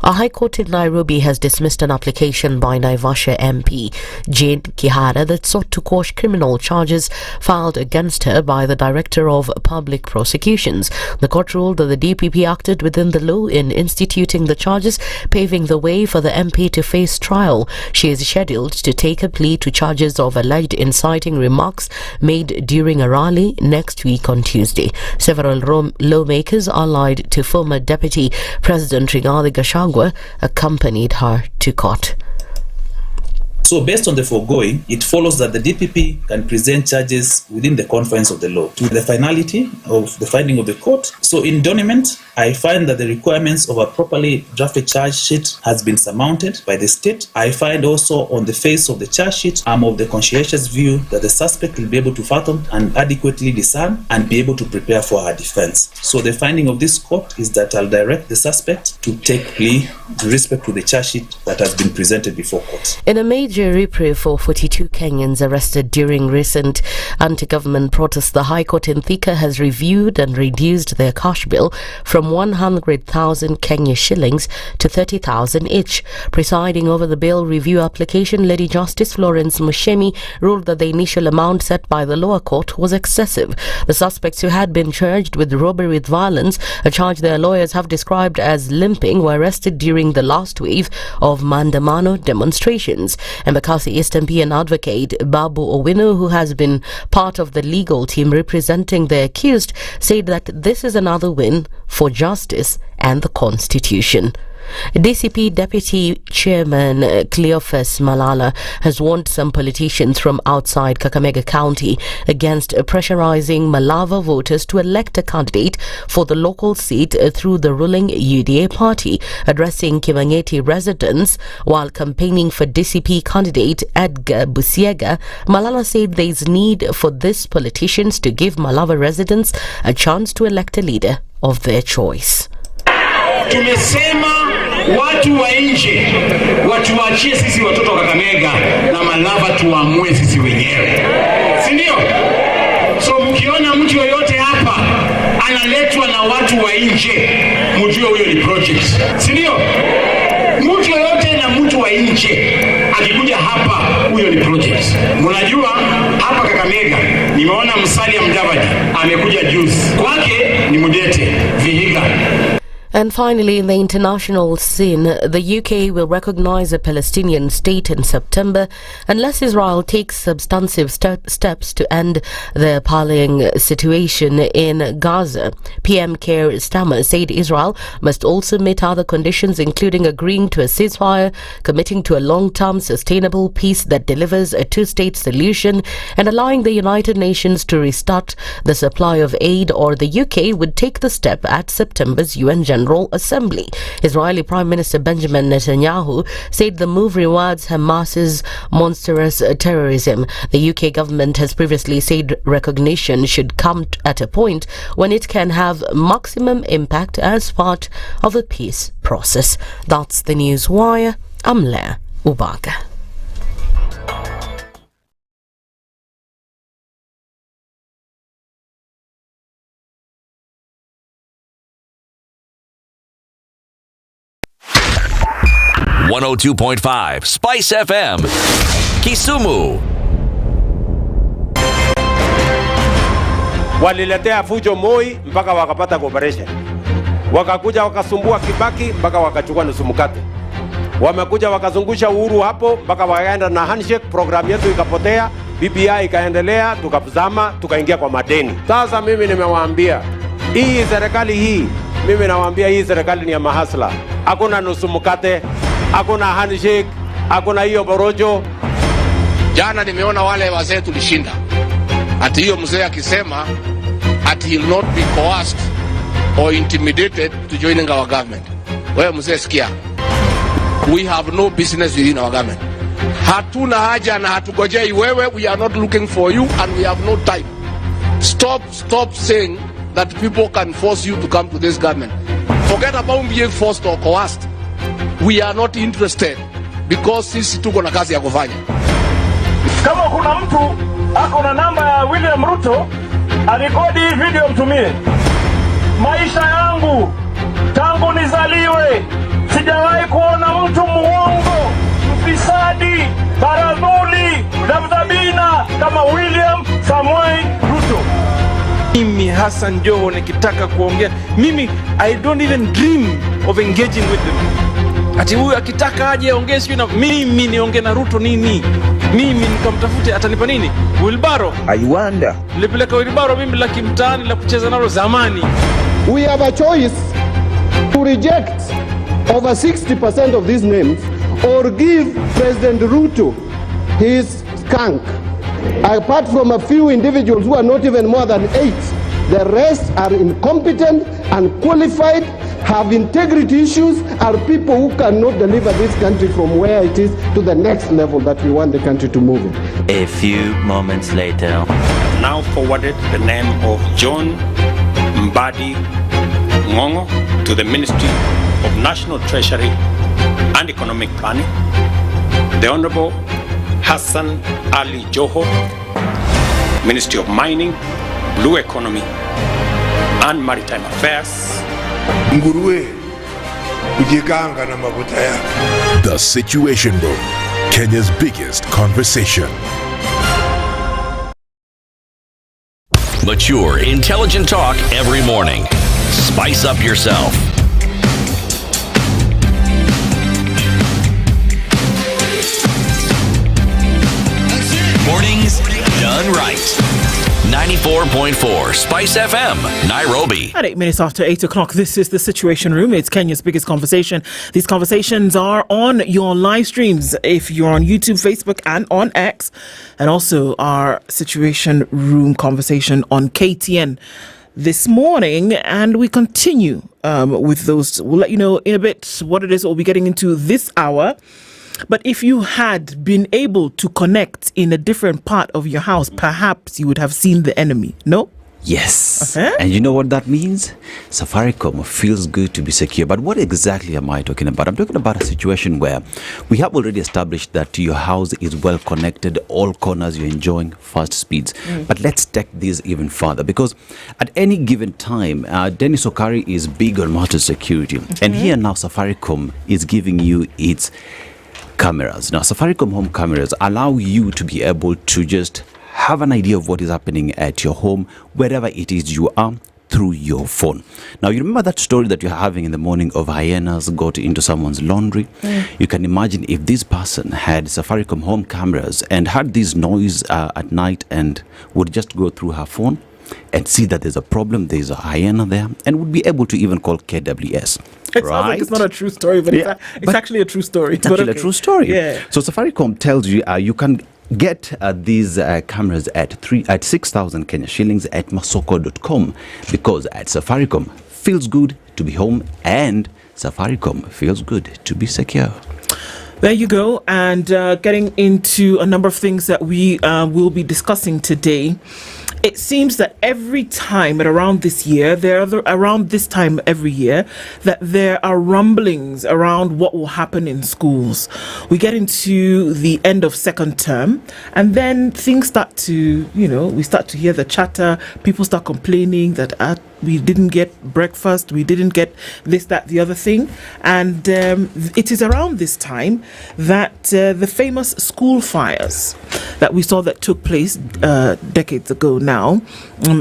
A High Court in Nairobi has dismissed an application by Naivasha MP Jane Kihara that sought to quash criminal charges filed against her by the Director of Public Prosecutions. The court ruled that the DPP acted within the law in instituting the charges, paving the way for the MP to face trial. She is scheduled to take a plea to charges of alleged inciting remarks made during a rally next week on Tuesday. Several lawmakers allied to former Deputy President Rigathi Gachagua accompanied her to court. So based on the foregoing, it follows that the DPP can present charges within the confines of the law to the finality of the finding of the court. So in Doniment, I find that the requirements of a properly drafted charge sheet has been surmounted by the state. I find also on the face of the charge sheet, I'm of the conscientious view that the suspect will be able to fathom and adequately discern and be able to prepare for her defense. So the finding of this court is that I'll direct the suspect to take plea with respect to the charge sheet that has been presented before court. In a major reprieve for 42 Kenyans arrested during recent anti-government protests, the High Court in Thika has reviewed and reduced their cash bill from 100,000 Kenya shillings to 30,000 each. Presiding over the bail review application, Lady Justice Florence Mushemi ruled that the initial amount set by the lower court was excessive. The suspects, who had been charged with robbery with violence, a charge their lawyers have described as limping, were arrested during the last wave of Maandamano demonstrations. Embakasi East MP and advocate Babu Owino, who has been part of the legal team representing the accused, said that this is another win for justice and the Constitution. DCP Deputy Chairman Cleophas Malala has warned some politicians from outside Kakamega County against pressurizing Malava voters to elect a candidate for the local seat through the ruling UDA party. Addressing Kimangeti residents while campaigning for DCP candidate Edgar Busiega, Malala said there is need for these politicians to give Malava residents a chance to elect a leader of their choice. Tumesema watu wa nje watuachie sisi watoto wa Kakamega na Malava tuamue sisi wenyewe, si ndio? So mkiona mtu yoyote hapa analetwa na watu wa nje, mjue huyo ni project, si ndio? Mtu yoyote na mtu wa nje akikuja hapa, huyo ni project. Mnajua hapa Kakamega nimeona Musalia Mudavadi amekuja juzi, kwake ni Mudete Vihiga. And finally, in the international scene, the UK will recognize a Palestinian state in September unless Israel takes substantive steps to end the appalling situation in Gaza. PM Keir Starmer said Israel must also meet other conditions, including agreeing to a ceasefire, committing to a long-term sustainable peace that delivers a two-state solution, and allowing the United Nations to restart the supply of aid, or the UK would take the step at September's UN General Assembly. Israeli Prime Minister Benjamin Netanyahu said the move rewards Hamas's monstrous terrorism. The UK government has previously said recognition should come at a point when it can have maximum impact as part of a peace process. That's the News Wire. I'm Leah Ubaga. .5 Spice FM Kisumu. Waliletea fujo Moi mpaka wakapata cooperation. Wakakuja wakasumbua Kibaki mpaka wakachukua nusu mkate. Wamekuja wakazungusha Uhuru hapo mpaka wakaenda na handshake, program yetu ikapotea, BBI ikaendelea, tukazama, tukaingia kwa madeni. Sasa mimi nimewaambia, hii serikali hii, mimi nawaambia hii serikali ni ya mahasla. Hakuna nusu mkate, hakuna handshake, hakuna hiyo borojo. Jana nimeona wale wazee tulishinda. Ati hiyo mzee akisema ati he'll not be coerced or intimidated to joining our government. Wewe mzee sikia. We have no business within our government. Hatuna haja na hatugojei wewe, we are not looking for you and we have no time. Stop saying that people can force you to come to this government. Forget about being forced or coerced. We are not interested because sisi tuko na kazi ya kufanya. Kama kuna mtu ako na namba ya William Ruto, alikodi hii video mtumie. Maisha yangu tangu nizaliwe sijawahi kuona mtu muongo, mfisadi, baradhuli, mdhamdhabina kama William Samoei Ruto. Mimi Hassan Joho nikitaka kuongea, mimi I don't even dream of engaging with them. Ati huyu akitaka aje ongee sio na mimi niongee na Ruto nini? Mimi nikamtafute atanipa nini? Wilbaro. I wonder. Nilipeleka Wilbaro mimi la kimtaani la kucheza nalo zamani. We have a choice to reject over 60% of these names or give President Ruto his skunk. Apart from a few individuals who are not even more than 8, the rest are incompetent, unqualified, have integrity issues, are people who cannot deliver this country from where it is to the next level that we want the country to move in. A few moments later. Now forwarded the name of John Mbadi Ngongo to the Ministry of National Treasury and Economic Planning. The Honorable Hassan Ali Joho, Ministry of Mining, Blue Economy and Maritime Affairs. Nguruwe kujikanga na mafuta yake. The Situation Room, Kenya's biggest conversation. Mature, intelligent talk every morning. Spice up yourself. Mornings done right. 94.4 Spice FM, Nairobi. At 8 minutes after 8 o'clock, this is the Situation Room. It's Kenya's biggest conversation. These conversations are on your live streams if you're on YouTube, Facebook, and on X, and also our Situation Room conversation on KTN this morning. And we continue with those. We'll let you know in a bit what it is we'll be getting into this hour. But if you had been able to connect in a different part of your house, perhaps you would have seen the enemy. No? Yes. And you know what that means? Safaricom feels good to be secure. But what exactly am I talking about? I'm talking about a situation where we have already established that your house is well connected, all corners you're enjoying fast speeds. But let's take this even further, because at any given time, Dennis Okari is big on matter security. And here now Safaricom is giving you its cameras. Now Safaricom home cameras allow you to be able to just have an idea of what is happening at your home, wherever it is you are, through your phone. Now, you remember that story that you're having in the morning of hyenas got into someone's laundry? You can imagine if this person had Safaricom home cameras and had this noise at night and would just go through her phone and see that there's a problem, there's a hyena there, and would be able to even call KWS. It sounds like it's not a true story, but it's actually a true story. It's actually a true story. Yeah. So Safaricom tells you you can get these cameras at 6,000 Kenya shillings at masoko.com, because at Safaricom feels good to be home and Safaricom feels good to be secure. There you go. And getting into a number of things that we will be discussing today. It seems that every time at around this year, around this time every year, that there are rumblings around what will happen in schools. We get into the end of second term, and then things start to, we start to hear the chatter. People start complaining that we didn't get breakfast, we didn't get this, that, the other thing. And it is around this time that the famous school fires that we saw that took place decades ago now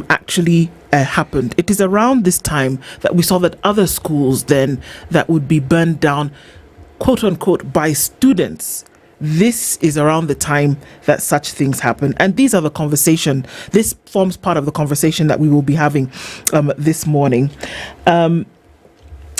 actually happened. It is around this time that we saw that other schools then that would be burned down, quote unquote, by students. This is around the time that such things happen. And these are the conversation. This forms part of the conversation that we will be having this morning.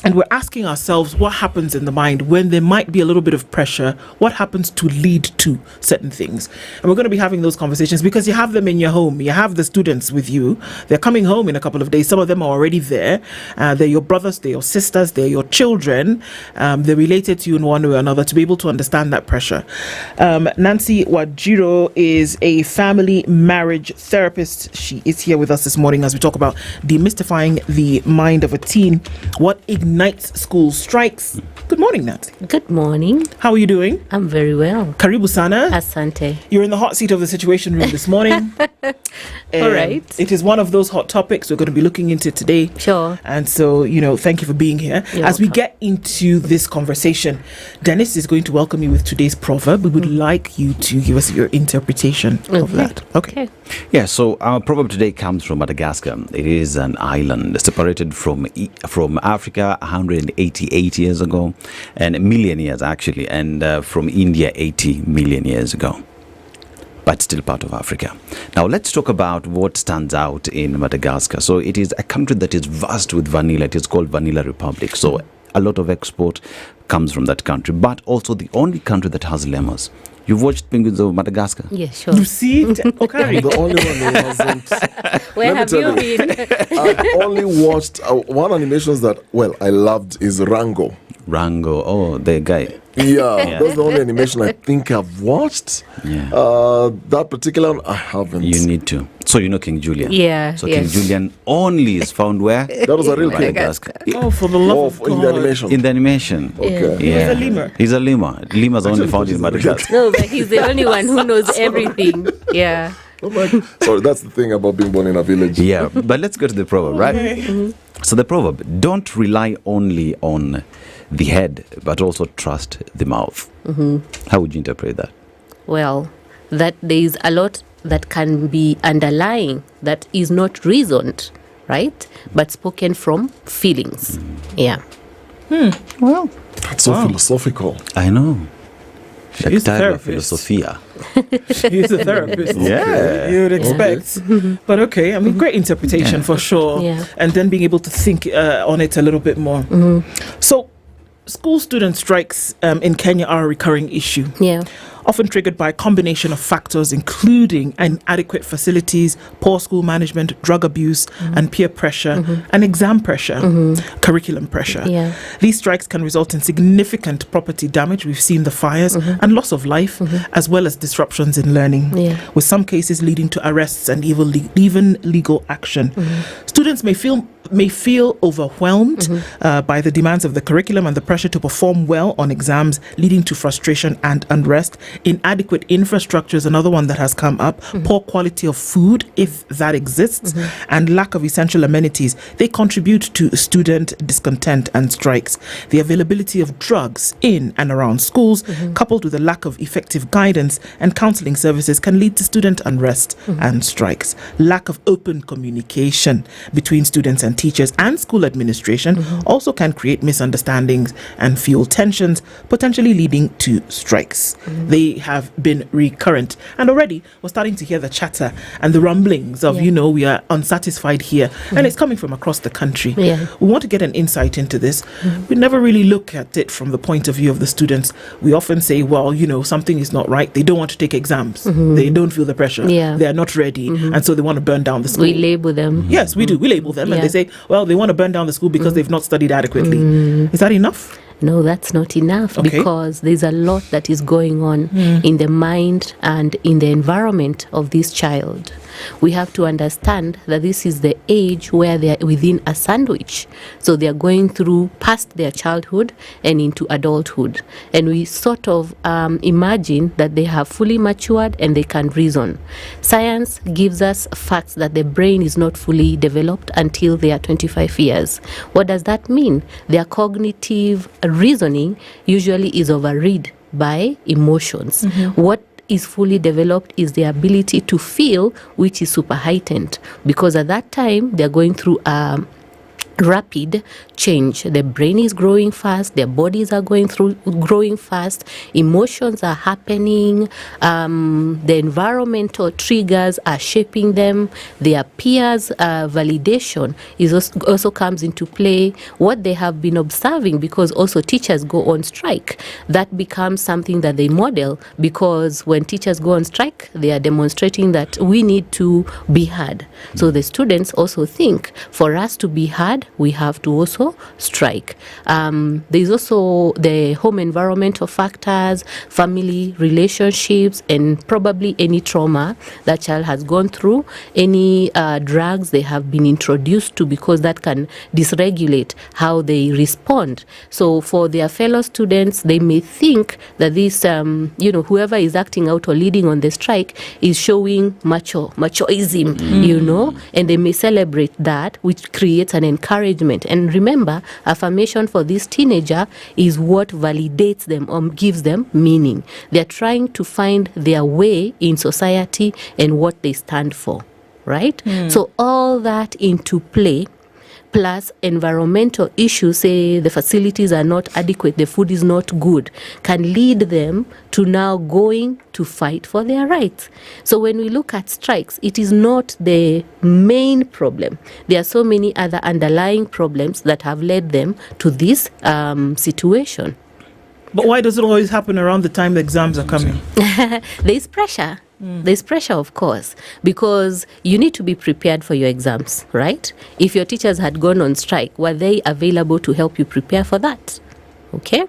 And we're asking ourselves what happens in the mind when there might be a little bit of pressure. What happens to lead to certain things? And we're going to be having those conversations because you have them in your home. You have the students with you. They're coming home in a couple of days. Some of them are already there. They're your brothers, they're your sisters, they're your children. They're related to you in one way or another, to be able to understand that pressure. Nancy Wajiro is a family marriage therapist. She is here with us this morning as we talk about demystifying the mind of a teen. What ignites school strikes. Good morning, Nancy. Good morning. How are you doing? I'm very well. Karibu sana. Asante. You're in the hot seat of the Situation Room this morning. All right. It is one of those hot topics we're going to be looking into today. Sure. And so, thank you for being here. You're As we welcome. get into this conversation, Dennis is going to welcome you with today's proverb. We would like you to give us your interpretation of that. Okay. Yeah, so our proverb today comes from Madagascar. It is an island separated from Africa 188 years ago, and a million years actually, and from India 80 million years ago, but still part of Africa. Now let's talk about what stands out in Madagascar. So it is a country that is vast with vanilla. It is called Vanilla Republic. So a lot of export comes from that country, but also the only country that has lemurs. You've watched Penguins of Madagascar? Yeah, sure. You see it, Okari? The only one who hasn't. Where Let have me you tell been? I only watched one animation that, I loved is Rango. Rango, oh, the guy. Yeah, that's the only animation I think I've watched. Yeah. That particular one, I haven't. You need to. So you know King Julian? Yeah. So King Julian only is found where? That was a real king. Madagascar. Oh, for the love of God. In the animation. In the animation. Okay. Yeah. He's a lemur. He's a lemur. Lemurs only found in Madagascar. No, but he's the only one who knows everything. Yeah. Oh my God. Sorry, that's the thing about being born in a village. Yeah, but let's go to the proverb, right? Mm-hmm. So the proverb, don't rely only on the head, but also trust the mouth. Mm-hmm. How would you interpret that? Well, that there is a lot that can be underlying that is not reasoned, right? But spoken from feelings. Yeah. Well, that's so philosophical. I know. She's a therapist. Philosophia. She's a therapist. Yeah. You would expect. But okay, I mean, great interpretation for sure. Yeah. And then being able to think on it a little bit more. So, school student strikes in Kenya are a recurring issue. Yeah. often triggered by a combination of factors, including inadequate facilities, poor school management, drug abuse, and peer pressure, and exam pressure, curriculum pressure. Yeah. These strikes can result in significant property damage. We've seen the fires and loss of life, as well as disruptions in learning, with some cases leading to arrests and even legal action. Students may feel overwhelmed by the demands of the curriculum and the pressure to perform well on exams, leading to frustration and unrest. Inadequate infrastructure is another one that has come up. Poor quality of food, if that exists, and lack of essential amenities. They contribute to student discontent and strikes. The availability of drugs in and around schools, coupled with a lack of effective guidance and counseling services, can lead to student unrest and strikes. Lack of open communication between students and teachers and school administration also can create misunderstandings and fuel tensions, potentially leading to strikes. They have been recurrent, and already we're starting to hear the chatter and the rumblings of, we are unsatisfied here, and it's coming from across the country. We want to get an insight into this. We never really look at it from the point of view of the students. We often say, well, something is not right. They don't want to take exams. They don't feel the pressure. They are not ready, and so they want to burn down the school. We label them. Yes, we do. We label them, and they say, well, they want to burn down the school because they've not studied adequately. Is that enough? No, that's not enough, because there's a lot that is going on in the mind and in the environment of this child. We have to understand that this is the age where they are within a sandwich. So they are going through past their childhood and into adulthood. And we sort of imagine that they have fully matured and they can reason. Science gives us facts that the brain is not fully developed until they are 25 years. What does that mean? Their cognitive reasoning usually is overrid by emotions. What is fully developed is the ability to feel, which is super heightened, because at that time they're going through rapid change. The brain is growing fast, their bodies are growing fast, emotions are happening, the environmental triggers are shaping them, their peers' validation also comes into play, what they have been observing, because also teachers go on strike. That becomes something that they model, because when teachers go on strike, they are demonstrating that we need to be heard. So the students also think, for us to be heard, we have to also strike. There's also the home environmental factors, family relationships, and probably any trauma that child has gone through, any drugs they have been introduced to, because that can dysregulate how they respond. So for their fellow students, they may think that this, whoever is acting out or leading on the strike is showing machoism, and they may celebrate that, which creates an encouragement. And remember, affirmation for this teenager is what validates them or gives them meaning. They're trying to find their way in society and what they stand for, right? So all that into play, plus environmental issues, say the facilities are not adequate, the food is not good, can lead them to now going to fight for their rights. So when we look at strikes, it is not the main problem. There are so many other underlying problems that have led them to this situation. But why does it always happen around the time the exams are coming? There is pressure. There's pressure, of course, because you need to be prepared for your exams, right? If your teachers had gone on strike, were they available to help you prepare for that? Okay?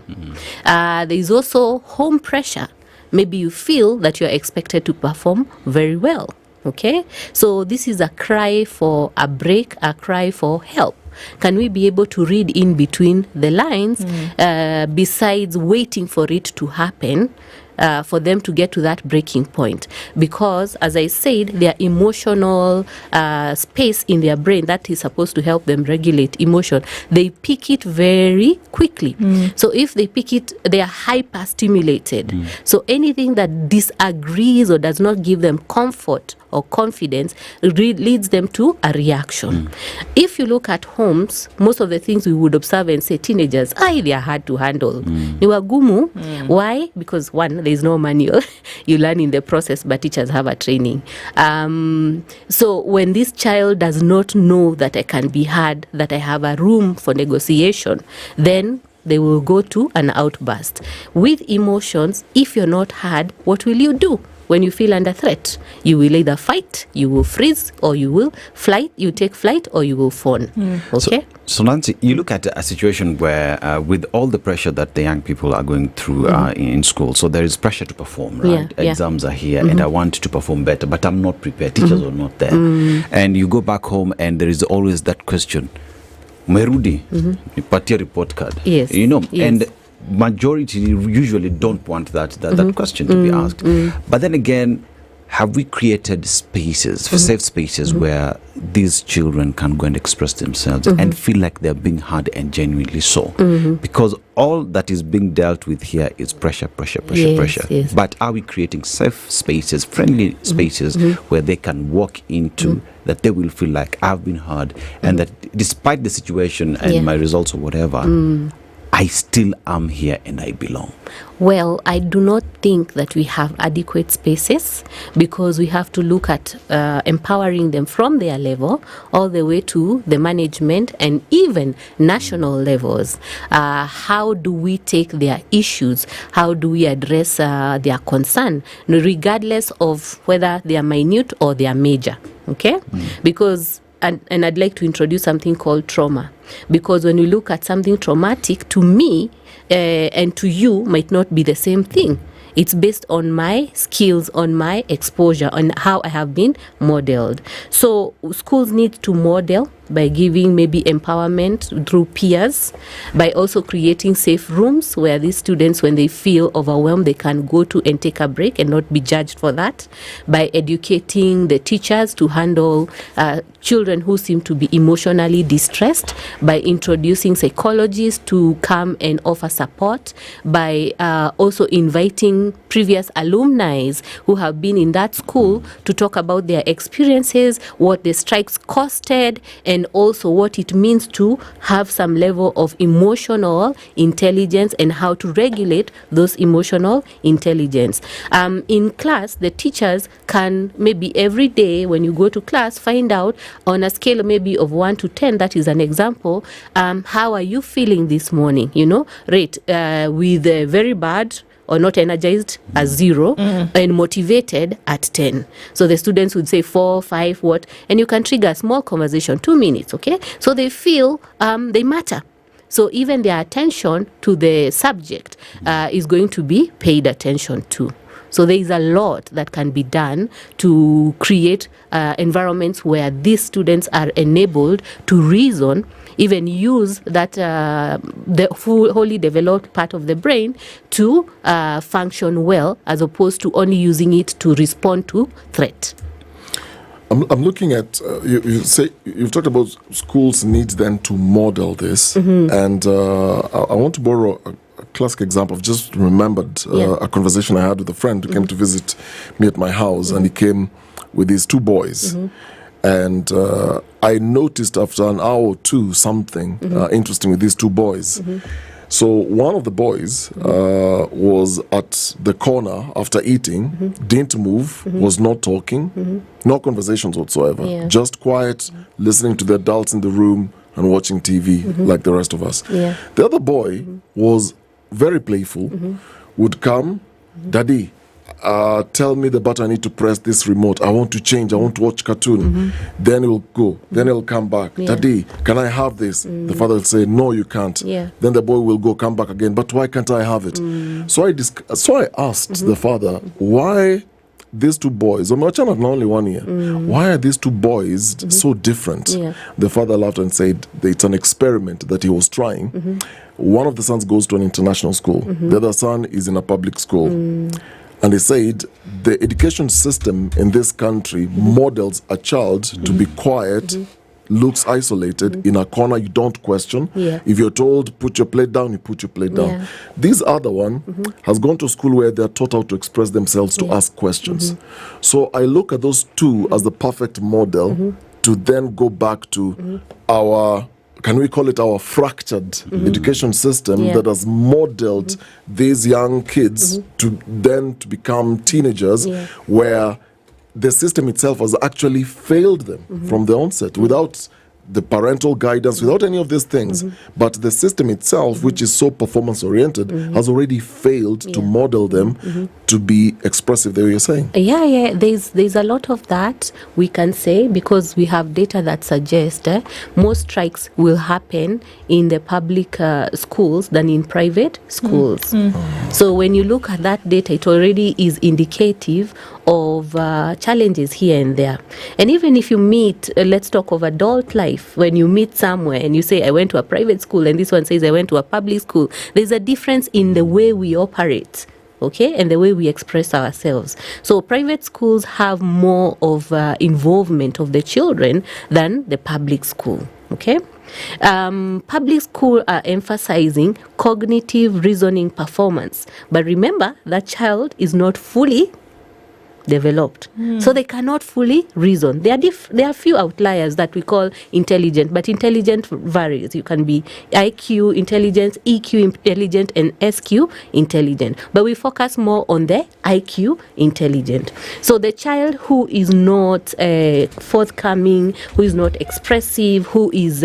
There is also home pressure. Maybe you feel that you're expected to perform very well, okay? So this is a cry for a break, a cry for help. Can we be able to read in between the lines, besides waiting for it to happen, for them to get to that breaking point? Because, as I said, their emotional space in their brain that is supposed to help them regulate emotion, they pick it very quickly. So if they pick it, they are hyper stimulated. So anything that disagrees or does not give them comfort or confidence leads them to a reaction. If you look at homes, most of the things we would observe and say, teenagers, they are hard to handle. Ni wagumu. Why? Because one, there is no manual. You learn in the process, but teachers have a training. So when this child does not know that I can be heard, that I have a room for negotiation, then they will go to an outburst. With emotions, if you're not heard, what will you do? When you feel under threat, you will either fight, you will freeze, or you will flight. You take flight, or you will fawn. Okay. So Nancy, you look at a situation where, with all the pressure that the young people are going through in school, so there is pressure to perform, right? Yeah, Exams are here, and I want to perform better, but I'm not prepared. Teachers are not there, and you go back home, and there is always that question: Merudi, nipatie report card. Yes. And majority usually don't want that question to be asked. But then again, have we created spaces, safe spaces where these children can go and express themselves and feel like they're being heard and genuinely so? Because all that is being dealt with here is pressure. Yes. But are we creating safe spaces, friendly spaces where they can walk into, that they will feel like I've been heard, and that despite the situation and my results or whatever, I still am here and I belong? Well, I do not think that we have adequate spaces, because we have to look at empowering them from their level all the way to the management and even national levels. How do we take their issues? How do we address their concern, regardless of whether they are minute or they are major? Okay? Because and I'd like to introduce something called trauma, because when you look at something traumatic, to me and to you might not be the same thing. It's based on my skills, on my exposure, on how I have been modeled. So schools need to model by giving maybe empowerment through peers, by also creating safe rooms where these students, when they feel overwhelmed, they can go to and take a break and not be judged for that, by educating the teachers to handle children who seem to be emotionally distressed, by introducing psychologists to come and offer support, by also inviting previous alumni who have been in that school to talk about their experiences, what the strikes costed, and also what it means to have some level of emotional intelligence and how to regulate those emotional intelligence. In class, the teachers can maybe every day when you go to class find out on a scale maybe of 1 to 10, that is an example, how are you feeling this morning, rate with very bad or not energized as 0 and motivated at 10. So the students would say 4, 5, what, and you can trigger a small conversation, 2 minutes, okay? So they feel they matter. So even their attention to the subject is going to be paid attention to. So there is a lot that can be done to create environments where these students are enabled to reason, even use that the wholly developed part of the brain to function well, as opposed to only using it to respond to threat. I'm looking at you say you've talked about schools need then to model this, and I want to borrow a classic example. I've just remembered a conversation I had with a friend who came to visit me at my house, and he came with these 2 boys. And I noticed after an hour or two something interesting with these 2 boys. So one of the boys was at the corner after eating, didn't move, was not talking, no conversations whatsoever, just quiet, listening to the adults in the room and watching TV like the rest of us. The other boy was very playful, would come, Daddy, tell me the button I need to press, this remote, I want to change, I want to watch cartoon. Then he'll go, then he'll come back, Daddy, can I have this? The father will say, no, you can't. Then the boy will go, come back again, but why can't I have it? So I asked the father, why these 2 boys, not only 1 year, why are these 2 boys so different? The father laughed and said it's an experiment that he was trying. One of the sons goes to an international school, the other son is in a public school. And he said the education system in this country models a child to be quiet, looks isolated, in a corner, you don't question. If you're told, put your plate down, you put your plate down. This other one has gone to school where they're taught how to express themselves, to ask questions. So I look at those 2 as the perfect model to then go back to our, can we call it our fractured education system that has modeled these young kids to become teenagers, where the system itself has actually failed them from the onset without the parental guidance, without any of these things. But the system itself, which is so performance oriented, has already failed to model them to be expressive, the way you're saying. Yeah, there's a lot of that we can say, because we have data that suggests more strikes will happen in the public schools than in private schools. So when you look at that data, it already is indicative of challenges here and there. And even if you meet, let's talk of adult life, when you meet somewhere and you say, I went to a private school, and this one says, I went to a public school, there's a difference in the way we operate. Okay, and the way we express ourselves. So private schools have more of involvement of the children than the public school. Okay, public school are emphasizing cognitive reasoning performance, but remember that child is not fully developed, so they cannot fully reason. There are few outliers that we call intelligent, but intelligent varies. You can be IQ intelligent, EQ intelligent, and SQ intelligent, but we focus more on the IQ intelligent. So the child who is not forthcoming, who is not expressive, who is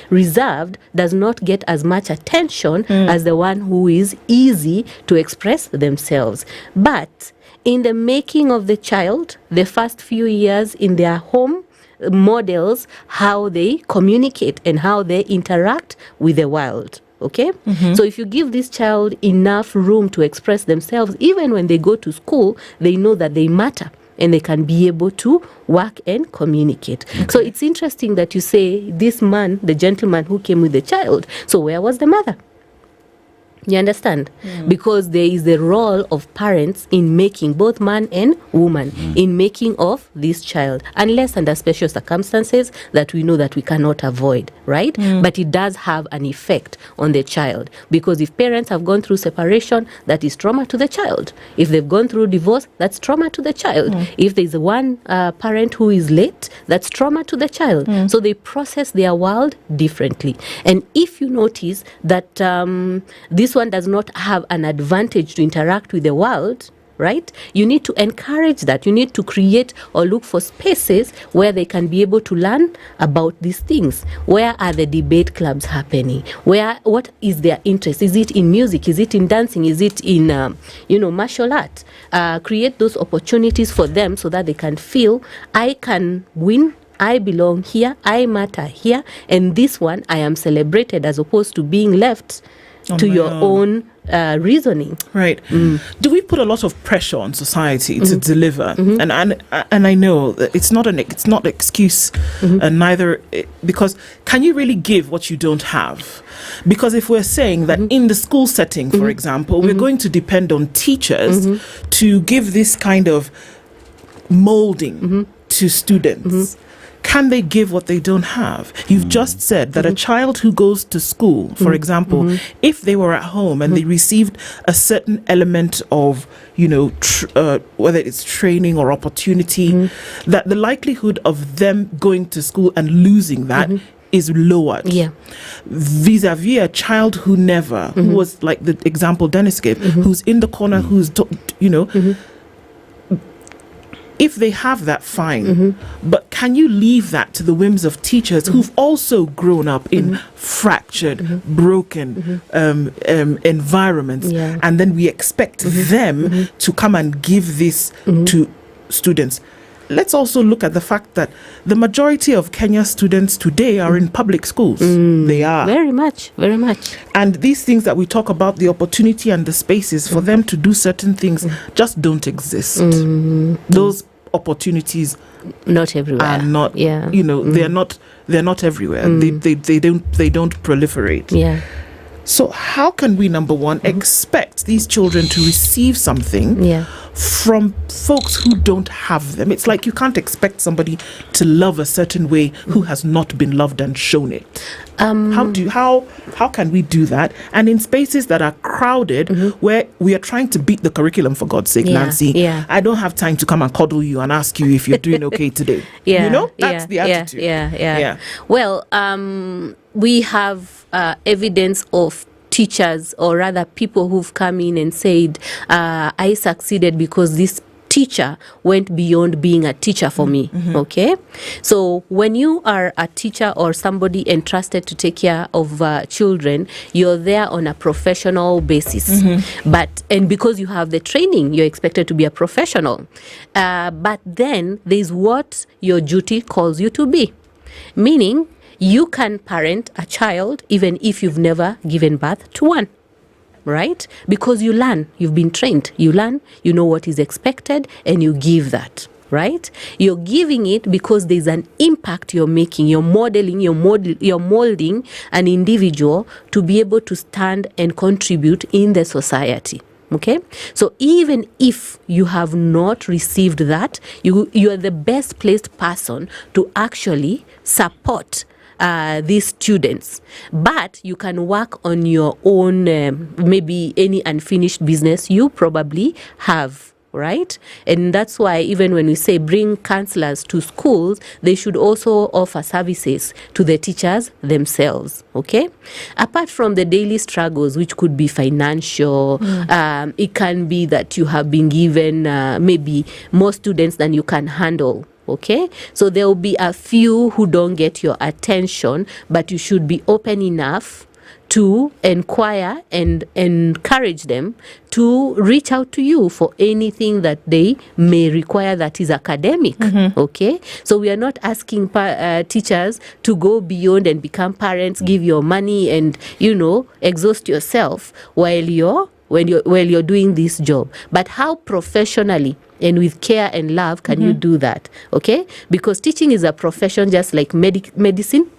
reserved, does not get as much attention as the one who is easy to express themselves. But in the making of the child, the first few years in their home models how they communicate and how they interact with the world. Okay? So if you give this child enough room to express themselves, even when they go to school, they know that they matter and they can be able to work and communicate. So it's interesting that you say this man, the gentleman who came with the child, so where was the mother? You understand? Because there is the role of parents in making, both man and woman, in making of this child, unless under special circumstances that we know that we cannot avoid, right? But it does have an effect on the child, because if parents have gone through separation, that is trauma to the child. If they've gone through divorce, that's trauma to the child. If there's one parent who is late, that's trauma to the child. So they process their world differently. And if you notice that this one does not have an advantage to interact with the world, right? You need to encourage that. You need to create or look for spaces where they can be able to learn about these things. Where are the debate clubs happening? What is their interest? Is it in music? Is it in dancing? Is it in, martial art? Create those opportunities for them so that they can feel, I can win, I belong here, I matter here, and this one I am celebrated, as opposed to being left to your own reasoning. Right. Do we put a lot of pressure on society to deliver? And I know that it's not excuse, and neither, because can you really give what you don't have? Because if we're saying that in the school setting, for example, we're going to depend on teachers to give this kind of molding to students, can they give what they don't have? You've just said that a child who goes to school, for example, if they were at home and they received a certain element of, whether it's training or opportunity, that the likelihood of them going to school and losing that is lowered. Vis-a-vis a child who never, who was like the example Dennis gave, who's in the corner, who's, if they have that, fine. But can you leave that to the whims of teachers who've also grown up in fractured, broken environments, and then we expect them to come and give this to students? Let's also look at the fact that the majority of Kenya's students today are in public schools. They are. Very much. And these things that we talk about, the opportunity and the spaces for them to do certain things, just don't exist. Those opportunities not everywhere are not, they're not everywhere. They don't proliferate. So how can we, number one, expect these children to receive something from folks who don't have them? It's like you can't expect somebody to love a certain way who has not been loved and shown it. How can we do that? And in spaces that are crowded, where we are trying to beat the curriculum, for God's sake, Nancy, I don't have time to come and cuddle you and ask you if you're doing okay today. That's the attitude. Well, we have evidence of teachers, or rather people who've come in and said, I succeeded because this teacher went beyond being a teacher for me. Okay, so when you are a teacher or somebody entrusted to take care of children, you're there on a professional basis. And because you have the training, you're expected to be a professional. But then there's what your duty calls you to be, meaning you can parent a child even if you've never given birth to one. Right? Because you learn, you've been trained, you learn, you know what is expected, and you give that, right? You're giving it because there's an impact you're making, you're modeling, you're molding an individual to be able to stand and contribute in the society. Okay, so even if you have not received that, you are the best placed person to actually support these students, but you can work on your own, maybe any unfinished business you probably have, right? And that's why even when we say bring counselors to schools, they should also offer services to the teachers themselves, okay? Apart from the daily struggles, which could be financial, it can be that you have been given maybe more students than you can handle. Okay, so there will be a few who don't get your attention, but you should be open enough to inquire and encourage them to reach out to you for anything that they may require that is academic. Okay, so we are not asking teachers to go beyond and become parents, give your money and exhaust yourself while you're doing this job. But how professionally and with care and love can you do that? Okay, because teaching is a profession just like medicine.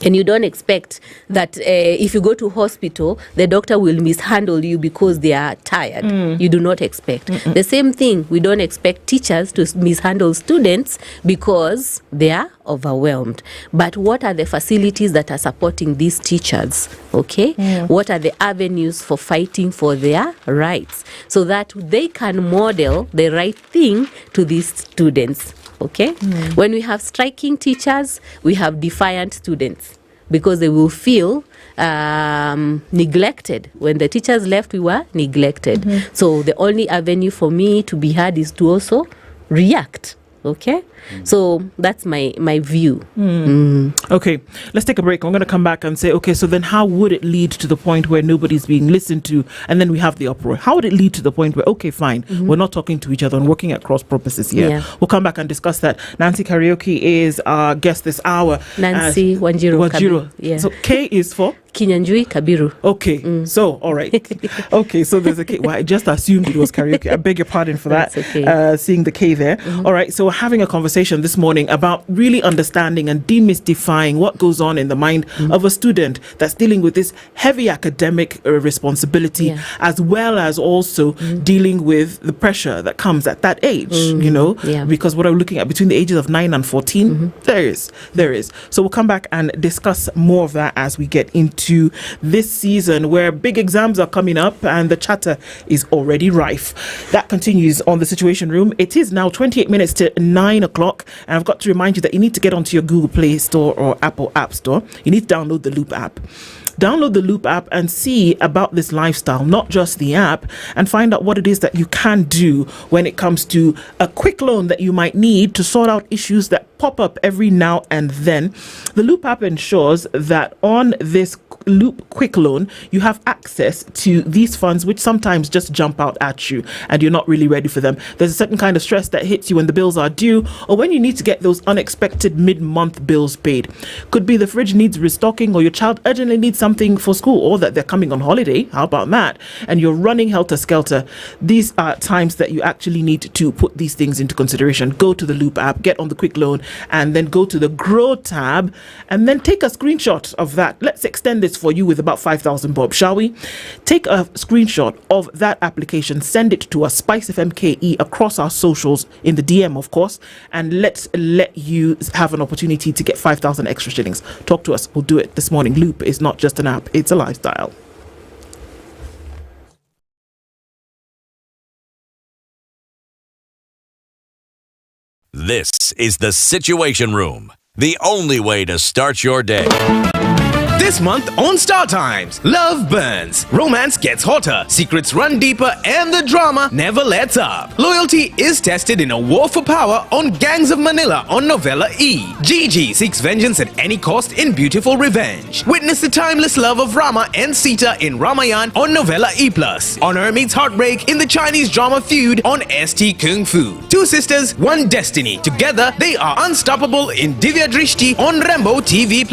And you don't expect that if you go to hospital, the doctor will mishandle you because they are tired. You do not expect. The same thing, we don't expect teachers to mishandle students because they are overwhelmed. But what are the facilities that are supporting these teachers? Okay? What are the avenues for fighting for their rights so that they can model the right thing to these students? Okay? When we have striking teachers, we have defiant students because they will feel neglected. When the teachers left, we were neglected. So the only avenue for me to be heard is to also react. Okay, so that's my view. Okay, let's take a break. I'm going to come back and say, okay, so then how would it lead to the point where nobody's being listened to and then we have the uproar? How would it lead to the point where, okay, fine, we're not talking to each other and working at cross purposes here? We'll come back and discuss that. Nancy Karaoke is our guest this hour. Nancy Wanjiru. Yeah. So K is for? Kinyanjui Kabiru. Okay, so, all right. Okay, so there's a K. Well, I just assumed it was karaoke. I beg your pardon for that. Okay. Seeing the K there. All right, so we're having a conversation this morning about really understanding and demystifying what goes on in the mind of a student that's dealing with this heavy academic responsibility, as well as also dealing with the pressure that comes at that age, because what I'm looking at between the ages of 9 and 14, there is. So we'll come back and discuss more of that as we get into this season where big exams are coming up and the chatter is already rife. That continues on the Situation Room. It is now 28 minutes to 9 o'clock, and I've got to remind you that you need to get onto your Google Play Store or Apple App Store. You need to download the Loop app. Download the Loop app and see about this lifestyle, not just the app, and find out what it is that you can do when it comes to a quick loan that you might need to sort out issues that pop up every now and then. The Loop app ensures that on this Loop quick loan, you have access to these funds which sometimes just jump out at you and you're not really ready for them. There's a certain kind of stress that hits you when the bills are due or when you need to get those unexpected mid-month bills paid. Could be the fridge needs restocking, or your child urgently needs something for school, or that they're coming on holiday. How about that? And you're running helter-skelter. These are times that you actually need to put these things into consideration. Go to the Loop app, get on the quick loan, and then go to the Grow tab and then take a screenshot of that. Let's extend this for you with about 5,000 bob, shall we? Take a screenshot of that application, send it to us, SpiceFM KE, across our socials, in the DM of course, and let's let you have an opportunity to get 5,000 extra shillings. Talk to us, we'll do it this morning. Loop is not just an app, it's a lifestyle. This is the Situation Room, the only way to start your day. This month on Star Times, love burns, romance gets hotter, secrets run deeper, and the drama never lets up. Loyalty is tested in a war for power on Gangs of Manila on Novella E. Gigi seeks vengeance at any cost in beautiful revenge. Witness the timeless love of Rama and Sita in Ramayan on Novella E+. Honor meets heartbreak in the Chinese drama Feud on ST Kung Fu. Two sisters, one destiny. Together, they are unstoppable in Divya Drishti on Rambo TV+.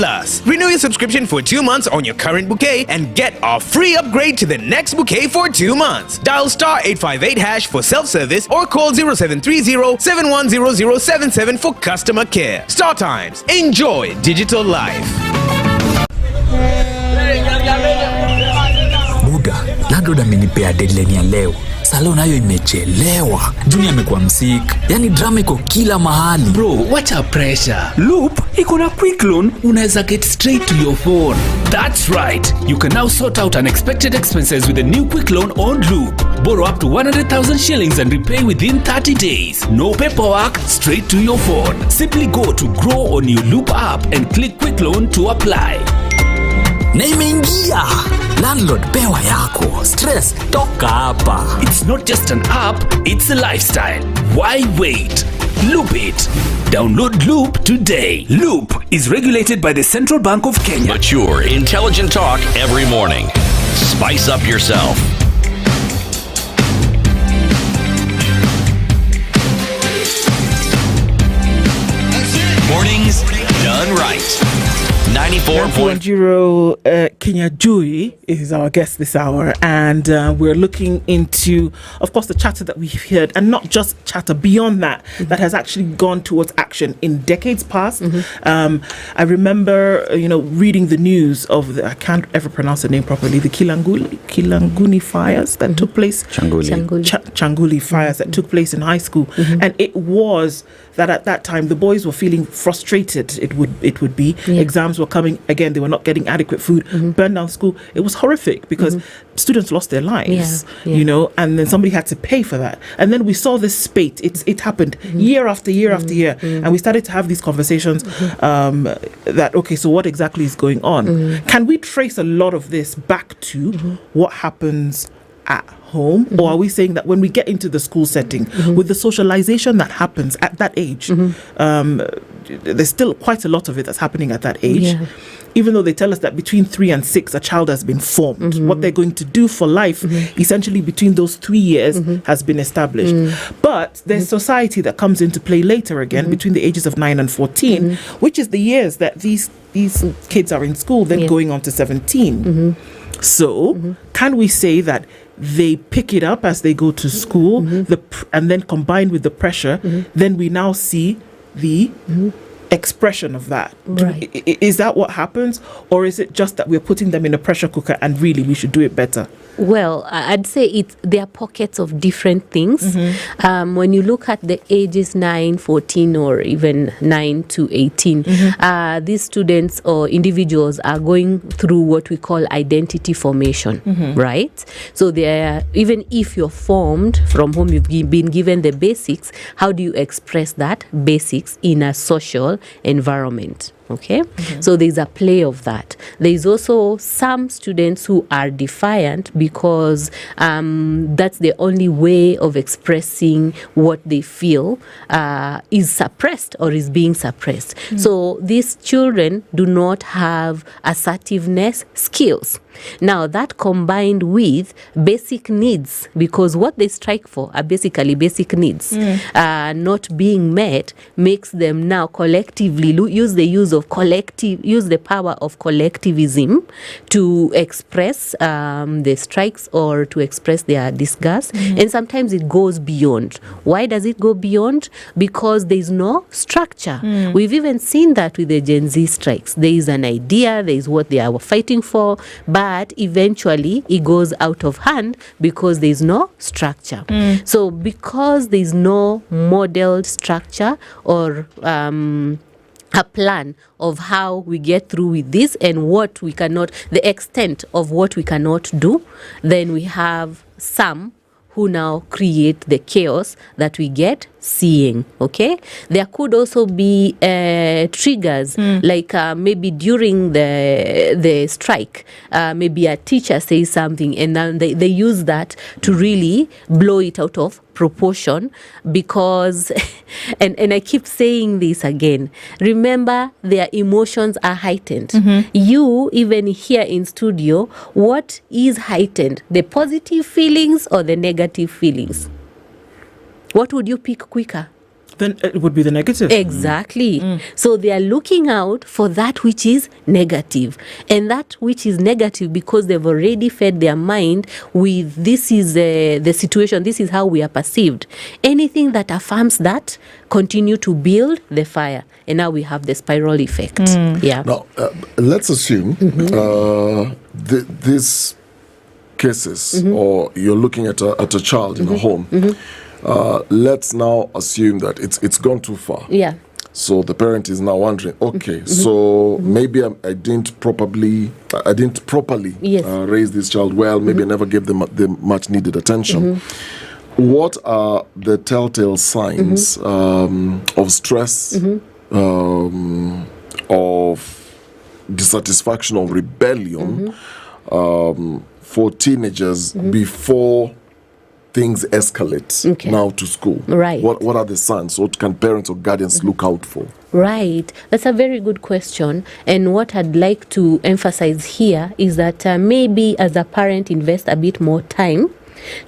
Renew your subscription for 2 months on your current bouquet and get a free upgrade to the next bouquet for 2 months. Dial *858# for self-service or call 0730-710077 for customer care. Star Times. Enjoy digital life. Buda, landlord amenipea deadline ya leo. Salon nayo imechelewa. Junior amekuwa msik. Yani drama iko kila mahali. Bro, wacha pressure. Loop iko na quick loan, unaweza get straight to your phone. That's right. You can now sort out unexpected expenses with a new quick loan on Loop. Borrow up to 100,000 shillings and repay within 30 days. No paperwork, straight to your phone. Simply go to Grow on your Loop app and click quick loan to apply. Na imeingia. Landlord pewa yako. Stress toka hapa. It's not just an app, it's a lifestyle. Why wait? Loop it. Download Loop today. Loop is regulated by the Central Bank of Kenya. Mature, intelligent talk every morning. Spice up yourself. Mornings done right. 94.0 Kenya Jui is our guest this hour, and we're looking into, of course, the chatter that we've heard, and not just chatter, beyond that, that has actually gone towards action in decades past. I remember, reading the news of I can't ever pronounce the name properly, the Kilanguni fires that took place. Changuli fires that took place in high school, and it was that at that time the boys were feeling frustrated. It would be exams were coming again, they were not getting adequate food, burned down school. It was horrific because students lost their lives, and then somebody had to pay for that. And then we saw this spate. It happened year after year after year, and we started to have these conversations that, okay, so what exactly is going on? Can we trace a lot of this back to what happens at home, or are we saying that when we get into the school setting, with the socialization that happens at that age, there's still quite a lot of it that's happening at that age, even though they tell us that between 3 and 6 a child has been formed. What they're going to do for life essentially between those 3 years has been established. But there's society that comes into play later again, between the ages of 9 and 14, which is the years that these kids are in school, then going on to 17. So can we say that they pick it up as they go to school, and then combined with the pressure, then we now see the expression of that? Is that what happens, or is it just that we're putting them in a pressure cooker and really we should do it better? Well, I'd say there are pockets of different things. When you look at the ages 9, 14, or even 9 to 18, these students or individuals are going through what we call identity formation, right? So even if you're formed from whom you've been given the basics, how do you express that basics in a social environment? Okay, so there's a play of that. There's also some students who are defiant because that's the only way of expressing what they feel is suppressed or is being suppressed. So these children do not have assertiveness skills. Now that combined with basic needs, because what they strike for are basically basic needs, not being met, makes them now collectively use the power of collectivism to express the strikes or to express their disgust. And sometimes it goes beyond. Why does it go beyond? Because there's no structure. We've even seen that with the Gen Z strikes. There is an idea, there is what they are fighting for, but eventually it goes out of hand because there's no structure. So because there's no modeled structure or a plan of how we get through with this and what we cannot, the extent of what we cannot do, then we have some who now create the chaos that we get seeing. Okay, there could also be triggers, like maybe during the strike, maybe a teacher says something and then they use that to really blow it out of proportion, because and I keep saying this again, remember their emotions are heightened. You, even here in studio, what is heightened, the positive feelings or the negative feelings? What would you pick quicker? Then it would be the negative. Exactly. So they are looking out for that which is negative. And that which is negative, because they've already fed their mind with this is the situation, this is how we are perceived. Anything that affirms that, continue to build the fire. And now we have the spiral effect. Yeah. Now, let's assume these cases, or you're looking at a child in a home. Let's now assume that it's gone too far. Yeah. So the parent is now wondering, okay, so maybe I didn't properly raise this child well. Maybe I never gave them the much needed attention. What are the telltale signs of stress, of dissatisfaction, or rebellion for teenagers before things escalate now to school? Right. What are the signs? What can parents or guardians look out for? Right. That's a very good question. And what I'd like to emphasize here is that maybe as a parent, invest a bit more time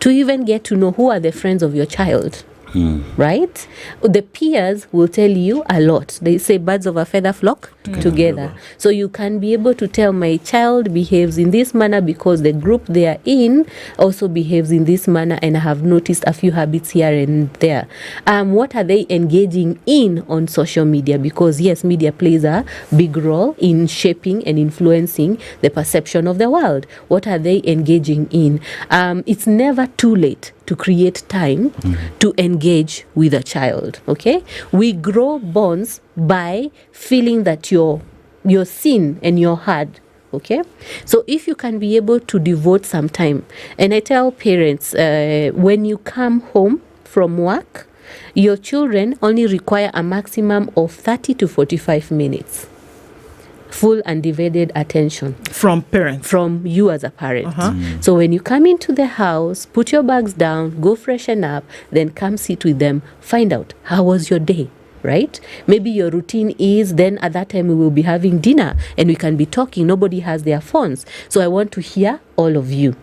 to even get to know who are the friends of your child. Right? The peers will tell you a lot. They say birds of a feather flock together. So you can be able to tell my child behaves in this manner because the group they are in also behaves in this manner, and I have noticed a few habits here and there. What are they engaging in on social media? Because yes, media plays a big role in shaping and influencing the perception of the world. What are they engaging in? It's never too late to create time to engage with a child. Okay, we grow bonds by feeling that you're seen and you're heard. Okay, so if you can be able to devote some time, and I tell parents, when you come home from work, your children only require a maximum of 30 to 45 minutes. Full undivided attention from parents, from you as a parent. So when you come into the house, put your bags down, go freshen up, then come sit with them, find out how was your day, right? Maybe your routine is then at that time we will be having dinner and we can be talking. Nobody has their phones, so I want to hear all of you.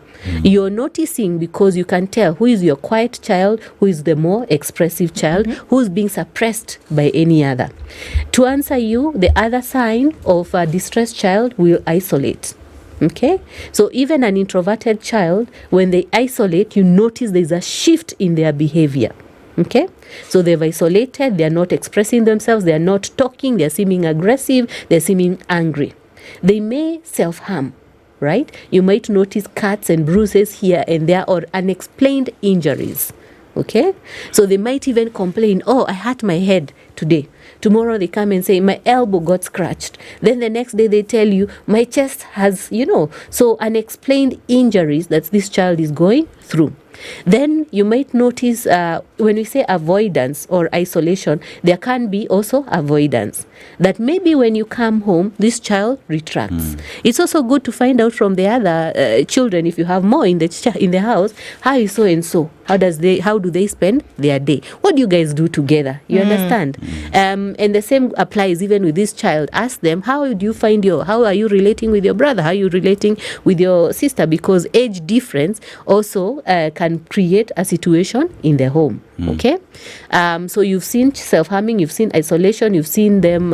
You're noticing because you can tell who is your quiet child, who is the more expressive child, who is being suppressed by any other. To answer you, the other sign of a distressed child will isolate. Okay, so even an introverted child, when they isolate, you notice there's a shift in their behavior. Okay, so they've isolated, they're not expressing themselves, they're not talking, they're seeming aggressive, they're seeming angry. They may self-harm. Right? You might notice cuts and bruises here and there, or unexplained injuries. Okay? So they might even complain, oh, I hurt my head today. Tomorrow they come and say, my elbow got scratched. Then the next day they tell you, my chest has, so unexplained injuries that this child is going through. Then you might notice when we say avoidance or isolation, there can be also avoidance. That maybe when you come home, this child retracts. It's also good to find out from the other children, if you have more in the house, how is so and so? How do they spend their day? What do you guys do together? You understand? And the same applies even with this child. Ask them, how are you relating with your brother? How are you relating with your sister? Because age difference also can create a situation in the home. Okay? So you've seen self-harming, you've seen isolation, you've seen them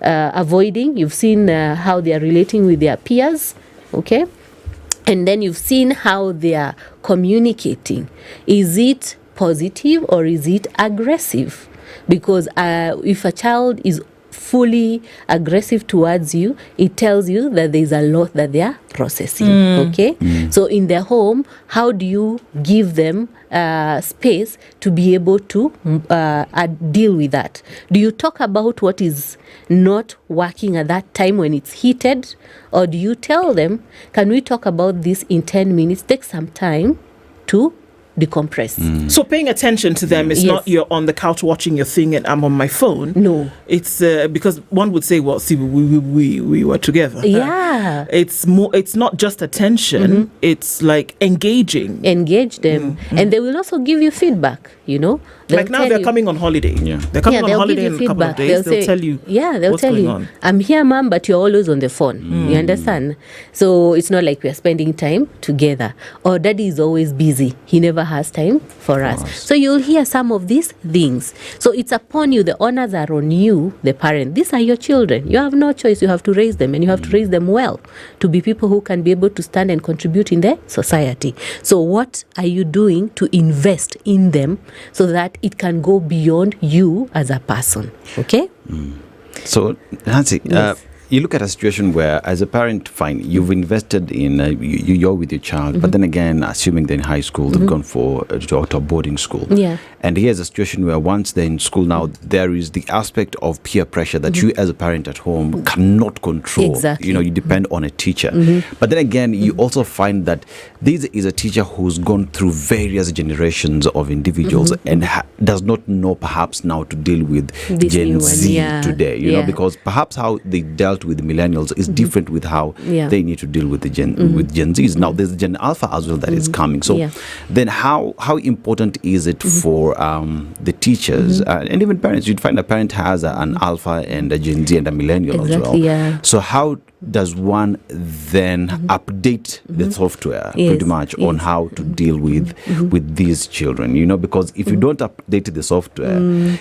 avoiding, you've seen how they are relating with their peers. Okay? And then you've seen how they are communicating. Is it positive or is it aggressive? Because if a child is fully aggressive towards you, it tells you that there's a lot that they are processing. Okay? So in their home, how do you give them space to be able to deal with that? Do you talk about what is not working at that time when it's heated? Or do you tell them, can we talk about this in 10 minutes? Take some time to decompress. So paying attention to them is not you're on the couch watching your thing and I'm on my phone. No. It's because one would say, well, see, we were together. Yeah. It's more. It's not just attention. It's like engaging. Engage them, and they will also give you feedback. They'll like now they're coming on holiday. Yeah. They're coming on holiday in a couple of days. They'll tell you. Yeah, they'll tell you. On. I'm here, mom, but you're always on the phone. You understand? So it's not like we're spending time together. Or daddy is always busy. He never has time for us. So you'll hear some of these things. So it's upon you. The honors are on you, the parent. These are your children. You have no choice. You have to raise them, and you have to raise them well to be people who can be able to stand and contribute in the society. So what are you doing to invest in them so that it can go beyond you as a person? Okay? So, Nancy, you look at a situation where, as a parent, fine, you've invested in, you're with your child, but then again, assuming they're in high school, they've gone to a boarding school. Yeah. And here's a situation where once they're in school now, there is the aspect of peer pressure that you as a parent at home cannot control. Exactly. You depend on a teacher. But then again, you also find that this is a teacher who's gone through various generations of individuals and does not know perhaps now to deal with Gen Z today, because perhaps how they dealt with millennials is different with how they need to deal with the Gen Zs. Now there's Gen Alpha as well that is coming. So then how important is it for the teachers and even parents? You'd find a parent has an Alpha and a Gen Z and a millennial as well. Yeah. So how does one then update the software pretty much on how to deal with these children? Because if you don't update the software,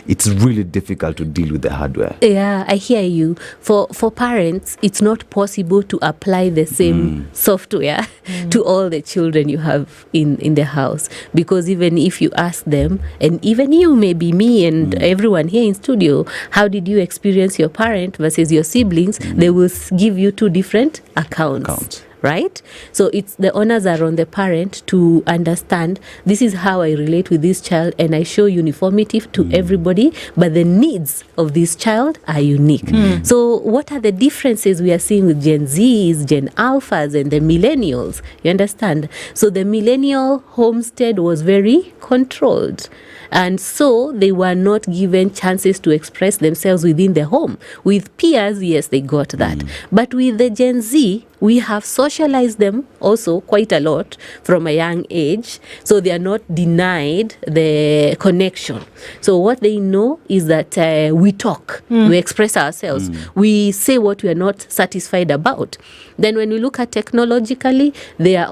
it's really difficult to deal with the hardware. Yeah, I hear you. For parents, it's not possible to apply the same software to all the children you have in the house, because even if you ask them, and even you, maybe me and everyone here in studio, how did you experience your parent versus your siblings? They will give you two different accounts. Right? So it's the honors are on the parent to understand this is how I relate with this child, and I show uniformity to everybody, but the needs of this child are unique. So what are the differences we are seeing with Gen Zs, Gen Alphas, and the millennials? You understand? So the millennial homestead was very controlled. And so they were not given chances to express themselves within the home. With peers, yes, they got that. But with the Gen Z, we have socialized them also quite a lot from a young age. So they are not denied the connection. So what they know is that we talk, we express ourselves, we say what we are not satisfied about. Then when we look at technologically, they are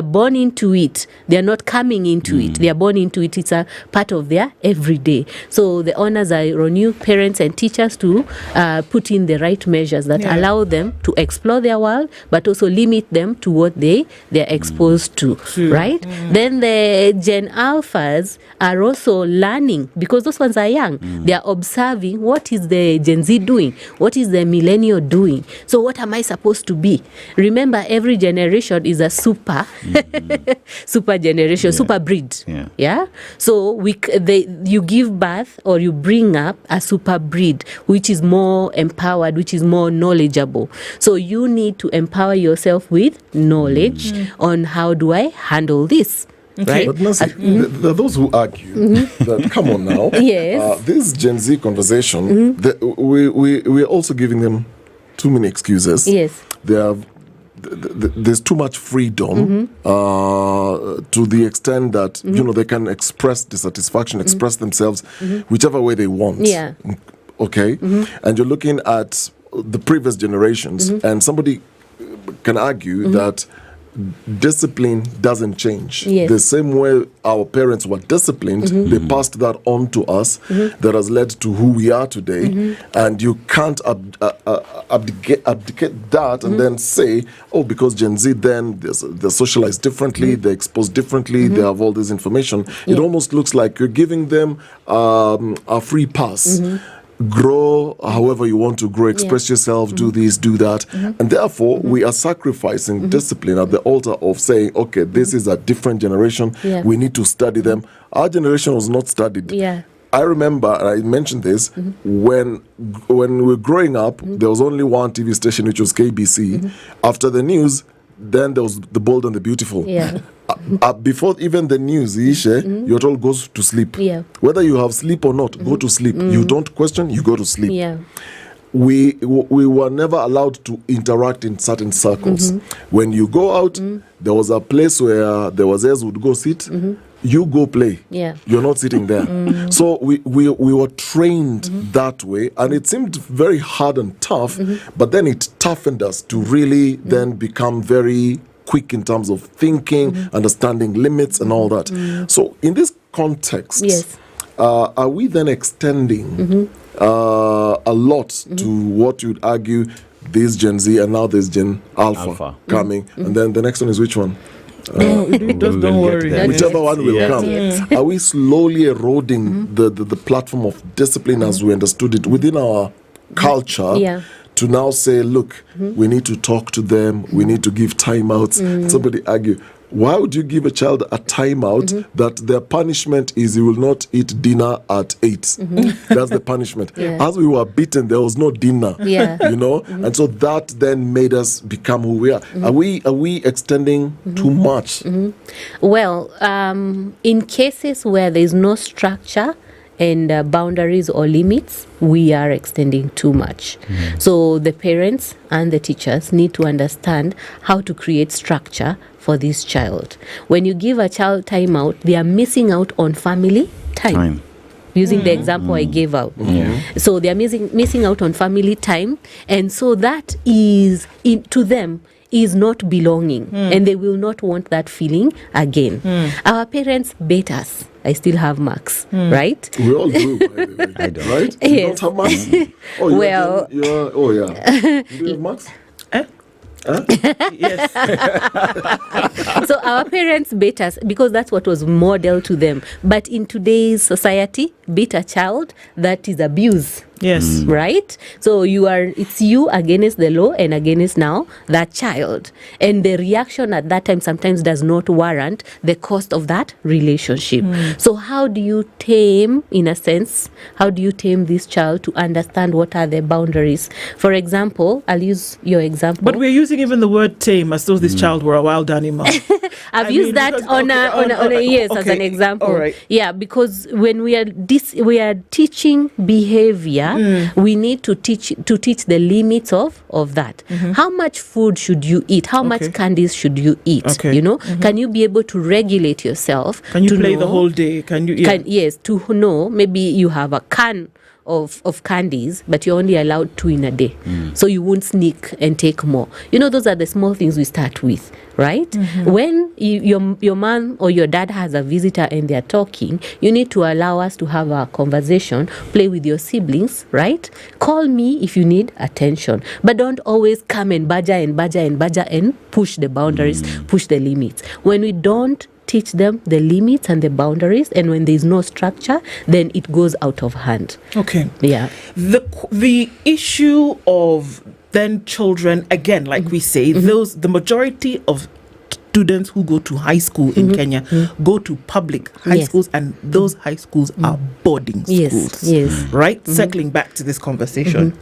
born into it. They are not coming into it. They are born into it. It's a part of their everyday. So the honors are on you, parents and teachers, to put in the right measures that allow them to explore their world, but also limit them to what they're exposed to, right? Then the Gen Alphas are also learning, because those ones are young. They are observing what is the Gen Z doing, what is the millennial doing. So what am I supposed to be? Remember, every generation is a super generation, super breed. Yeah. So you give birth or you bring up a super breed, which is more empowered, which is more knowledgeable. So you need to empower yourself with knowledge on how do I handle this. Right? But Nancy, there are those who argue that, come on now, this Gen Z conversation, we're also giving them too many excuses. Yes. There's too much freedom to the extent that they can express dissatisfaction, express themselves whichever way they want. Yeah. Okay? And you're looking at the previous generations, and somebody can argue that discipline doesn't change. Yes. The same way our parents were disciplined, they passed that on to us, that has led to who we are today. And you can't abdicate that and then say, oh, because Gen Z then they're socialized differently, they're exposed differently, they have all this information. It almost looks like you're giving them a free pass. Grow however you want to grow, express yourself, do this, do that. And therefore, we are sacrificing discipline at the altar of saying, okay, this is a different generation. We need to study them. Our generation was not studied. I remember, and I mentioned this, when we were growing up, there was only one TV station, which was KBC. After the news, then there was the bold and the beautiful. Yeah. Before even the news, you're told goes to sleep. Yeah. Whether you have sleep or not, go to sleep. You don't question, you go to sleep. Yeah. We were never allowed to interact in certain circles. When you go out, there was a place where the wazes would go sit. You go play. Yeah. You're not sitting there. So we were trained that way, and it seemed very hard and tough, but then it toughened us to really then become very quick in terms of thinking, understanding limits and all that. So in this context, yes. Are we then extending a lot to what you'd argue this Gen Z and now there's Gen Alpha coming, and then the next one is which one? Don't worry. Whichever one will come. Are we slowly eroding the platform of discipline as we understood it within our culture to now say, look, we need to talk to them, we need to give timeouts? Somebody argue, why would you give a child a timeout that their punishment is you will not eat dinner at 8? That's the punishment. As we were beaten, there was no dinner. You know? And so that then made us become who we are. Are we extending too much? Well, in cases where there is no structure and boundaries or limits, we are extending too much. So the parents and the teachers need to understand how to create structure for this child. When you give a child time out, they are missing out on family time. Using the example I gave out. So they are missing out on family time, and so that is, to them, is not belonging, and they will not want that feeling again. Our parents bait us. I still have marks, right? We all do, by the way. I don't. Right? You Yes. don't have marks? Oh, Well, oh yeah. Do you have marks? Yes. So our parents beat us because that's what was modeled to them. But in today's society, beat a child, that is abuse. Yes. Right? So it's you against the law and against now that child. And the reaction at that time sometimes does not warrant the cost of that relationship. So how do you tame, in a sense, this child to understand what are the boundaries? For example, I'll use your example. But we're using even the word tame as though this child were a wild animal. I've used that on a as an example. All right. Yeah, because when we are teaching behavior, we need to teach the limits of that. How much food should you eat? How much candies should you eat? You know, can you be able to regulate yourself? Can you play the whole day? Can you? Yeah. Yes, to know maybe you have a can of candies, but you're only allowed 2 in a day. So you won't sneak and take more. You know, those are the small things we start with, right? When your mom or your dad has a visitor and they're talking, you need to allow us to have a conversation, play with your siblings, right? Call me if you need attention, but don't always come and badger and push the boundaries, push the limits. When we don't teach them the limits and the boundaries, and when there's no structure, then it goes out of hand. Okay. Yeah. The issue of then children, again, like we say, the majority of students who go to high school in Kenya go to public high schools, and those high schools are boarding schools. Yes. Right? Circling back to this conversation.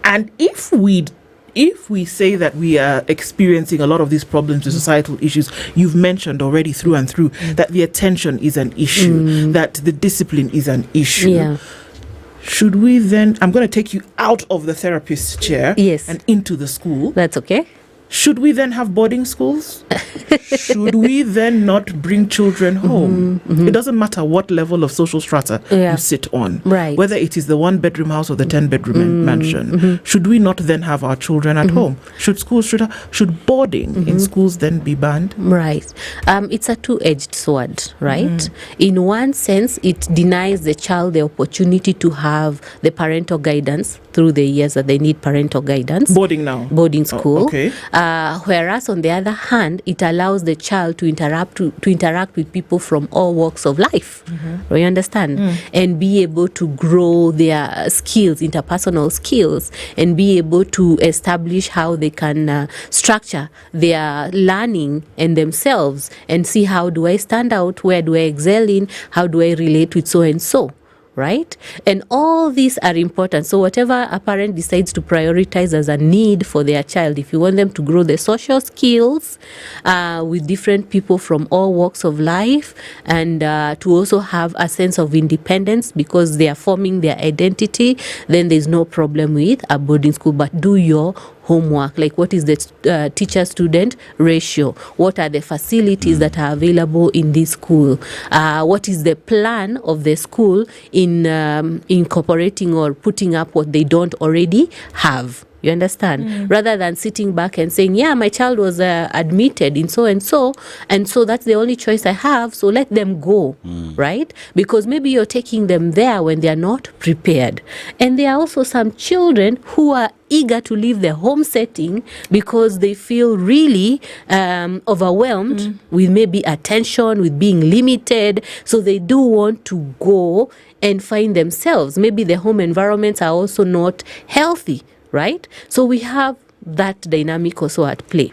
And if we say that we are experiencing a lot of these problems with societal issues, you've mentioned already through and through that the attention is an issue, that the discipline is an issue. Yeah. Should we then, I'm going to take you out of the therapist chair and into the school. That's okay. Should we then have boarding schools? Should we then not bring children home? It doesn't matter what level of social strata you sit on, right? Whether it is the 1-bedroom house or the 10-bedroom mansion. Should we not then have our children at home? Should boarding in schools then be banned? Right. It's a two-edged sword, right? In one sense, it denies the child the opportunity to have the parental guidance through the years that they need parental guidance. Boarding school. Okay. Whereas on the other hand, it allows the child to interact with people from all walks of life. You understand? And be able to grow their skills, interpersonal skills, and be able to establish how they can structure their learning and themselves, and see how do I stand out, where do I excel in, how do I relate with so and so. right? And all these are important. So whatever a parent decides to prioritize as a need for their child, if you want them to grow the social skills with different people from all walks of life, and to also have a sense of independence because they are forming their identity, then there's no problem with a boarding school. But do your homework, like what is the teacher-student ratio? What are the facilities that are available in this school? What is the plan of the school in incorporating or putting up what they don't already have? You understand? Rather than sitting back and saying, yeah, my child was admitted in so and so that's the only choice I have, so let them go, right? Because maybe you're taking them there when they're not prepared. And there are also some children who are eager to leave the home setting because they feel really overwhelmed with maybe attention, with being limited. So they do want to go and find themselves. Maybe the home environments are also not healthy, right? So we have that dynamic also at play.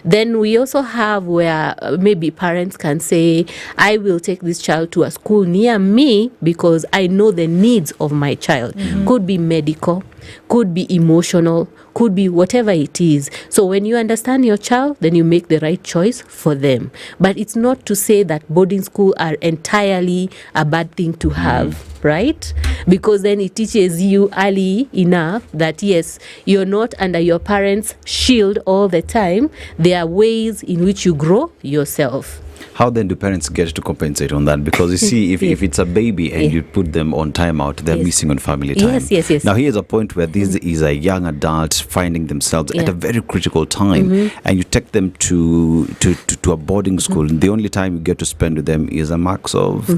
Then we also have where maybe parents can say, I will take this child to a school near me because I know the needs of my child. Could be medical, could be emotional, could be whatever it is. So when you understand your child, then you make the right choice for them. But it's not to say that boarding school are entirely a bad thing to have, right? Because then it teaches you early enough that yes, you're not under your parents' shield all the time. There are ways in which you grow yourself. How then do parents get to compensate on that? Because you see, if it's a baby and you put them on timeout, they're missing on family time. Yes. Now here's a point where this is a young adult finding themselves at a very critical time, and you take them to a boarding school. The only time you get to spend with them is a max of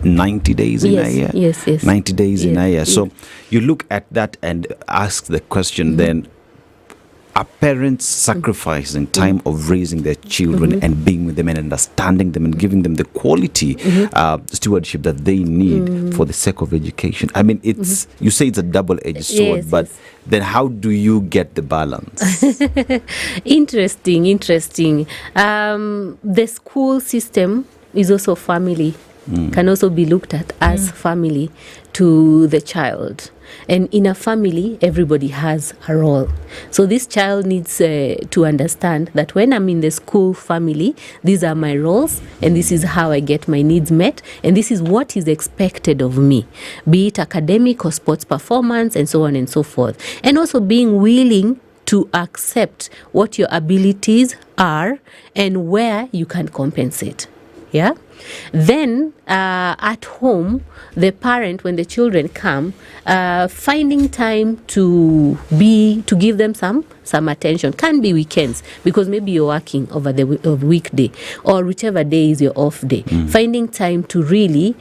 90 days in a year. Yes. 90 days in a year. So you look at that and ask the question then, are parents sacrificing time of raising their children and being with them and understanding them and giving them the quality stewardship that they need for the sake of education? I mean, it's you say it's a double-edged sword, but then how do you get the balance? Interesting. The school system is also family, can also be looked at as family to the child. And in a family, everybody has a role. So this child needs to understand that when I'm in the school family, these are my roles, and this is how I get my needs met, and this is what is expected of me, be it academic or sports performance, and so on and so forth. And also being willing to accept what your abilities are and where you can compensate. Yeah. Then at home, the parent, when the children come, finding time to give them some attention. Can be weekends because maybe you're working over the weekday or whichever day is your off day. Finding time to really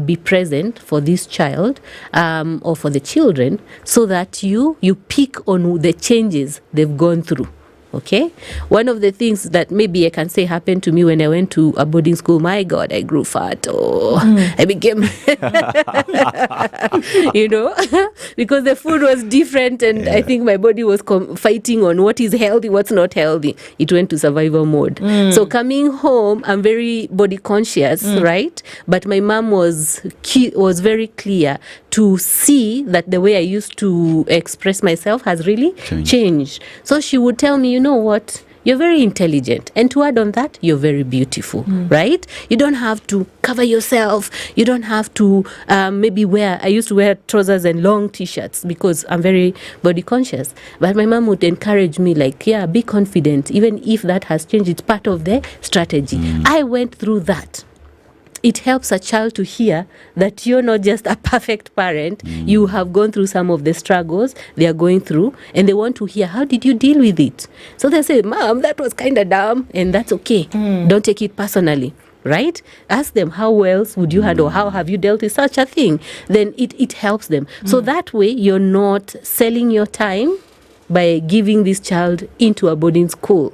be present for this child or for the children, so that you pick on the changes they've gone through. Okay, one of the things that maybe I can say happened to me when I went to a boarding school, my God, I grew fat. I became, because the food was different, and I think my body was fighting on what is healthy, what's not healthy. It went to survival mode. So coming home, I'm very body conscious, right? But my mom was very clear to see that the way I used to express myself has really changed. So she would tell me, you know what? You're very intelligent. And to add on that, you're very beautiful, right? You don't have to cover yourself. You don't have to I used to wear trousers and long t-shirts because I'm very body conscious. But my mom would encourage me be confident. Even if that has changed, it's part of the strategy. I went through that. It helps a child to hear that you're not just a perfect parent. You have gone through some of the struggles they are going through, and they want to hear, how did you deal with it? So they say, Mom, that was kind of dumb, and that's okay. Don't take it personally, right? Ask them, how else would you handle, how have you dealt with such a thing? Then it helps them. So that way, you're not selling your time by giving this child into a boarding school.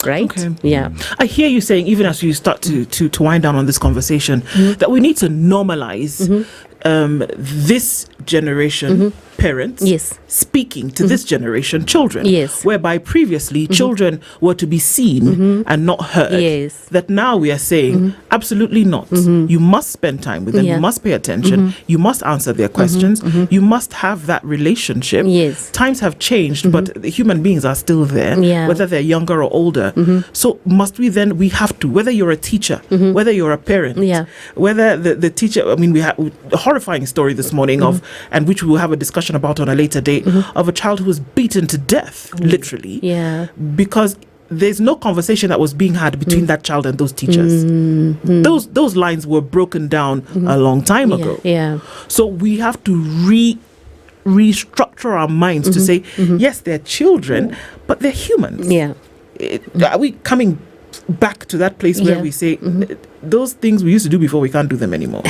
Right? Okay. Yeah. I hear you saying, even as you start to wind down on this conversation, that we need to normalize this generation parents speaking to this generation children. Yes. Whereby previously children were to be seen and not heard. Yes. That now we are saying, absolutely not. You must spend time with them. You must pay attention. You must answer their questions. You must have that relationship. Yes. Times have changed, but the human beings are still there, whether they're younger or older. So must we then, we have to, whether you're a teacher, whether you're a parent, whether the teacher, I mean, we had a horrifying story this morning of, and which we'll have a discussion about on a later date, of a child who was beaten to death, literally, because there's no conversation that was being had between that child and those teachers. Those lines were broken down a long time ago. So we have to restructure our minds to say, yes, they're children, but they're humans. Are we coming back to that place where we say those things we used to do before, we can't do them anymore?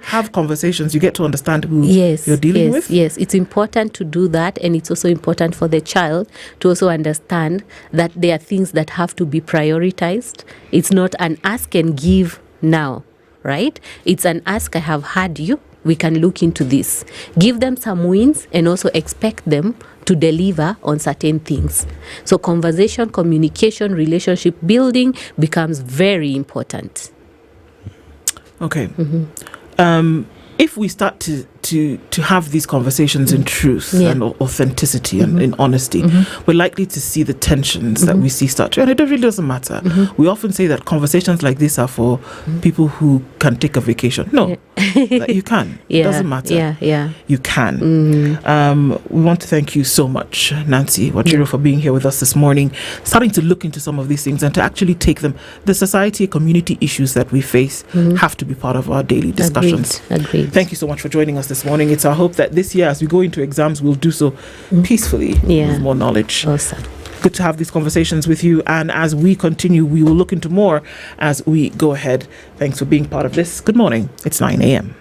Have conversations. You get to understand who you're dealing with. Yes, it's important to do that, and it's also important for the child to also understand that there are things that have to be prioritized. It's not an ask and give now, right? It's an ask, I have heard you, we can look into this. Give them some wins and also expect them to deliver on certain things. So conversation, communication, relationship building becomes very important. Okay. If we start to have these conversations in truth and authenticity and in honesty, we're likely to see the tensions that we see start to, and it really doesn't matter. We often say that conversations like this are for people who can take a vacation. No, like you can. It doesn't matter. You can. We want to thank you so much, Nancy Wachiro, for being here with us this morning, starting to look into some of these things and to actually take them. The society, community issues that we face have to be part of our daily discussions. Agreed. Thank you so much for joining us this morning. It's our hope that this year, as we go into exams, we'll do so peacefully with more knowledge. Awesome. Good to have these conversations with you, and as we continue, we will look into more as we go ahead. Thanks for being part of this. Good morning. It's 9 a.m.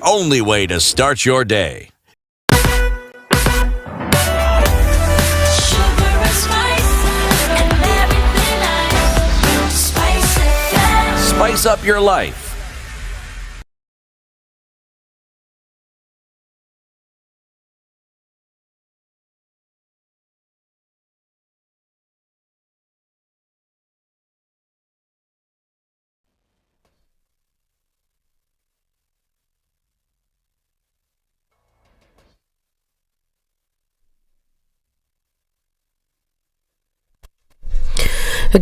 Only way to start your day. Spice up your life.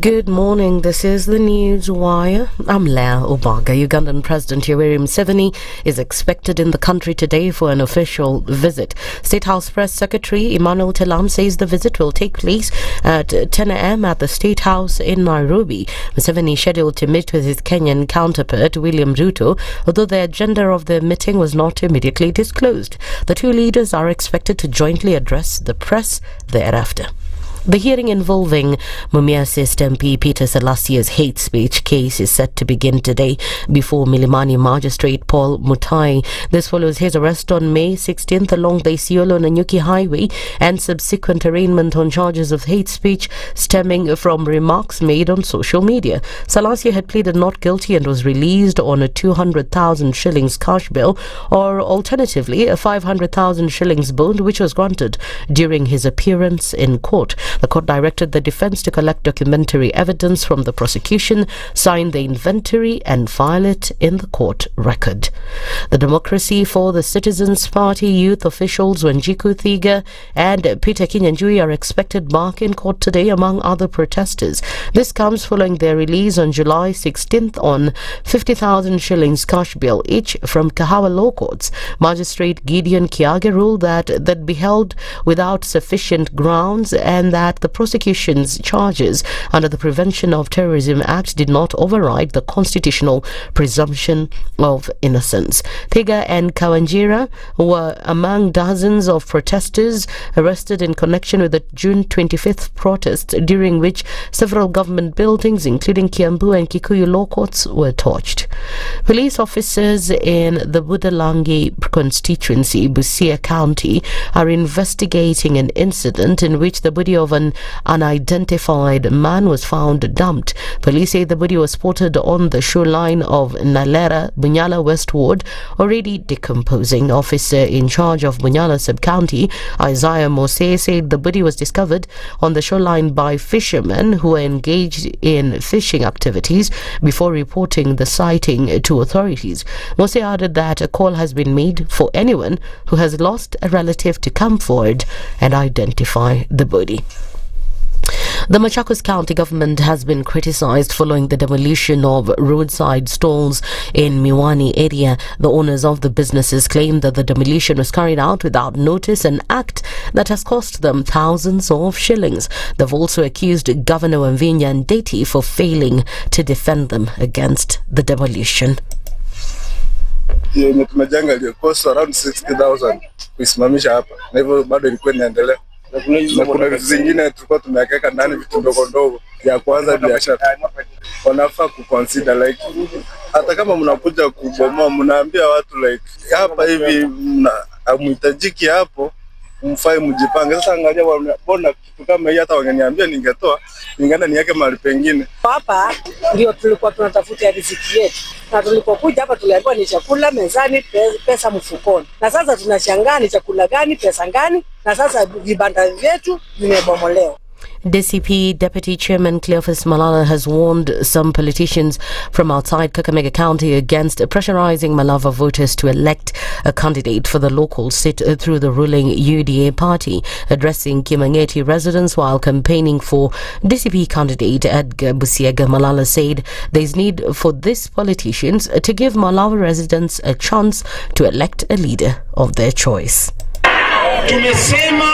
Good morning. This is the News Wire. I'm Leah Obaga. Ugandan President Yoweri Museveni is expected in the country today for an official visit. State House Press Secretary Emmanuel Telam says the visit will take place at 10 a.m. at the State House in Nairobi. Museveni is scheduled to meet with his Kenyan counterpart William Ruto, although the agenda of the meeting was not immediately disclosed. The two leaders are expected to jointly address the press thereafter. The hearing involving Mumias MP Peter Selasie's hate speech case is set to begin today before Milimani Magistrate Paul Mutai. This follows his arrest on May 16th along the Isiolo-Nanyuki Highway and subsequent arraignment on charges of hate speech stemming from remarks made on social media. Selassie had pleaded not guilty and was released on a 200,000 shillings cash bail, or alternatively a 500,000 shillings bond, which was granted during his appearance in court. The court directed the defense to collect documentary evidence from the prosecution, sign the inventory and file it in the court record. The Democracy for the Citizens Party youth officials Wanjiku Thiga and Peter Kinyanjui are expected back in court today among other protesters. This comes following their release on July 16th on 50,000 shillings cash bail each from Kahawa Law Courts. Magistrate Gideon Kiage ruled that they'd be held without sufficient grounds and that the prosecution's charges under the Prevention of Terrorism Act did not override the constitutional presumption of innocence. Thiga and Kawanjira were among dozens of protesters arrested in connection with the June 25th protest, during which several government buildings, including Kiambu and Kikuyu law courts, were torched. Police officers in the Budalangi constituency, Busia County, are investigating an incident in which the body of of an unidentified man was found dumped. Police say the body was spotted on the shoreline of Nalera, Bunyala West Ward, already decomposing. Officer in charge of Bunyala Sub-County, Isaiah Mose, said the body was discovered on the shoreline by fishermen who were engaged in fishing activities before reporting the sighting to authorities. Mose added that a call has been made for anyone who has lost a relative to come forward and identify the body. The Machakos County government has been criticized following the demolition of roadside stalls in Miwani area. The owners of the businesses claim that the demolition was carried out without notice, an act that has cost them thousands of shillings. They've also accused Governor Wamvinya Ndeti for failing to defend them against the demolition. Yenye tumejenga ilikosa around 60,000 kuisimamisha hapa, na hivyo bado ilikuwa inaendelea. Na kuna vitu zingine tulikuwa tumeweka ndani, vitu ndogo ndogo ya kwanza biashara. Wanafaa kuconsider like hata kama mnakuja kubomoa, mnaambia watu like hapa hivi mnahitajiki hapo, mfai mjipange. Sasa angalia bona kitu kama hii, hata wangeniambia ningetoa ningeenda niweke mahali pengine. Hapa ndio tulikuwa tunatafuta riziki yetu, na tulipokuja hapa tuliambiwa ni chakula mezani, pesa mfukoni. Na sasa tunashangaa ni chakula gani, pesa gani, na sasa vibanda vyetu vimebomolewa. DCP Deputy Chairman Cleophas Malala has warned some politicians from outside Kakamega County against pressurizing Malava voters to elect a candidate for the local seat through the ruling UDA party. Addressing Kimangeti residents while campaigning for DCP candidate Edgar Busiega, Malala said there is need for these politicians to give Malava residents a chance to elect a leader of their choice. Tumesema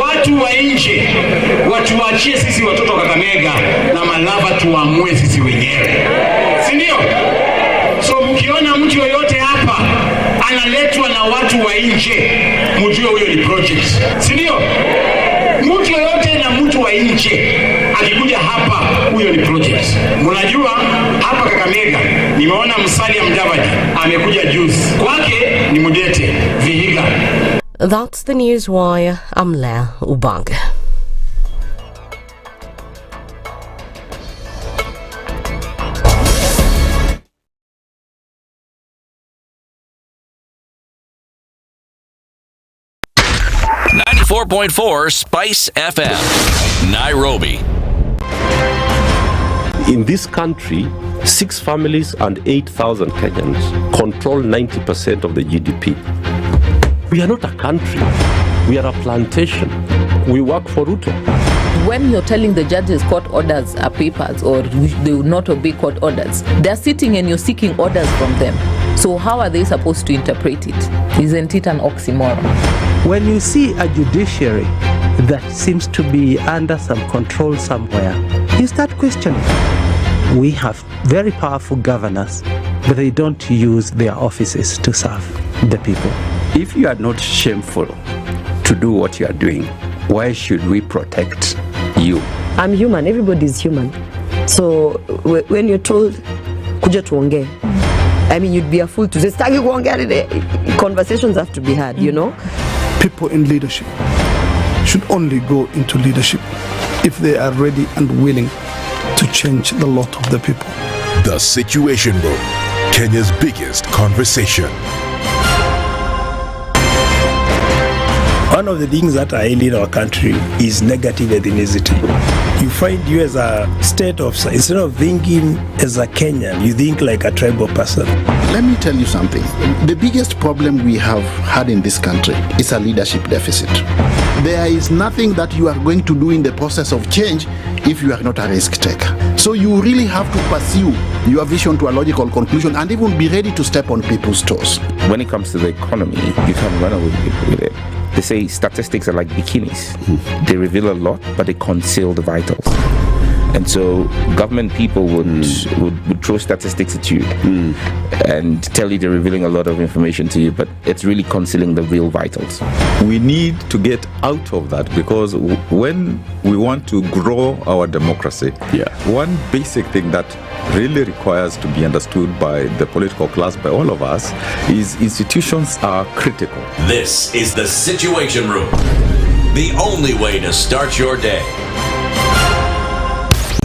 watu wa nje watuachie sisi watoto wa Kakamega na Malava tuamue sisi wenyewe, si ndio? So mkiona mtu yoyote hapa analetwa na watu wa nje, mjue huyo ni project, si ndio? Mtu yoyote na mtu wa nje akikuja hapa, huyo ni project. Mnajua hapa Kakamega nimeona Musalia Mudavadi amekuja juzi, kwake ni Mudete Vihiga. That's the news wire. I'm Lea Ubanga. .4 Spice FM, Nairobi. In this country, 6 families and 8,000 Kenyans control 90% of the GDP. We are not a country. We are a plantation. We work for Ruto. When you're telling the judges court orders are papers or they will not obey court orders, they're sitting and you're seeking orders from them. So how are they supposed to interpret it? Isn't it an oxymoron? When you see a judiciary that seems to be under some control somewhere, you start questioning. We have very powerful governors, but they don't use their offices to serve the people. If you are not shameful to do what you are doing, why should we protect you? I'm human. Everybody's human. So when you're told, kuja tuongee, I mean, you'd be a fool to say, stagi kuongea. Conversations have to be had, you know? People in leadership should only go into leadership if they are ready and willing to change the lot of the people. The Situation Room, Kenya's biggest conversation. One of the things that are ailing our country is negative ethnicity. You find you as a state officer, instead of thinking as a Kenyan, you think like a tribal person. Let me tell you something. The biggest problem we have had in this country is a leadership deficit. There is nothing that you are going to do in the process of change if you are not a risk taker. So you really have to pursue your vision to a logical conclusion and even be ready to step on people's toes. When it comes to the economy, you can run away with it. They say statistics are like bikinis. They reveal a lot, but they conceal the vitals. And so government people would throw statistics at you and tell you they're revealing a lot of information to you, but it's really concealing the real vitals. We need to get out of that, because when we want to grow our democracy, one basic thing that really requires to be understood by the political class, by all of us, is institutions are critical. This is the Situation Room the only way to start your day.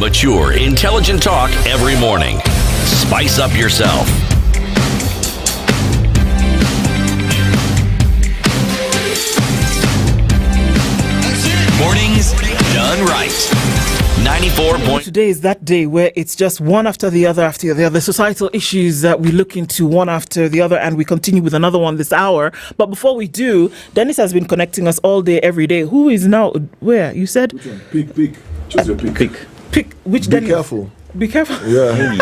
Mature, intelligent talk every morning. Spice up yourself. Mornings done right. 94. Today is that day where it's just one after the other after the other. Societal issues that we look into one after the other, and we continue with another one this hour. But before we do, Dennis has been connecting us all day, every day. Who is now where? You said? Pick. Choose your pick. Pick. Which Be Dennis? careful. Be careful. Yeah. Which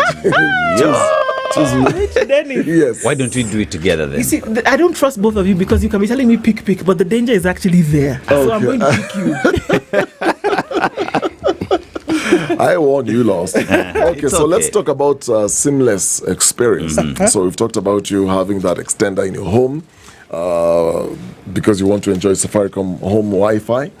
Dennis? Yes. Why don't we do it together then? You see, I don't trust both of you because you can be telling me pick, but the danger is actually there. So I'm going to pick you. I warned you lost. Okay, so let's talk about seamless experience. So we've talked about you having that extender in your home because you want to enjoy Safaricom home Wi-Fi.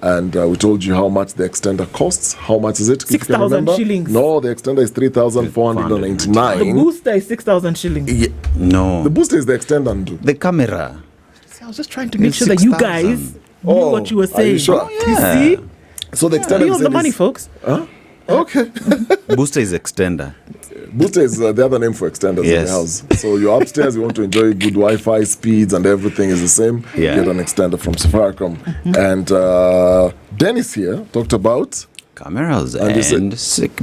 And we told you how much the extender costs. How much is it? 6,000 shillings. No, the extender is 3,499. The booster is 6,000 shillings. Yeah. No. The booster is the extender. The camera. See, I was just trying to make sure that you guys knew what you were saying. Are you sure? You see? So the extender Be on the money, folks. Huh? Okay. Booster is extender. Booster is the other name for extenders in the house. So you're upstairs, you want to enjoy good Wi-Fi speeds and everything is the same. Yeah. Get an extender from Safaricom. And Dennis here talked about cameras and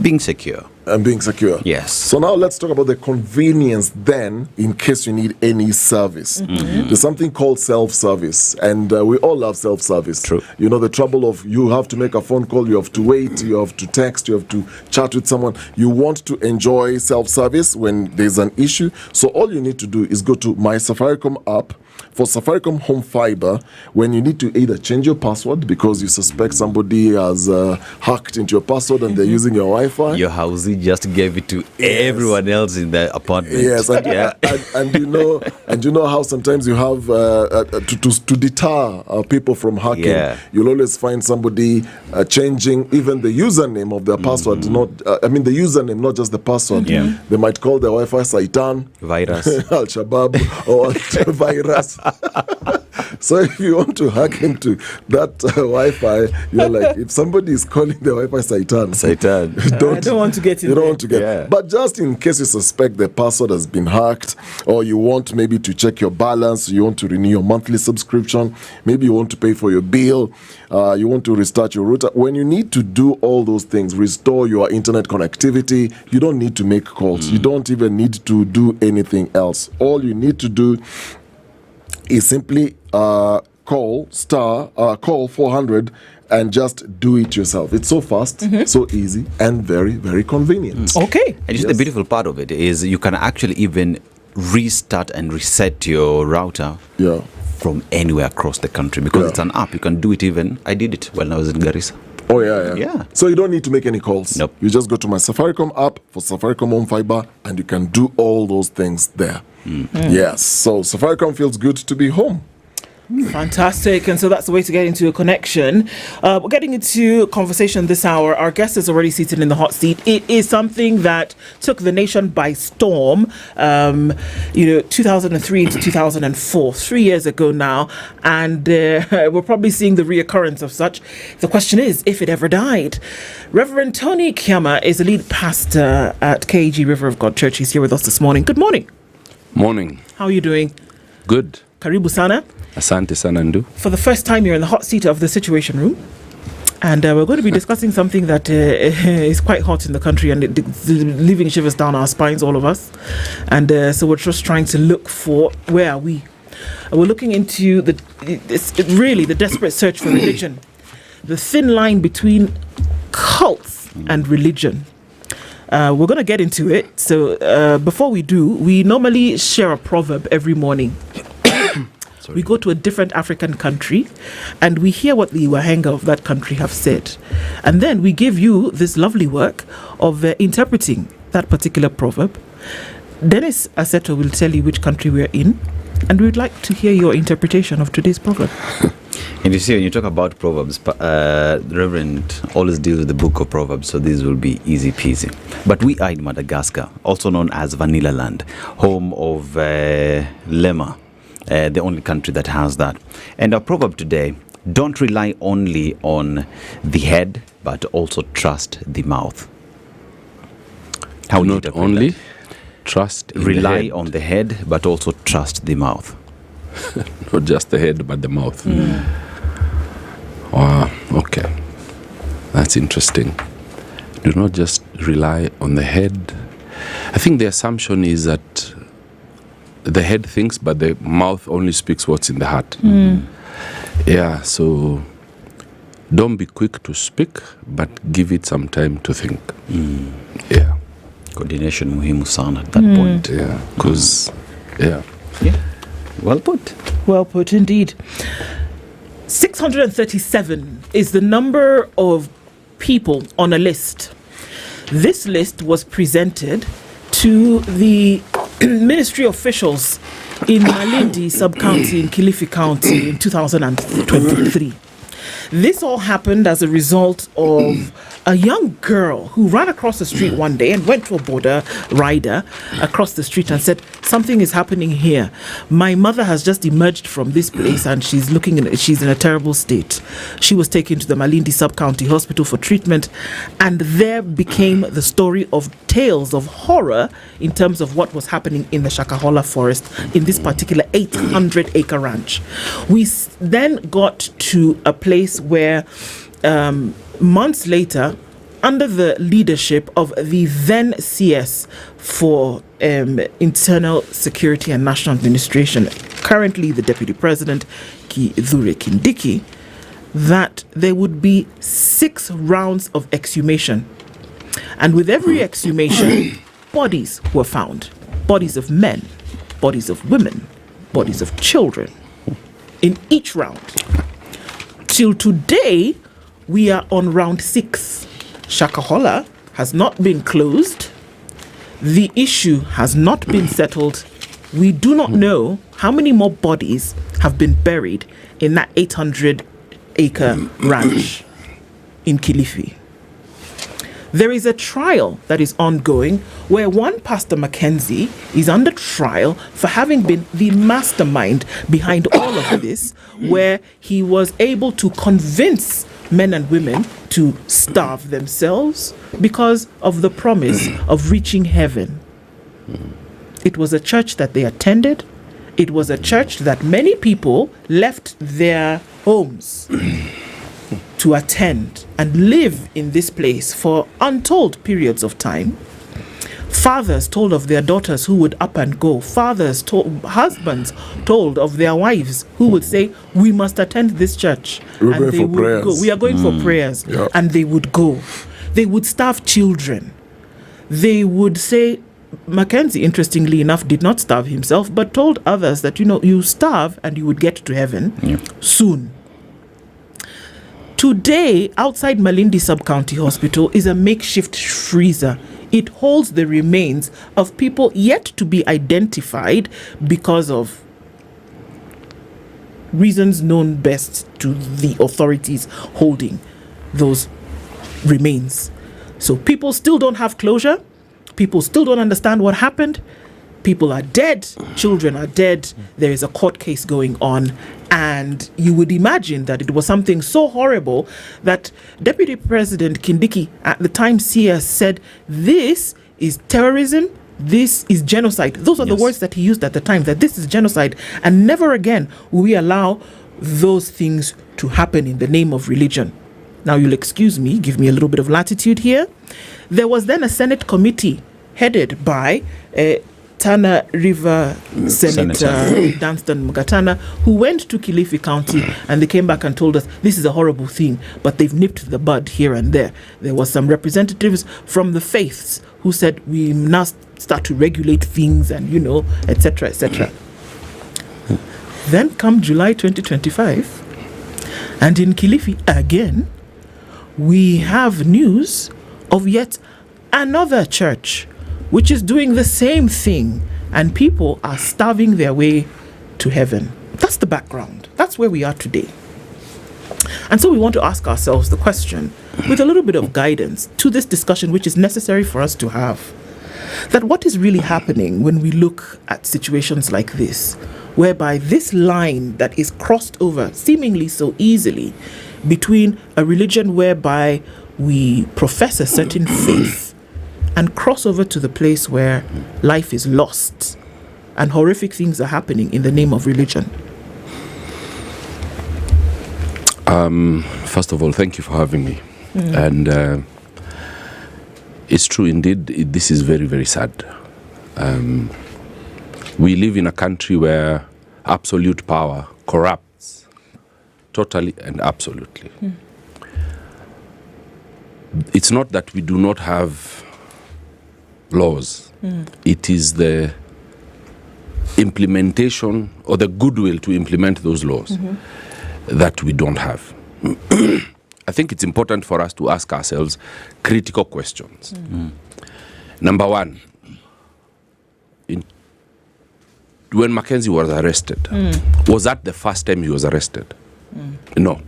being secure. And being secure. Yes. So now let's talk about the convenience then in case you need any service. There's something called self-service, and we all love self-service. True. You know, the trouble of you have to make a phone call, you have to wait, you have to text, you have to chat with someone. You want to enjoy self-service when there's an issue. So all you need to do is go to My Safaricom app. For Safaricom Home Fiber, when you need to either change your password because you suspect somebody has hacked into your password and they're using your Wi-Fi. Your housey just gave it to everyone else in the apartment. Yes, and you know how sometimes you have to deter people from hacking. Yeah. You'll always find somebody changing even the username of their password. Not the username, not just the password. Yeah. They might call the Wi-Fi Saitan, virus, Al Shabaab, or virus. So if you want to hack into that Wi-Fi, you're like, if somebody is calling the Wi-Fi Saitan, I don't want to get in. You don't want to get. But just in case you suspect the password has been hacked, or you want maybe to check your balance, you want to renew your monthly subscription, maybe you want to pay for your bill, you want to restart your router. When you need to do all those things, restore your internet connectivity, you don't need to make calls. You don't even need to do anything else. All you need to do is simply call 400 and just do it yourself. It's so fast, so easy, and very, very convenient. Okay. And just the beautiful part of it is you can actually even restart and reset your router from anywhere across the country because it's an app. You can do it even. I did it when I was in Garissa. Oh, yeah. So you don't need to make any calls. Nope. You just go to My Safaricom app for Safaricom Home Fiber and you can do all those things there. Yes. So Safaricom feels good to be home. Fantastic. And so that's the way to get into a connection. We're getting into conversation this hour. Our guest is already seated in the hot seat. It is something that took the nation by storm, 2003 to 2004, 3 years ago now. And we're probably seeing the reoccurrence of such. The question is, if it ever died. Reverend Tony Kiama is a lead pastor at KG River of God Church. He's here with us this morning. Good morning. Morning. How are you doing? Good. Karibu sana. Asante sana ndu. For the first time, you're in the hot seat of the Situation Room. And we're going to be discussing something that is quite hot in the country and it's leaving shivers down our spines, all of us. And so we're just trying to look for, where are we? We're looking into the desperate search for religion. The thin line between cults and religion. We're going to get into it. So before we do, we normally share a proverb every morning. We go to a different African country and we hear what the Wahenga of that country have said. And then we give you this lovely work of interpreting that particular proverb. Dennis Aseto will tell you which country we're in, and we'd like to hear your interpretation of today's proverb. And you see, when you talk about Proverbs, Reverend always deals with the book of Proverbs, so this will be easy peasy. But we are in Madagascar, also known as Vanilla Land, home of Lema. The only country that has that. And our proverb today Don't rely only on the head, but also trust the mouth. How not only trust in rely the head. on the head, but also trust the mouth. Not just the head, but the mouth. Wow, okay. That's interesting. Do not just rely on the head. I think the assumption is that the head thinks, but the mouth only speaks what's in the heart. Yeah, so don't be quick to speak, but give it some time to think. Yeah. Coordination muhimu sana at that point. Yeah, because, yeah. Well put. Well put indeed. 637 is the number of people on a list. This list was presented to the ministry officials in Malindi sub-county in Kilifi County in 2023. This all happened as a result of a young girl who ran across the street one day and went to a border rider across the street and said, something is happening here. My mother has just emerged from this place and she's in a terrible state. She was taken to the Malindi sub-county hospital for treatment, and there became the story of tales of horror in terms of what was happening in the Shakahala forest in this particular 800-acre ranch. We then got to a place where months later, under the leadership of the then CS for Internal Security and National Administration, currently the Deputy President, Kithure Kindiki, that there would be 6 rounds of exhumation. And with every exhumation, bodies were found. Bodies of men, bodies of women, bodies of children in each round. Till today, we are on round 6. Shakahala has not been closed. The issue has not been settled. We do not know how many more bodies have been buried in that 800-acre ranch in Kilifi. There is a trial that is ongoing where one Pastor Mackenzie is under trial for having been the mastermind behind all of this, where he was able to convince men and women to starve themselves because of the promise of reaching heaven. It was a church that they attended. It was a church that many people left their homes to attend and live in this place for untold periods of time. Fathers told of their daughters who would up and go. Husbands told of their wives who would say, we must attend this church. We're and going they for would prayers. go. We are going for prayers. Yeah. And they would go. They would starve children. They would say, Mackenzie, interestingly enough, did not starve himself, but told others that, you starve and you would get to heaven soon. Today, outside Malindi Sub-County Hospital is a makeshift freezer. It holds the remains of people yet to be identified because of reasons known best to the authorities holding those remains. So people still don't have closure. People still don't understand what happened. People are dead. Children are dead. There is a court case going on. And you would imagine that it was something so horrible that Deputy President Kindiki at the time CS said, this is terrorism, this is genocide. Those are the words that he used at the time, that this is genocide. And never again will we allow those things to happen in the name of religion. Now you'll excuse me, give me a little bit of latitude here. There was then a Senate committee headed by Tana River Senator Dunstan Mugatana, who went to Kilifi County, and they came back and told us this is a horrible thing, but they've nipped the bud here and there. There was some representatives from the faiths who said we must start to regulate things and, etc., etc. Then come July 2025, and in Kilifi again, we have news of yet another church which is doing the same thing, and people are starving their way to heaven. That's the background. That's where we are today. And so we want to ask ourselves the question, with a little bit of guidance to this discussion, which is necessary for us to have, that what is really happening when we look at situations like this? whereby this line that is crossed over seemingly so easily between a religion whereby we profess a certain faith and cross over to the place where life is lost and horrific things are happening in the name of religion? First of all, thank you for having me. And it's true indeed, this is very, very sad. We live in a country where absolute power corrupts totally and absolutely. It's not that we do not have laws. It is the implementation or the goodwill to implement those laws that we don't have. I think it's important for us to ask ourselves critical questions. Number one, when Mackenzie was arrested, was that the first time he was arrested? No,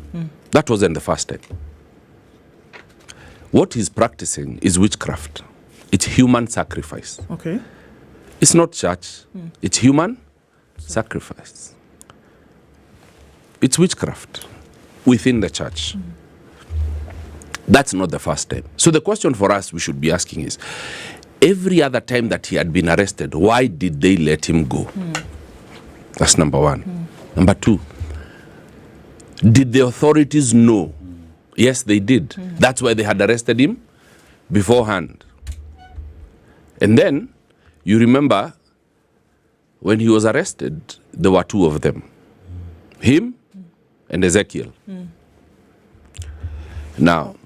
that wasn't the first time. What he's practicing is witchcraft. It's human sacrifice. Okay. It's not church. It's human sacrifice. It's witchcraft within the church. That's not the first time. So the question for us we should be asking is, every other time that he had been arrested, why did they let him go? That's number one. Number two, did the authorities know? Yes, they did. That's why they had arrested him beforehand. And then, you remember, when he was arrested, there were two of them. Him and Ezekiel. Now,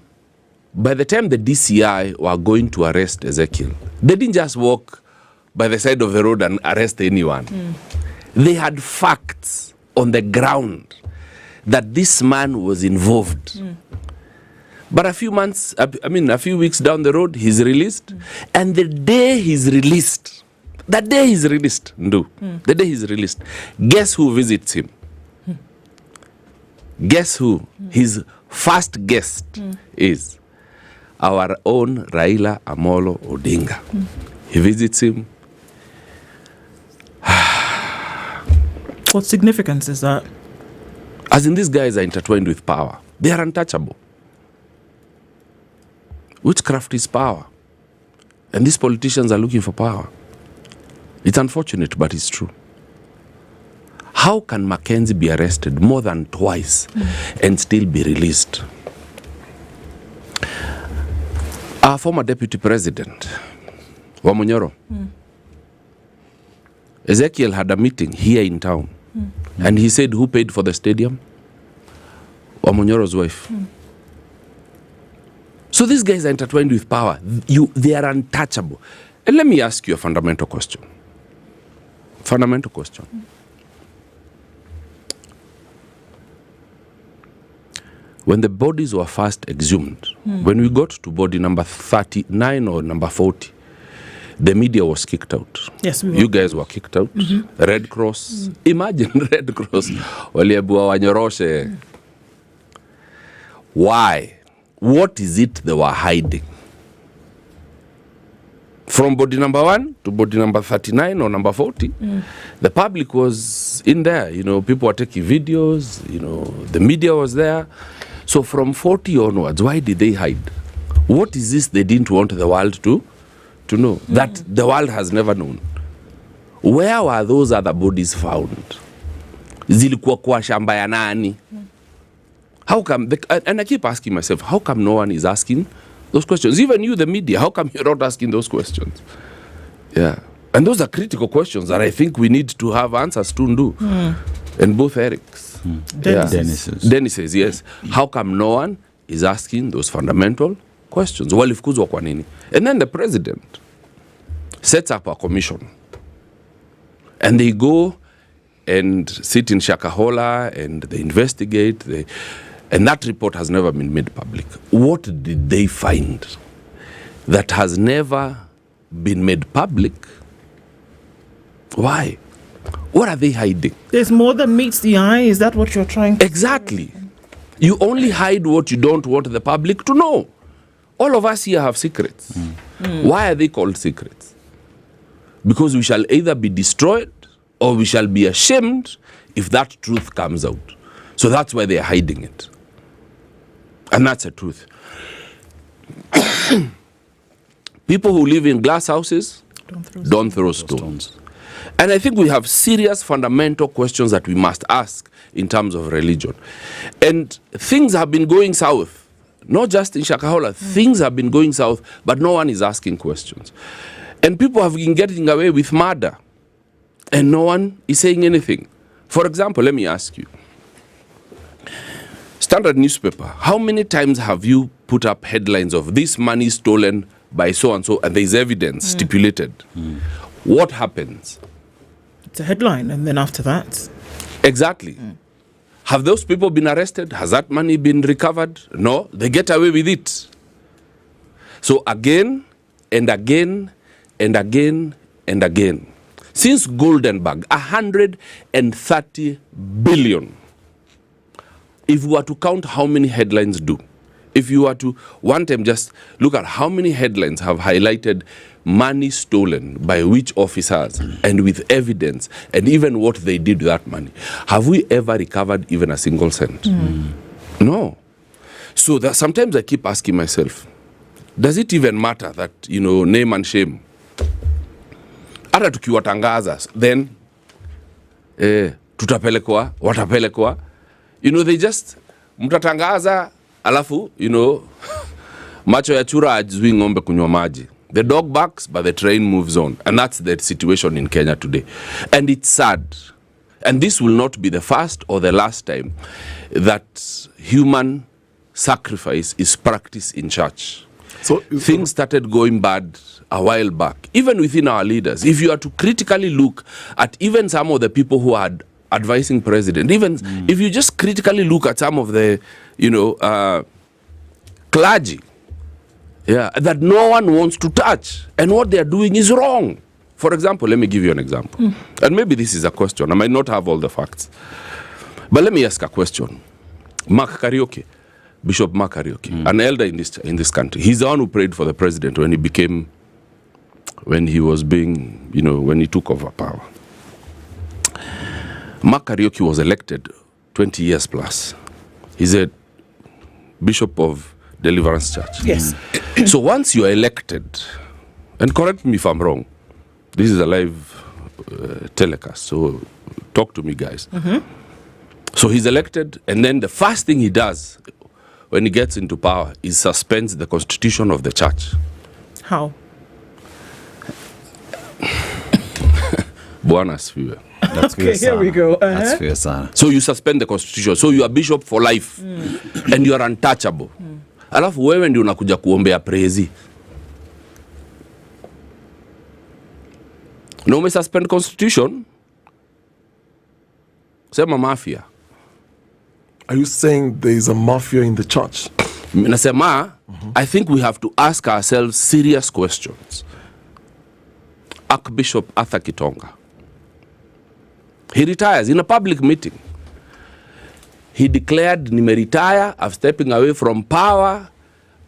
by the time the DCI were going to arrest Ezekiel, they didn't just walk by the side of the road and arrest anyone. They had facts on the ground that this man was involved. But a few weeks down the road, he's released. And the day he's released, the day he's released, guess who visits him? Guess who? His first guest is our own Raila Amolo Odinga. He visits him. What significance is that? As in, these guys are intertwined with power. They are untouchable. Witchcraft is power. And these politicians are looking for power. It's unfortunate, but it's true. How can Mackenzie be arrested more than twice and still be released? Our former deputy president, Wamunyoro, Ezekiel had a meeting here in town. And he said, who paid for the stadium? Wamunyoro's wife. So these guys are intertwined with power. They are untouchable. And let me ask you a fundamental question. Fundamental question. When the bodies were first exhumed, when we got to body number 39 or number 40, the media was kicked out. Yes, we were. You guys were kicked out. Red Cross. Imagine Red Cross. Waliabua wanyoroshe. Why? What is it they were hiding? From body number 1 to body number 39 or number 40, the public was in there. People were taking videos. The media was there. So from 40 onwards, why did they hide? What is this they didn't want the world to know? That the world has never known. Where were those other bodies found? Zilikuwa kwa shamba ya nani? How come, and I keep asking myself, how come no one is asking those questions? Even you, the media, how come you're not asking those questions? Yeah. And those are critical questions that I think we need to have answers to do. And both Eric's. Dennis's, yes. How come no one is asking those fundamental questions? Walifukuzwa kwa nini? And then the president sets up a commission. And they go and sit in Shakahala and they investigate. And that report has never been made public. What did they find that has never been made public? Why? What are they hiding? There's more than meets the eye. Is that what you're trying to Exactly. You only hide what you don't want the public to know. All of us here have secrets. Why are they called secrets? Because we shall either be destroyed or we shall be ashamed if that truth comes out. So that's why they're hiding it. And that's a truth. People who live in glass houses don't throw stones. And I think we have serious fundamental questions that we must ask in terms of religion. And things have been going south, not just in Shakahala, things have been going south, but no one is asking questions. And people have been getting away with murder, and no one is saying anything. For example, let me ask you, Standard newspaper, how many times have you put up headlines of this money stolen by so-and-so, and there's evidence stipulated? What happens? It's a headline, and then after that... Exactly. Have those people been arrested? Has that money been recovered? No, they get away with it. So again, and again, and again, and again. Since Goldenberg, 130 billion. If we were to count how many headlines do, if you were to one time just look at how many headlines have highlighted money stolen by which officers and with evidence and even what they did with that money, have we ever recovered even a single cent? No. So that sometimes I keep asking myself, does it even matter that, name and shame? Hata tukiwatangaza, then tutapelekwa, watapelekwa. They just mtatangaza alafu, macho ya chura ajui ng'ombe kunywa maji. The dog barks, but the train moves on. And that's the situation in Kenya today. And it's sad. And this will not be the first or the last time that human sacrifice is practiced in church. So things started going bad a while back, even within our leaders. If you are to critically look at even some of the people who are advising president, even if you just critically look at some of the, clergy, that no one wants to touch, and what they are doing is wrong. For example, let me give you an example. And maybe this is a question. I might not have all the facts. But let me ask a question. Bishop Mark Kariuki, an elder in this country, he's the one who prayed for the president when he took over power. Mark Kariuki was elected 20 years plus. He's a bishop of Deliverance Church. Yes. So once you are elected, and correct me if I'm wrong, this is a live telecast, so talk to me, guys. So he's elected, and then the first thing he does when he gets into power is suspends the constitution of the church. How? Bwana asifiwe. Okay, here we go. That's fair, son. So you suspend the constitution. So you are bishop for life. And you are untouchable. Alafu wewe ndio unakuja kuombea praise. No me suspend constitution. Sema mafia. Are you saying there is a mafia in the church? Nasema, I think we have to ask ourselves serious questions. Archbishop Arthur Kitonga, he retires in a public meeting. He declared, nimeretire, I'm stepping away from power.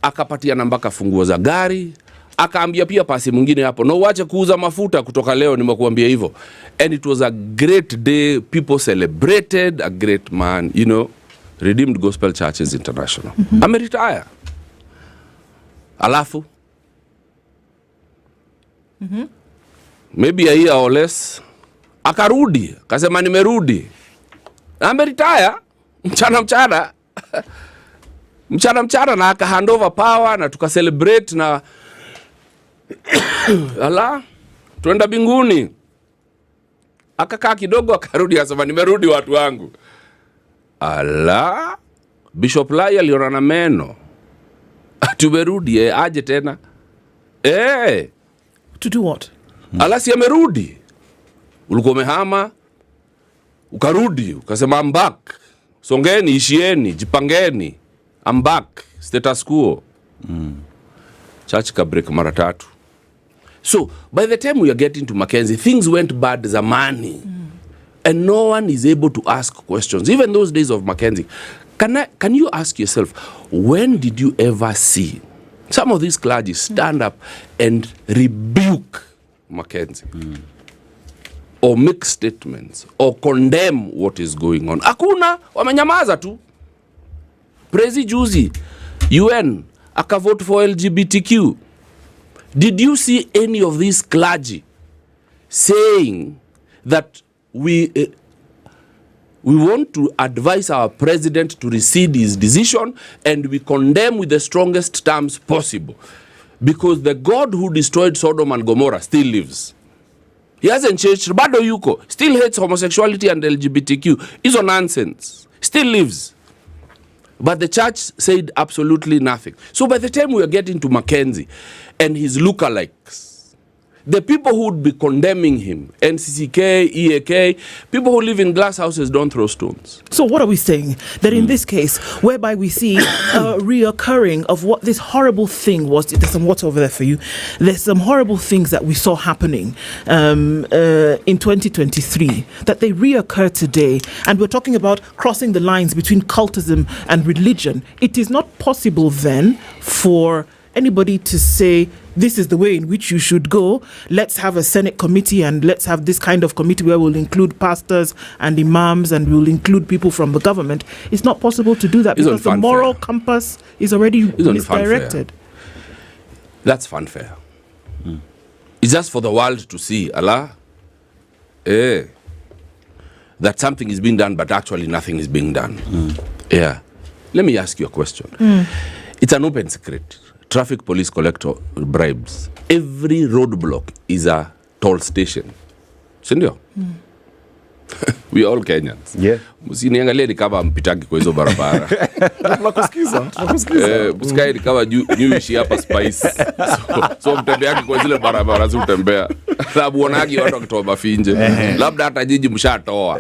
Akapatia nambaka funguo za gari. Akaambia pia pasi mwingine hapo, no wache kuuza mafuta kutoka leo, nimekuambia hivyo. And it was a great day. People celebrated a great man, Redeemed Gospel Churches International. Ameretire. Alafu. Maybe a year or less. Akarudi. Kasema nimerudi. Ameretire. Mchana. Mchana na aka hand over power na tuka celebrate na ala tuenda binguni. Akakaa kidogo akarudi akasema nimerudi watu wangu. Ala Bishop Lai aliona na meno. Tumerudi aje tena. To do what? Ala si amerudi. Ulikuwa umehama ukarudi ukasema I'm back. Songeni, ishieni, jipangeni. I'm back. Status quo. Church ka break mara tatu. So, by the time we are getting to Mackenzie, things went bad zamani. And no one is able to ask questions. Even those days of Mackenzie. Can you ask yourself, when did you ever see some of these clergy stand up and rebuke Mackenzie? or make statements or condemn what is going on. Hakuna, wamenyamaza tu. Prezi juzi, UN, akavote for LGBTQ. Did you see any of these clergy saying that we want to advise our president to rescind his decision and we condemn with the strongest terms possible? Because the God who destroyed Sodom and Gomorrah still lives. He hasn't changed. Bado yuko. Still hates homosexuality and LGBTQ. It's nonsense. Still lives. But the church said absolutely nothing. So by the time we are getting to Mackenzie and his lookalikes, the people who would be condemning him, NCCK, EAK, people who live in glass houses don't throw stones. So what are we saying? That in this case, whereby we see a reoccurring of what this horrible thing was, there's some water over there for you, there's some horrible things that we saw happening in 2023, that they reoccur today, and we're talking about crossing the lines between cultism and religion. It is not possible then for anybody to say, this is the way in which you should go. Let's have a Senate committee and let's have this kind of committee where we'll include pastors and imams and we'll include people from the government. It's not possible to do that because the moral compass is already misdirected. That's funfair. It's just for the world to see, Allah, that something is being done but actually nothing is being done. Yeah. Let me ask you a question. It's an open secret. Traffic police collect bribes. Every roadblock is a toll station. Sindio? We all Kenyans. Yeah. Msiniangalie ni kama mpitagi kwa hizo barabara. Tunakusikiza. Msikae ni kama nyuishi hapa Spice. So mtembeaki kwa zile barabara si mtembea. Sababu wanagi watu wakitoa mafinje. Labda hata jiji mshatoa.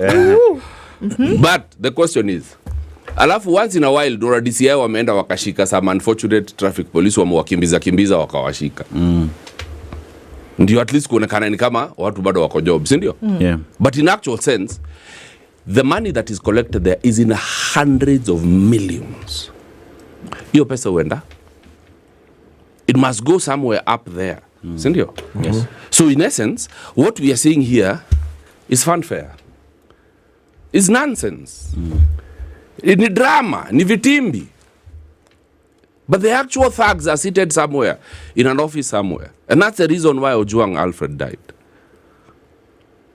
But the question is, alafu once in a while Dora DCI wameenda wakashika some unfortunate traffic police wamewakimbiza wakawashika. Ndio at least kuonekana ni kama watu bado wako job, si ndio? Yeah. But in actual sense, the money that is collected there is in hundreds of millions. Hiyo pesa huenda, it must go somewhere up there. Si ndio? Yes. So in essence, what we are seeing here is funfair. It's nonsense. Ni drama, ni vitimbi. But the actual thugs are seated somewhere, in an office somewhere. And that's the reason why Ojwang Alfred died.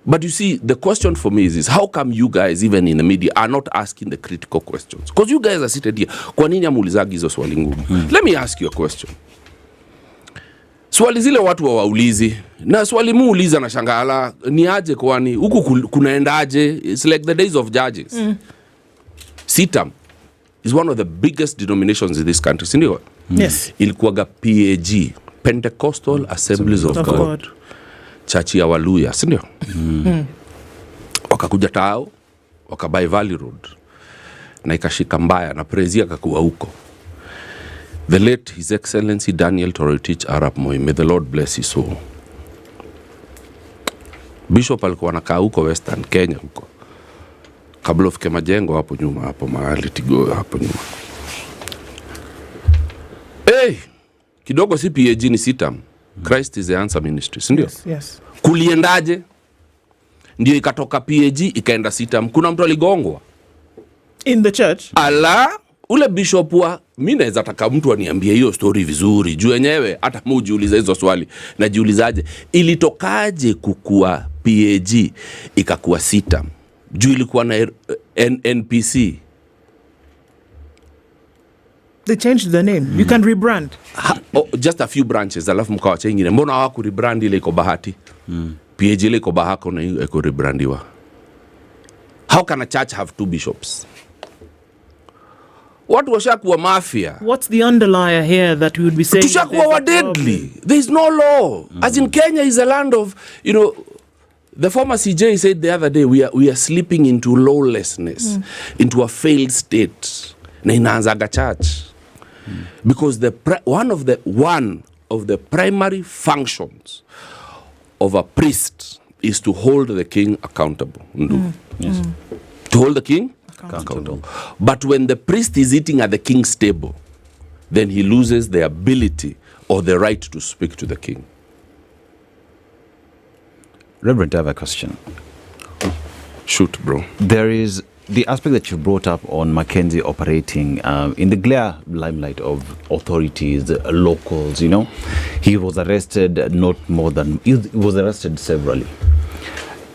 But you see, the question for me is how come you guys, even in the media, are not asking the critical questions? Because you guys are seated here. Kwa nini hamulizagi hizo swali ngumu? Let me ask you a question. Swali zile watu waulizi, na swali muuliza na Shakahala, ni aje kwani, huku kunaendaje? It's like the days of judges. CITAM is one of the biggest denominations in this country. Sindio? Yes. Ilikuwaga PAG, Pentecostal Assemblies of God. Church ya Waluya, sindio? Wakakuja Tao, wakabai Valley Road, na ikashika mbaya, na Prezi akakuwa huko. The late His Excellency Daniel Toroitich Arap Moi, may the Lord bless his soul. Bishop alikuwa anakaa huko Western Kenya huko. Kabla ufike majengo hapo nyuma, hapo mahali Tigo hapo nyuma. Kidogo si PAG ni CITAM. Christ is the answer ministry, sindio? Yes. Kuliendaje? Ndio ikatoka PAG ikaenda CITAM. Kuna mtu aligongwa in the church. Ule bishop wa, mimi naweza taka mtu aniambie hiyo story vizuri. Juu yenyewe hata mujiuliza hizo swali. Na jiulizaje ilitokaje kukua PAG ikakuwa CITAM? Juu ilikuwa na NPC. They changed the name. You can rebrand. Just a few branches. Alafu mkawacha ingine. Mbona hawaku rebrand ile iko Bahati? PAG ile iko Bahako na iko rebrandiwa. How can a church have two bishops? Watu washakuwa mafia. What's the underlier here that we would be saying? Tushakuwa wa deadly. There is no law. As in Kenya is a land of, the former CJ said the other day, we are slipping into lawlessness, into a failed state. Na inaanzaga church. Because one of the primary functions of a priest is to hold the king accountable. Yes. To hold the king accountable. But when the priest is eating at the king's table, then he loses the ability or the right to speak to the king. Reverend, I have a question. Shoot, bro. There is the aspect that you brought up on Mackenzie operating in the glare limelight of authorities, locals, you know. He was arrested he was arrested severally.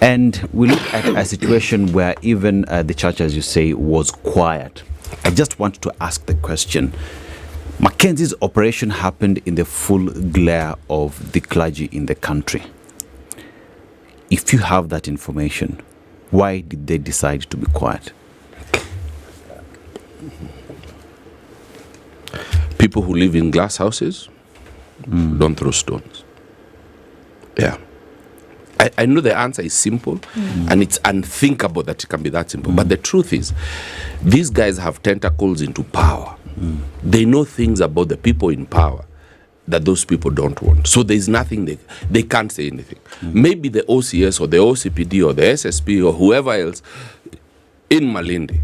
And we look at a situation where even the church, as you say, was quiet. I just want to ask the question. Mackenzie's operation happened in the full glare of the clergy in the country. If you have that information, why did they decide to be quiet? People who live in glass houses don't throw stones. Yeah. I know the answer is simple and it's unthinkable that it can be that simple. But the truth is, these guys have tentacles into power. They know things about the people in power that those people don't want. So there's nothing they can't say anything. Maybe the OCS or the OCPD or the SSP or whoever else in Malindi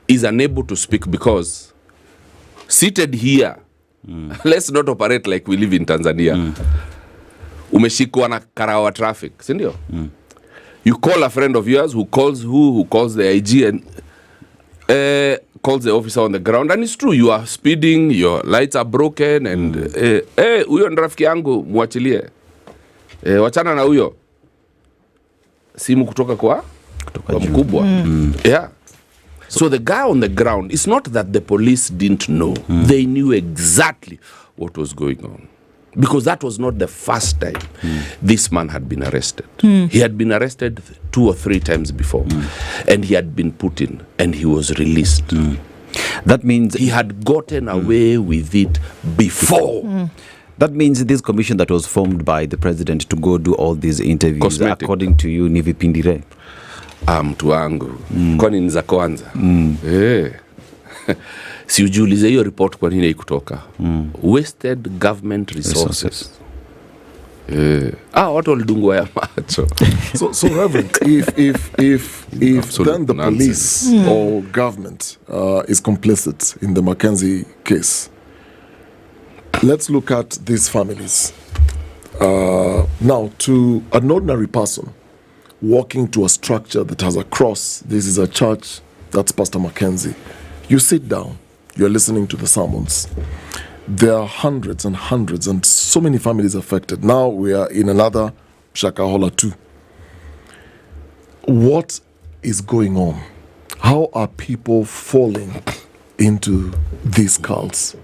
is unable to speak because seated here, let's not operate like we live in Tanzania. Umeshikwa na karawa traffic, sindio? You call a friend of yours who calls the IG and calls the officer on the ground, and it's true, you are speeding, your lights are broken, and huyo rafiki yangu muachilie, wachana na huyo, simu kutoka kwa mkubwa. Yeah. So the guy on the ground, it's not that the police didn't know. They knew exactly what was going on. Because that was not the first time this man had been arrested. He had been arrested 2 or 3 times before. And he had been put in and he was released. That means he had gotten away with it before. That means this commission that was formed by the president to go do all these interviews, Cosmetic. According to you, ni vipindire? Mtu wangu. Kwani ni za kwanza. Si ujiulize hiyo report kwa nini haikutoka. Wasted government resources. Watu walidungwa ya macho. So Reverend, if then the police or government is complicit in the Mackenzie case, let's look at these families. Now, to an ordinary person walking to a structure that has a cross, this is a church, that's Pastor Mackenzie. You sit down, you're listening to the sermons. There are hundreds and hundreds and so many families affected. Now we are in another Shakahala too. What is going on? How are people falling into these cults?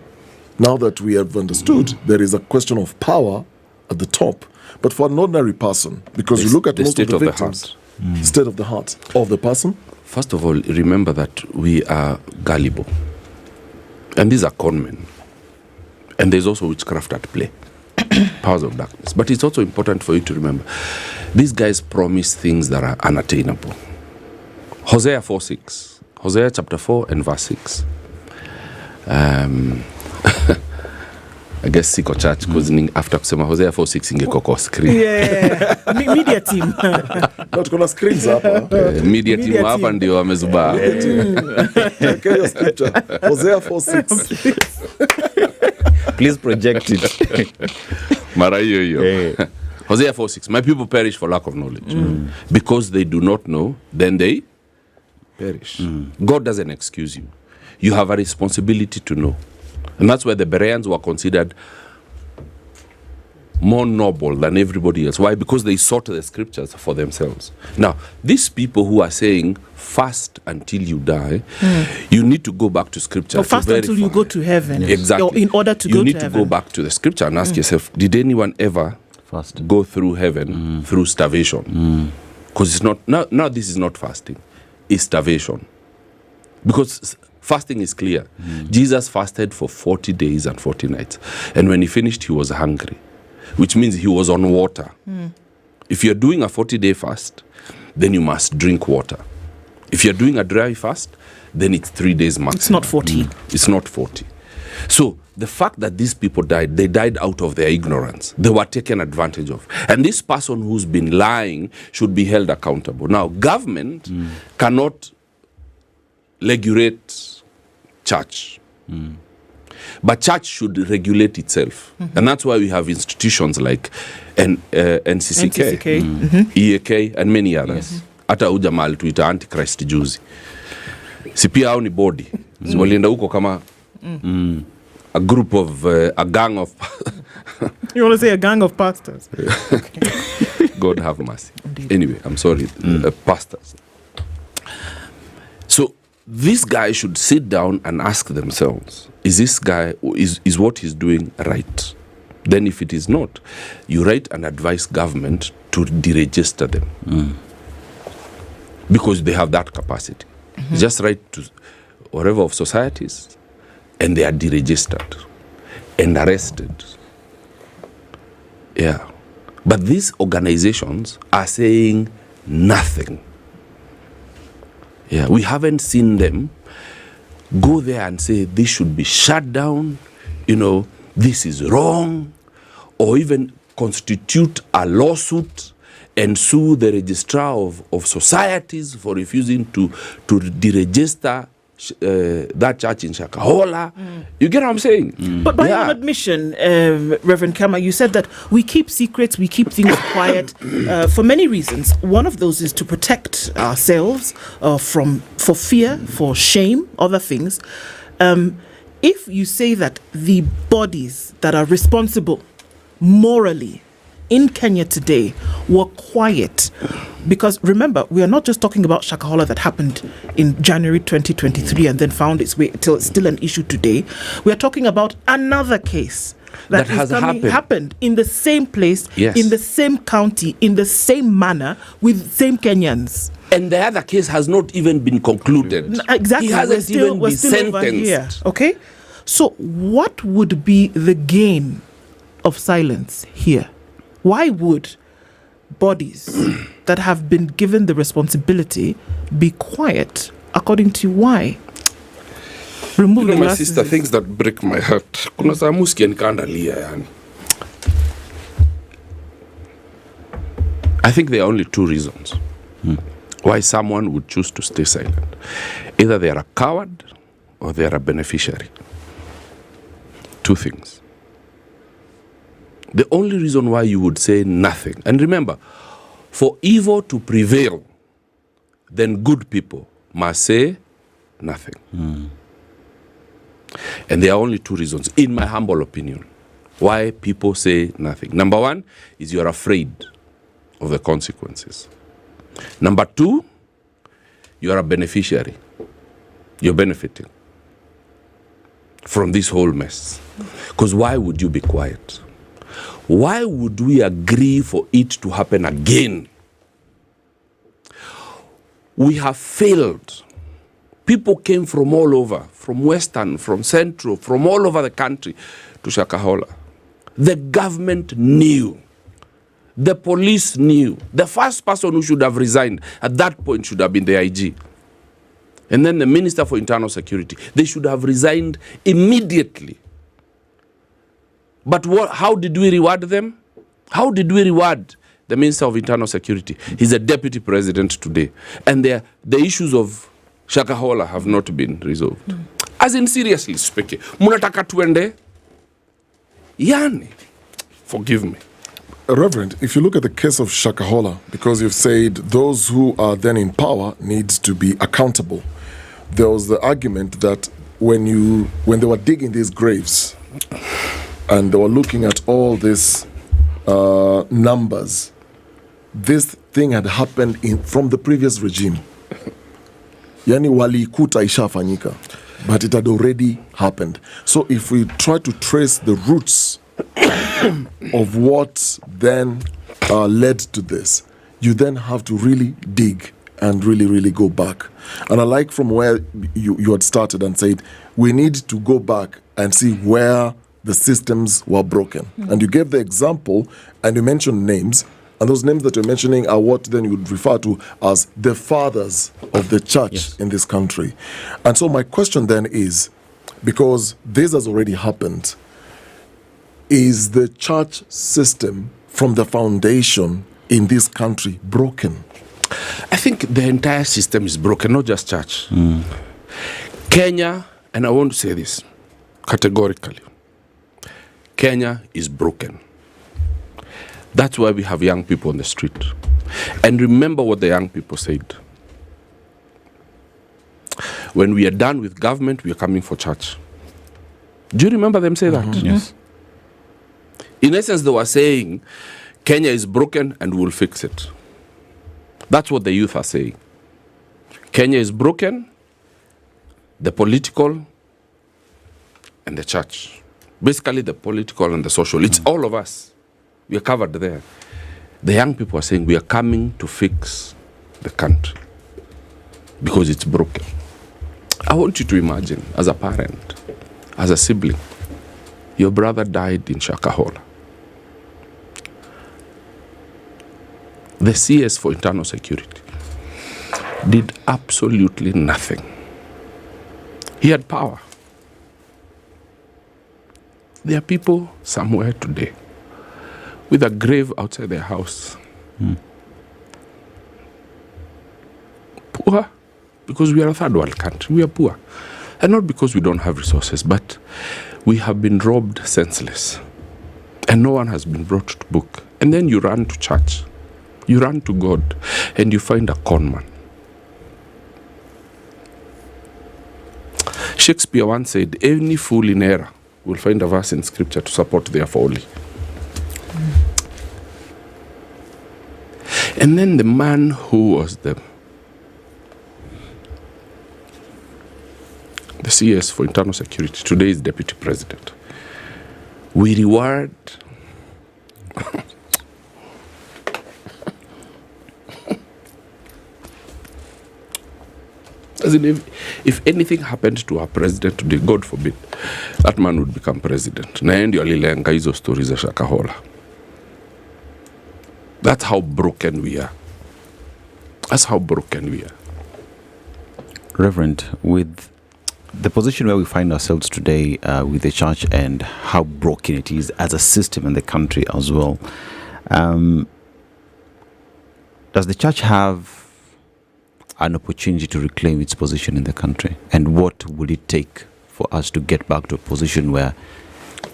Now that we have understood there is a question of power at the top, but for an ordinary person, because you look at most of the victims, state of the heart of the person. First of all, remember that we are gullible. And these are conmen. And there's also witchcraft at play. Powers of darkness. But it's also important for you to remember, these guys promise things that are unattainable. Hosea 4:6. Hosea chapter 4 and verse 6. I guess siko church because after kusema Hosea 4:6 ingeko kwa screen. Yeah. Media team. Not kuna screens hapa. Media team hapa ndio wamezubaa. Okay, scripture. Hosea 4:6. Please project it. Mara hiyo. Hosea 4:6. My people perish for lack of knowledge. Because they do not know, then they perish. God doesn't excuse you. You have a responsibility to know. And that's why the Bereans were considered more noble than everybody else. Why? Because they sought the scriptures for themselves. Now, these people who are saying fast until you die, you need to go back to scripture. Or fast until you go to heaven. Exactly. Or in order to go to heaven. You need to go back to the scripture and ask yourself, did anyone ever go through heaven through starvation? Because it's not, now this is not fasting, it's starvation. Because fasting is clear. Jesus fasted for 40 days and 40 nights. And when he finished, he was hungry, which means he was on water. If you're doing a 40-day fast, then you must drink water. If you're doing a dry fast, then it's 3 days maximum. It's not 40. It's not 40. So the fact that these people died, they died out of their ignorance. They were taken advantage of. And this person who's been lying should be held accountable. Now, government cannot regulate church. But church should regulate itself. And that's why we have institutions like NCCK, EAK, and many others. Hata uja mahali tuita Antichrist juzi. Si pia hao ni body. Walienda huko kama a group of, a gang of... You want to say a gang of pastors? God have mercy. Anyway, I'm sorry, pastors. So this guy should sit down and ask themselves, is this guy, is what he's doing right? Then if it is not, you write and advise government to deregister them. Because they have that capacity. Just write to whatever of societies, and they are deregistered and arrested. Yeah. But these organizations are saying nothing. Yeah, we haven't seen them go there and say this should be shut down, this is wrong, or even constitute a lawsuit and sue the registrar of societies for refusing to deregister that church in Shakahala. You get what I'm saying? But by your admission, Reverend Kama, you said that we keep secrets, we keep things quiet for many reasons. One of those is to protect ourselves for fear, for shame, other things. If you say that the bodies that are responsible morally in Kenya today were quiet, because remember, we are not just talking about Shakahala that happened in January 2023 and then found its way till it's still an issue today. We are talking about another case that has happened in the same place, in the same county, in the same manner, with same Kenyans. And the other case has not even been concluded. Exactly. He hasn't even been sentenced. Okay? So what would be the gain of silence here? Why would bodies that have been given the responsibility be quiet, according to why? Remove the my sister, things that break my heart. Kuna saa musiki nikaandalia yani. I think there are only two reasons why someone would choose to stay silent. Either they are a coward or they are a beneficiary. Two things. The only reason why you would say nothing, and remember, for evil to prevail, then good people must say nothing. And there are only two reasons, in my humble opinion, why people say nothing. Number one is you're afraid of the consequences. Number two, you're a beneficiary. You're benefiting from this whole mess. Because why would you be quiet? Why would we agree for it to happen again? We have failed. People came from all over, from Western, from Central, from all over the country to Shakahala. The government knew. The police knew. The first person who should have resigned at that point should have been the IG. And then the Minister for Internal Security. They should have resigned immediately. But how did we reward them? How did we reward the Minister of Internal Security? He's a deputy president today. And the issues of Shakahala have not been resolved. As in, seriously speaking, munataka tuende? Yani, forgive me. Reverend, if you look at the case of Shakahala, because you've said those who are then in power need to be accountable, there was the argument that when they were digging these graves and they were looking at all these numbers, this thing had happened from the previous regime. Yani walikuta ishafanyika, but it had already happened. So if we try to trace the roots of what then led to this, you then have to really dig and really, really go back. And I like from where you had started and said, we need to go back and see where the systems were broken. And you gave the example and you mentioned names, and those names that you're mentioning are what then you would refer to as the fathers of the church in this country. And so my question then is, because this has already happened, is the church system from the foundation in this country broken? I think the entire system is broken, not just church. Kenya, and I want to say this, categorically. Kenya is broken. That's why we have young people on the street. And remember what the young people said. When we are done with government, we are coming for church. Do you remember them say that? Yes. In essence, they were saying, Kenya is broken and we'll fix it. That's what the youth are saying. Kenya is broken, the political and the church. Basically the political and the social. It's all of us. We are covered there. The young people are saying we are coming to fix the country because it's broken. I want you to imagine, as a parent, as a sibling, your brother died in Shakahala. The CS for internal security did absolutely nothing. He had power. There are people somewhere today with a grave outside their house. Poor, because we are a third world country. We are poor. And not because we don't have resources, but we have been robbed senseless. And no one has been brought to book. And then you run to church. You run to God. And you find a con man. Shakespeare once said, any fool in error will find a verse in scripture to support their folly. And then the man who was the CS for internal security, today is deputy president. We reward as in if anything happened to our president today, God forbid, that man would become president. Na ndio alilenga hizo stories za Shakahala. That's how broken we are. That's how broken we are. Reverend, with the position where we find ourselves today with the church and how broken it is as a system in the country as well, does the church have an opportunity to reclaim its position in the country? And what would it take for us to get back to a position where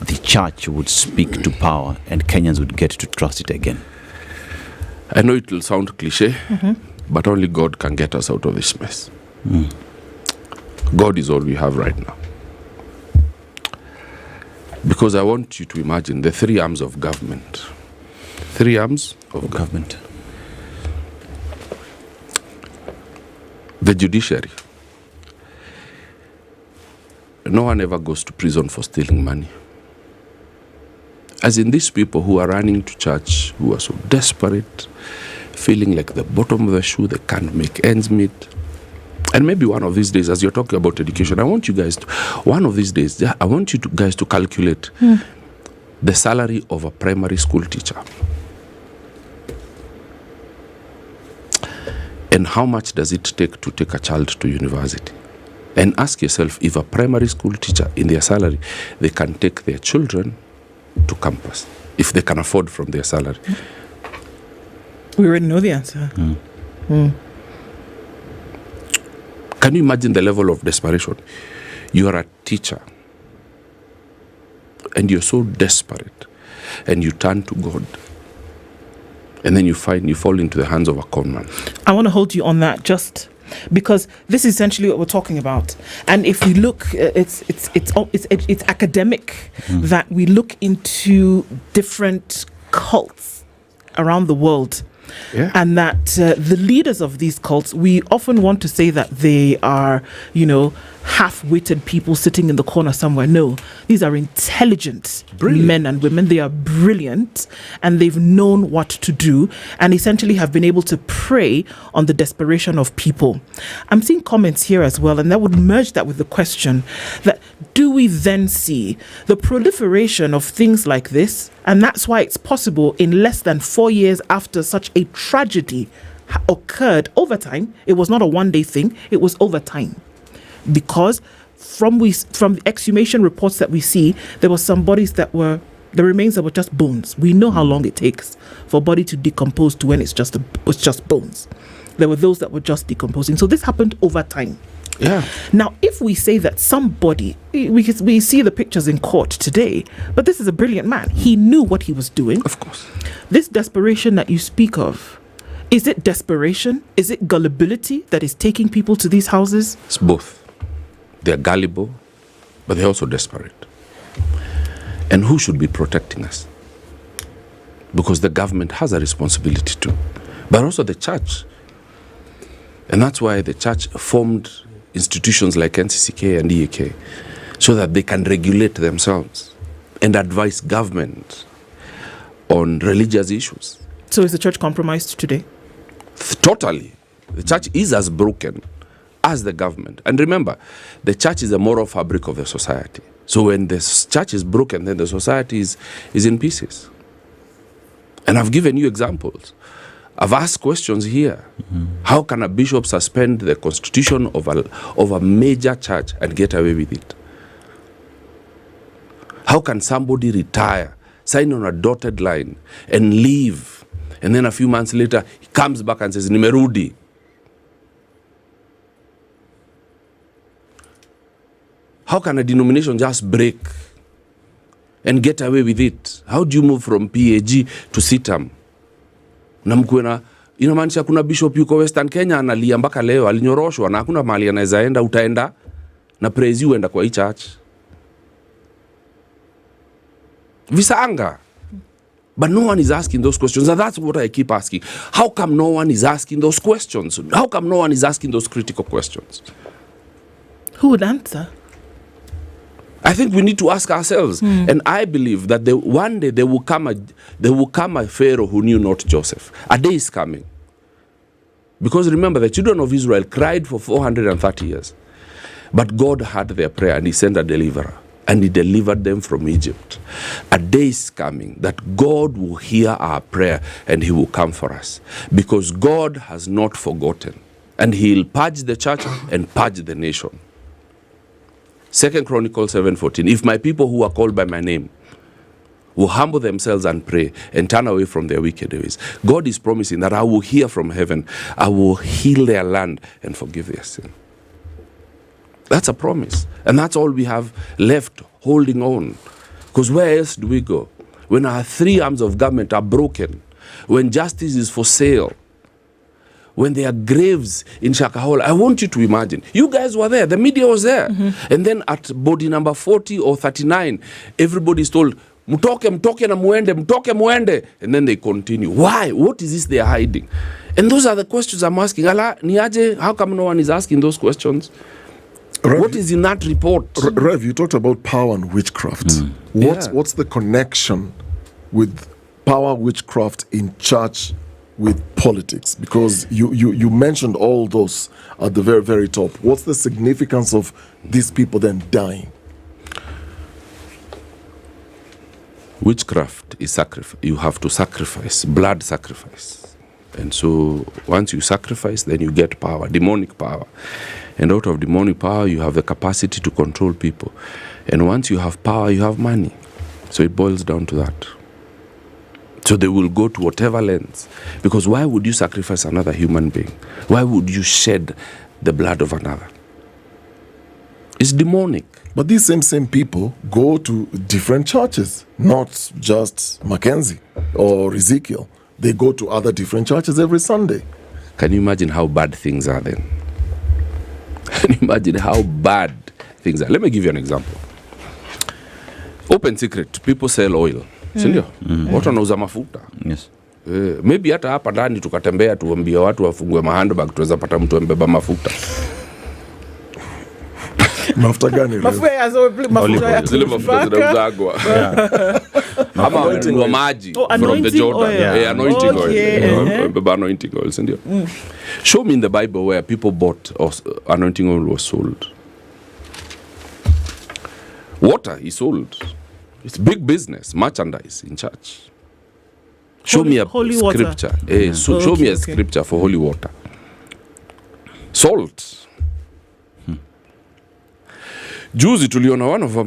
the church would speak to power and Kenyans would get to trust it again? I know it will sound cliche, but only God can get us out of this mess. God is all we have right now. Because I want you to imagine the three arms of government. Three arms of government. The judiciary. No one ever goes to prison for stealing money. As in these people who are running to church, who are so desperate, feeling like the bottom of the shoe, they can't make ends meet. And maybe one of these days, as you're talking about education, I want you guys to, one of these days, I want you guys to calculate the salary of a primary school teacher. And how much does it take to take a child to university? And ask yourself, if a primary school teacher, in their salary, they can take their children to campus, if they can afford from their salary. We already know the answer. Can you imagine the level of desperation? You are a teacher and you're so desperate and you turn to God and then you fall into the hands of a con man. I want to hold you on that just because this is essentially what we're talking about. And if we look, it's academic that we look into different cults around the world. Yeah. And that the leaders of these cults, we often want to say that they are, half-witted people sitting in the corner somewhere. No, these are intelligent men and women. They are brilliant and they've known what to do and essentially have been able to prey on the desperation of people. I'm seeing comments here as well, and that would merge that with the question that do we then see the proliferation of things like this? And that's why it's possible in less than 4 years after such a tragedy occurred over time. It was not a one-day thing. It was over time. Because from the exhumation reports that we see, there were some bodies that were, the remains that were just bones. We know how long it takes for a body to decompose to when it's just bones. There were those that were just decomposing. So this happened over time. Yeah. Now, if we say that somebody, we see the pictures in court today, but this is a brilliant man. He knew what he was doing. Of course. This desperation that you speak of, is it desperation? Is it gullibility that is taking people to these houses? It's both. They're gullible, but they're also desperate. And who should be protecting us? Because the government has a responsibility too, but also the church. And that's why the church formed institutions like NCCK and EAK, so that they can regulate themselves and advise government on religious issues. So is the church compromised today? Totally. The church is as broken as the government. And remember, the church is the moral fabric of the society. So when the church is broken, then the society is in pieces. And I've given you examples. I've asked questions here. How can a bishop suspend the constitution of a major church and get away with it? How can somebody retire, sign on a dotted line, and leave, and then a few months later, he comes back and says, Nimerudi? How can a denomination just break and get away with it? How do you move from PAG to CITAM? Na mkuena, inamaanisha kuna bishop yuko Western Kenya analia mpaka leo, alinyoroshwa na hakuna mahali anaweza enda, utaenda na praise you enda kwa hii church. Visanga. But no one is asking those questions, and that's what I keep asking. How come no one is asking those questions? How come no one is asking those critical questions? Who would answer? I think we need to ask ourselves. And I believe that one day there will come a Pharaoh who knew not Joseph. A day is coming. Because remember, the children of Israel cried for 430 years. But God heard their prayer and he sent a deliverer. And he delivered them from Egypt. A day is coming that God will hear our prayer and he will come for us. Because God has not forgotten. And he'll purge the church and purge the nation. 2 Chronicles 7:14. If my people who are called by my name will humble themselves and pray and turn away from their wicked ways, God is promising that I will hear from heaven, I will heal their land and forgive their sin. That's a promise. And that's all we have left holding on. Because where else do we go? When our three arms of government are broken, when justice is for sale, when there are graves in Shakahala, I want you to imagine. You guys were there. The media was there. And then at body number 40 or 39, everybody is told, Mtoke na muende. And then they continue. Why? What is this they are hiding? And those are the questions I'm asking. Allah, niaje, how come no one is asking those questions? Rev, what is in that report? Rev, you talked about power and witchcraft. What's the connection with power, witchcraft in church with politics? Because you mentioned all those at the very, very top. What's the significance of these people then dying? Witchcraft is sacrifice. You have to sacrifice, blood sacrifice. And so once you sacrifice, then you get power, demonic power. And out of demonic power, you have the capacity to control people. And once you have power, you have money. So it boils down to that. So they will go to whatever lengths. Because why would you sacrifice another human being? Why would you shed the blood of another? It's demonic. But these same people go to different churches, not just Mackenzie or Ezekiel. They go to other different churches every Sunday. Can you imagine how bad things are then? Can you imagine how bad things are? Let me give you an example. Open secret, people sell oil. Sindio? Watu wanauza mafuta. Yes. Maybe hata hapa ndani tukatembea tuambie watu wafungue mahandbag tuweza pata mtu ambeba mafuta. Mafuta gani? Mafuta ya zile mafuta zinazagwa. Ama wa maji from the Jordan. Anointing oil. Beba anointing oil, sindio? Show me in the Bible where people bought or anointing oil was sold. Water is sold. It's big business, merchandise in church. Show me a scripture. Show me a scripture for holy water. Salt. Juzi tuliona one of the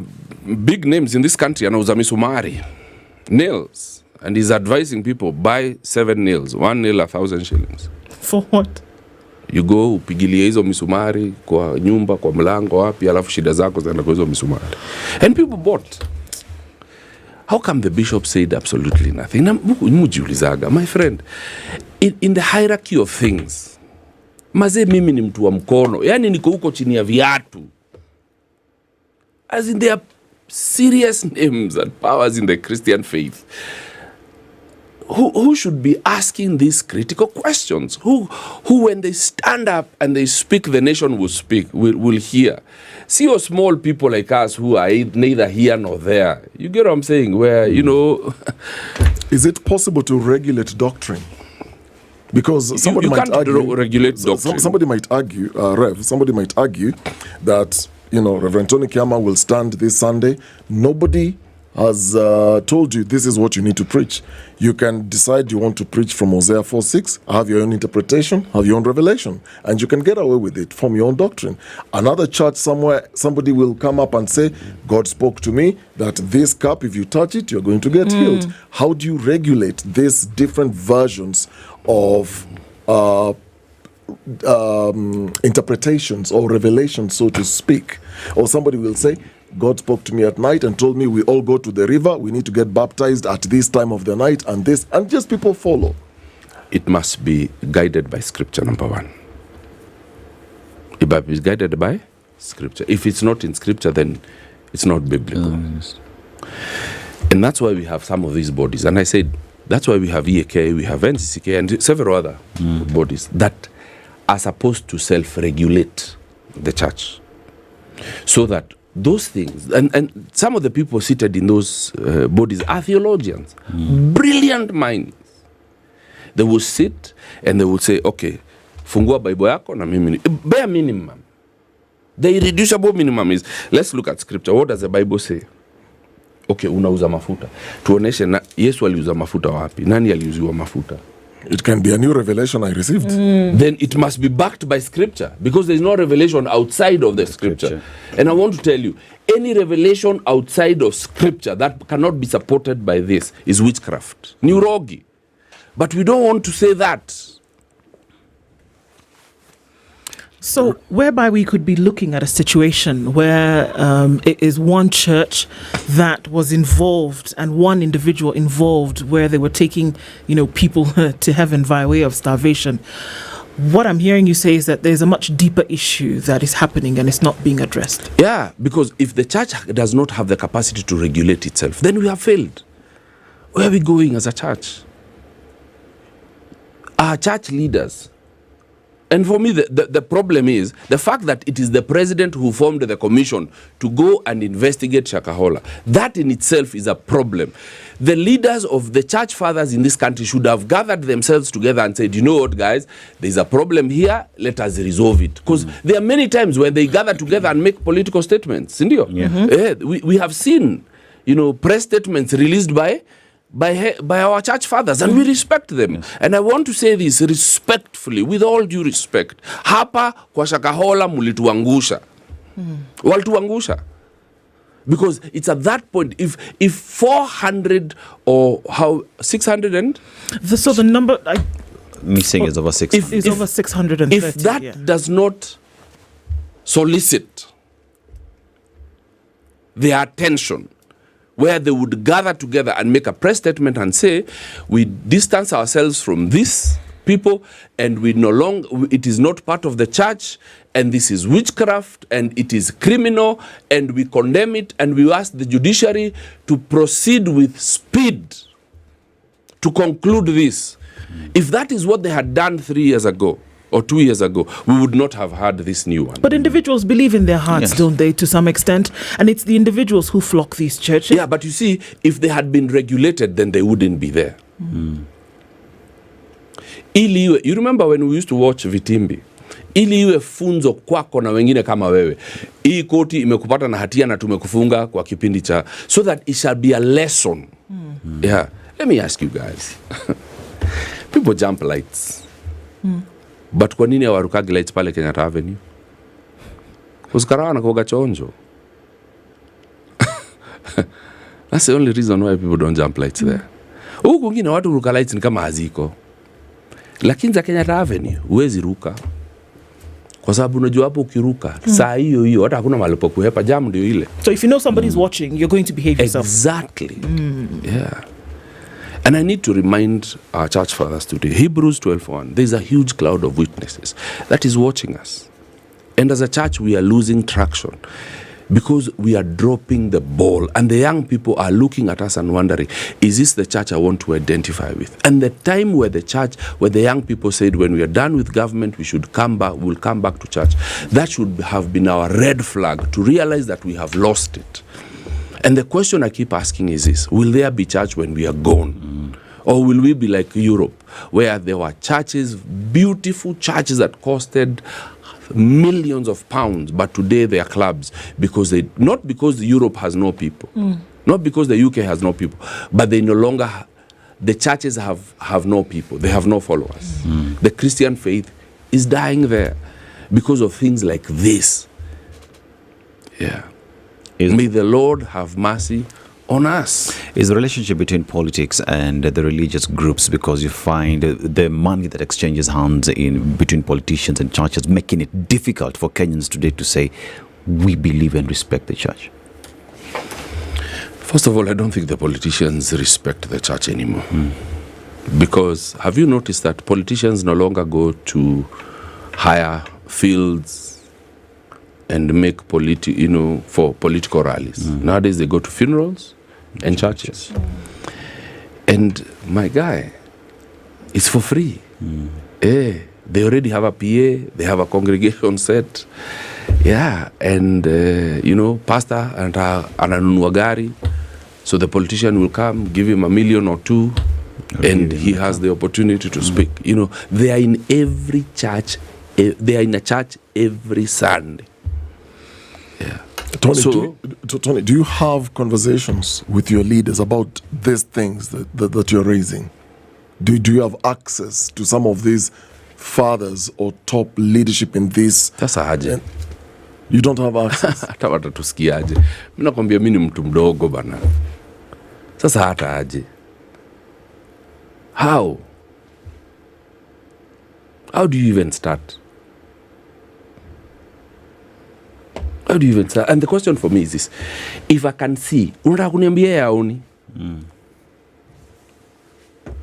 big names in this country anauza misumari. Nails. And he's advising people, buy 7 nails. 1 nail 1,000 shillings. For what? You go upigilie hizo misumari kwa nyumba, kwa mlango wapi, alafu shida zako zinaenda kwa hizo misumari. And people bought. How come the bishop said absolutely nothing? Mujiulizaga, my friend, in the hierarchy of things, maze mimi ni mtu wa mkono, yani niko huko chini ya viatu. As in, there are serious names and powers in the Christian faith who should be asking these critical questions, who when they stand up and they speak, the nation will hear. See your small people like us who are neither here nor there. You get what I'm saying? Where, you know... Is it possible to regulate doctrine? Because somebody might argue... regulate doctrine. Somebody might argue, somebody might argue that, you know, Reverend Tony Kiama will stand this Sunday. Nobody has told you this is what you need to preach. You can decide you want to preach from Hosea 4:6, have your own interpretation, have your own revelation, and you can get away with it from your own doctrine. Another church somewhere, somebody will come up and say, God spoke to me that this cup, if you touch it, you're going to get healed. How do you regulate these different versions of interpretations or revelations, so to speak? Or somebody will say, God spoke to me at night and told me we all go to the river, we need to get baptized at this time of the night, and this, and just people follow. It must be guided by scripture, number one. It must be guided by scripture. If it's not in scripture, then it's not biblical. Yes. And that's why we have some of these bodies. And I said, that's why we have EAK, we have NCCK, and several other bodies that are supposed to self-regulate the church. So that those things, and some of the people seated in those bodies are theologians, brilliant minds. They will sit and they will say, okay, fungua Bible yako na mimi, bare minimum. The irreducible minimum is, let's look at scripture. What does the Bible say? Okay, unauza mafuta. Tuoneshe na Yesu aliuza mafuta wapi? Nani aliuziwa mafuta? It can be a new revelation I received. Then it must be backed by scripture, because there is no revelation outside of the scripture. And I want to tell you, any revelation outside of scripture that cannot be supported by this is witchcraft. Neurogi. But we don't want to say that. So, whereby we could be looking at a situation where it is one church that was involved and one individual involved where they were taking, you know, people to heaven via way of starvation. What I'm hearing you say is that there's a much deeper issue that is happening and it's not being addressed. Yeah, because if the church does not have the capacity to regulate itself, then we have failed. Where are we going as a church? Our church leaders. And for me, the problem is the fact that it is the president who formed the commission to go and investigate Shakahala. That in itself is a problem. The leaders of the church fathers in this country should have gathered themselves together and said, you know what, guys, there's a problem here, let us resolve it. Because there are many times when they gather together and make political statements. We have seen, you know, press statements released by our church fathers, and we respect them. And I want to say this respectfully, with all due respect. Hapa kwa Shakahala mulituangusha. Walituangusha. Because it's at that point, if 400 or 600 and... So the number... Missing is over 600. It's over 630. If that does not solicit their attention, where they would gather together and make a press statement and say, we distance ourselves from these people and we no longer, it is not part of the church and this is witchcraft and it is criminal and we condemn it and we ask the judiciary to proceed with speed to conclude this. If that is what they had done 3 years ago, or 2 years ago, we would not have had this new one. But individuals believe in their hearts, don't they, to some extent? And it's the individuals who flock these churches. Yeah, but you see, if they had been regulated, then they wouldn't be there. You remember when we used to watch Vitimbi? Ili iwe funzo kwako na wengine kama wewe. Hii koti imekupata na hatia na tumekufunga kwa kipindi cha... So that it shall be a lesson. Yeah. Let me ask you guys. People jump lights. But kwa nini hawarukagi lights pale Kenyatta Avenue? Usikarawa na kuoga chonjo. That's the only reason why people don't jump lights there. Huku kwingine watu ruka lights ni kama haziko. Lakini za Kenyatta Avenue huwezi ruka. Kwa sababu unajua hapo ukiruka saa hiyo hata hakuna mahali pa kuhepa, jam ndio ile. So if you know somebody's watching, you're going to behave yourself. Exactly. Yeah. And I need to remind our church fathers today, Hebrews 12:1, there's a huge cloud of witnesses that is watching us. And as a church, we are losing traction because we are dropping the ball. And the young people are looking at us and wondering, is this the church I want to identify with? And the time where the young people said, when we are done with government, we'll come back to church. That should have been our red flag to realize that we have lost it. And the question I keep asking is this: will there be church when we are gone? Or will we be like Europe, where there were churches, beautiful churches that costed millions of pounds, but today they are clubs not because Europe has no people, not because the UK has no people, but they no longer, the churches have no people, they have no followers. The Christian faith is dying there because of things like this. Yeah. May the Lord have mercy on us. Is the relationship between politics and the religious groups, because you find the money that exchanges hands between politicians and churches making it difficult for Kenyans today to say, we believe and respect the church? First of all, I don't think the politicians respect the church anymore. Because have you noticed that politicians no longer go to hire fields and make for political rallies? Nowadays they go to funerals and churches. And my guy, it's for free. They already have a PA, they have a congregation set. Yeah, and pastor and ananunua gari. So the politician will come, give him $1 million or $2 million, and he has the opportunity to speak. They are in every church. They are in a church every Sunday. Yeah. Tony, do you have conversations with your leaders about these things that you're raising? Do you have access to some of these fathers or top leadership in this? Sasa aje. You don't have access. Hata watatusikiaje? Mimi nakwambia mimi ni mtu mdogo bana. Sasa hata aje. How do you even start? How do you even start? And the question for me is this: if I can see, unataka kuniambia yaoni?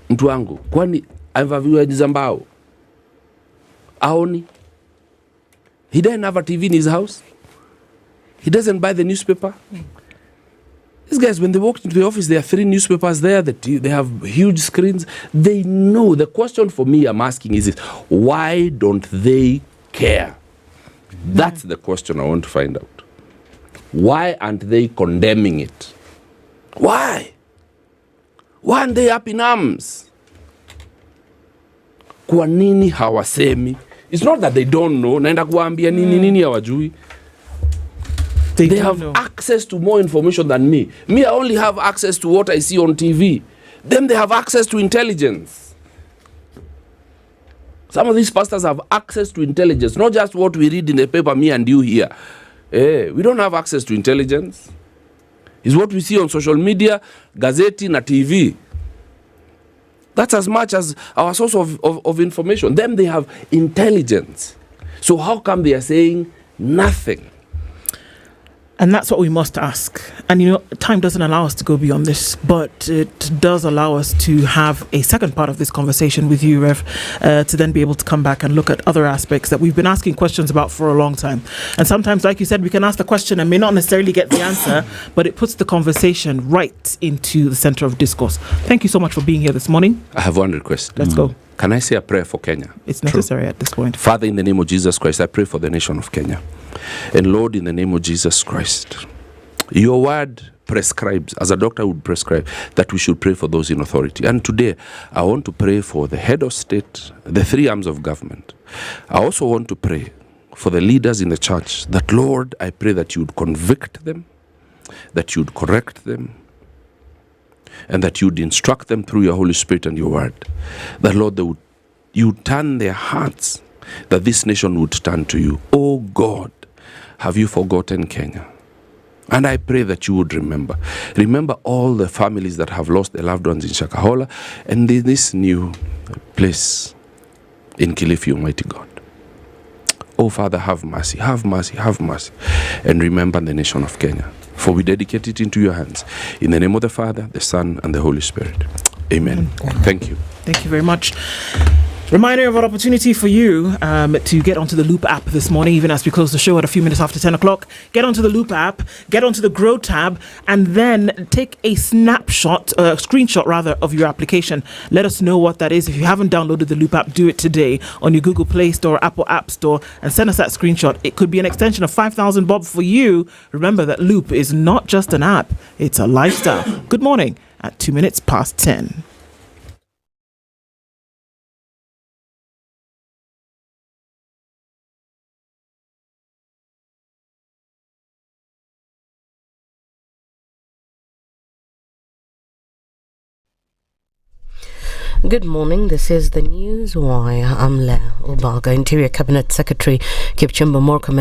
Mtu wangu, kwani avaviwa jizambao? Aoni? He doesn't have a TV in his house. He doesn't buy the newspaper. These guys, when they walk into the office, there are 3 newspapers there. They have huge screens. They know. The question for me I'm asking is this: why don't they care? That's the question I want to find out. Why aren't they condemning it? Why? Why aren't they up in arms? Kwa nini hawasemi? It's not that they don't know. Naenda kuambia nini hawajui. They have access to more information than me. Me, I only have access to what I see on TV. Them, they have access to intelligence. Some of these pastors have access to intelligence, not just what we read in the paper, me and you here. We don't have access to intelligence. It's what we see on social media, gazeti na TV. That's as much as our source of information. Them, they have intelligence. So how come they are saying nothing? And that's what we must ask. And time doesn't allow us to go beyond this, but it does allow us to have a second part of this conversation with you, Rev, to then be able to come back and look at other aspects that we've been asking questions about for a long time. And sometimes, like you said, we can ask the question and may not necessarily get the answer, but it puts the conversation right into the center of discourse. Thank you so much for being here this morning. I have one request. Let's go. Can I say a prayer for Kenya? It's necessary at this point. Father, in the name of Jesus Christ, I pray for the nation of Kenya. And Lord, in the name of Jesus Christ, your word prescribes, as a doctor would prescribe, that we should pray for those in authority. And today, I want to pray for the head of state, the 3 arms of government. I also want to pray for the leaders in the church, that, Lord, I pray that you would convict them, that you would correct them, and that you would instruct them through your Holy Spirit and your word. That, Lord, you would turn their hearts, that this nation would turn to you. Oh God, have you forgotten Kenya? And I pray that you would remember. Remember all the families that have lost their loved ones in Shakahala and in this new place in Kilifi, Almighty God. Oh Father, have mercy, have mercy, have mercy. And remember the nation of Kenya. For we dedicate it into your hands. In the name of the Father, the Son, and the Holy Spirit. Amen. Thank you. Thank you very much. Reminder of an opportunity for you to get onto the Loop app this morning, even as we close the show at a few minutes after 10 o'clock. Get onto the Loop app, get onto the Grow tab, and then take a screenshot rather, of your application. Let us know what that is. If you haven't downloaded the Loop app, do it today on your Google Play Store, Apple App Store, and send us that screenshot. It could be an extension of 5,000 bob for you. Remember that Loop is not just an app, it's a lifestyle. Good morning at 2 minutes past 10. Good morning, this is the News Wire. I'm Leah Ubaga. Interior Cabinet Secretary Kipchumba Murkomen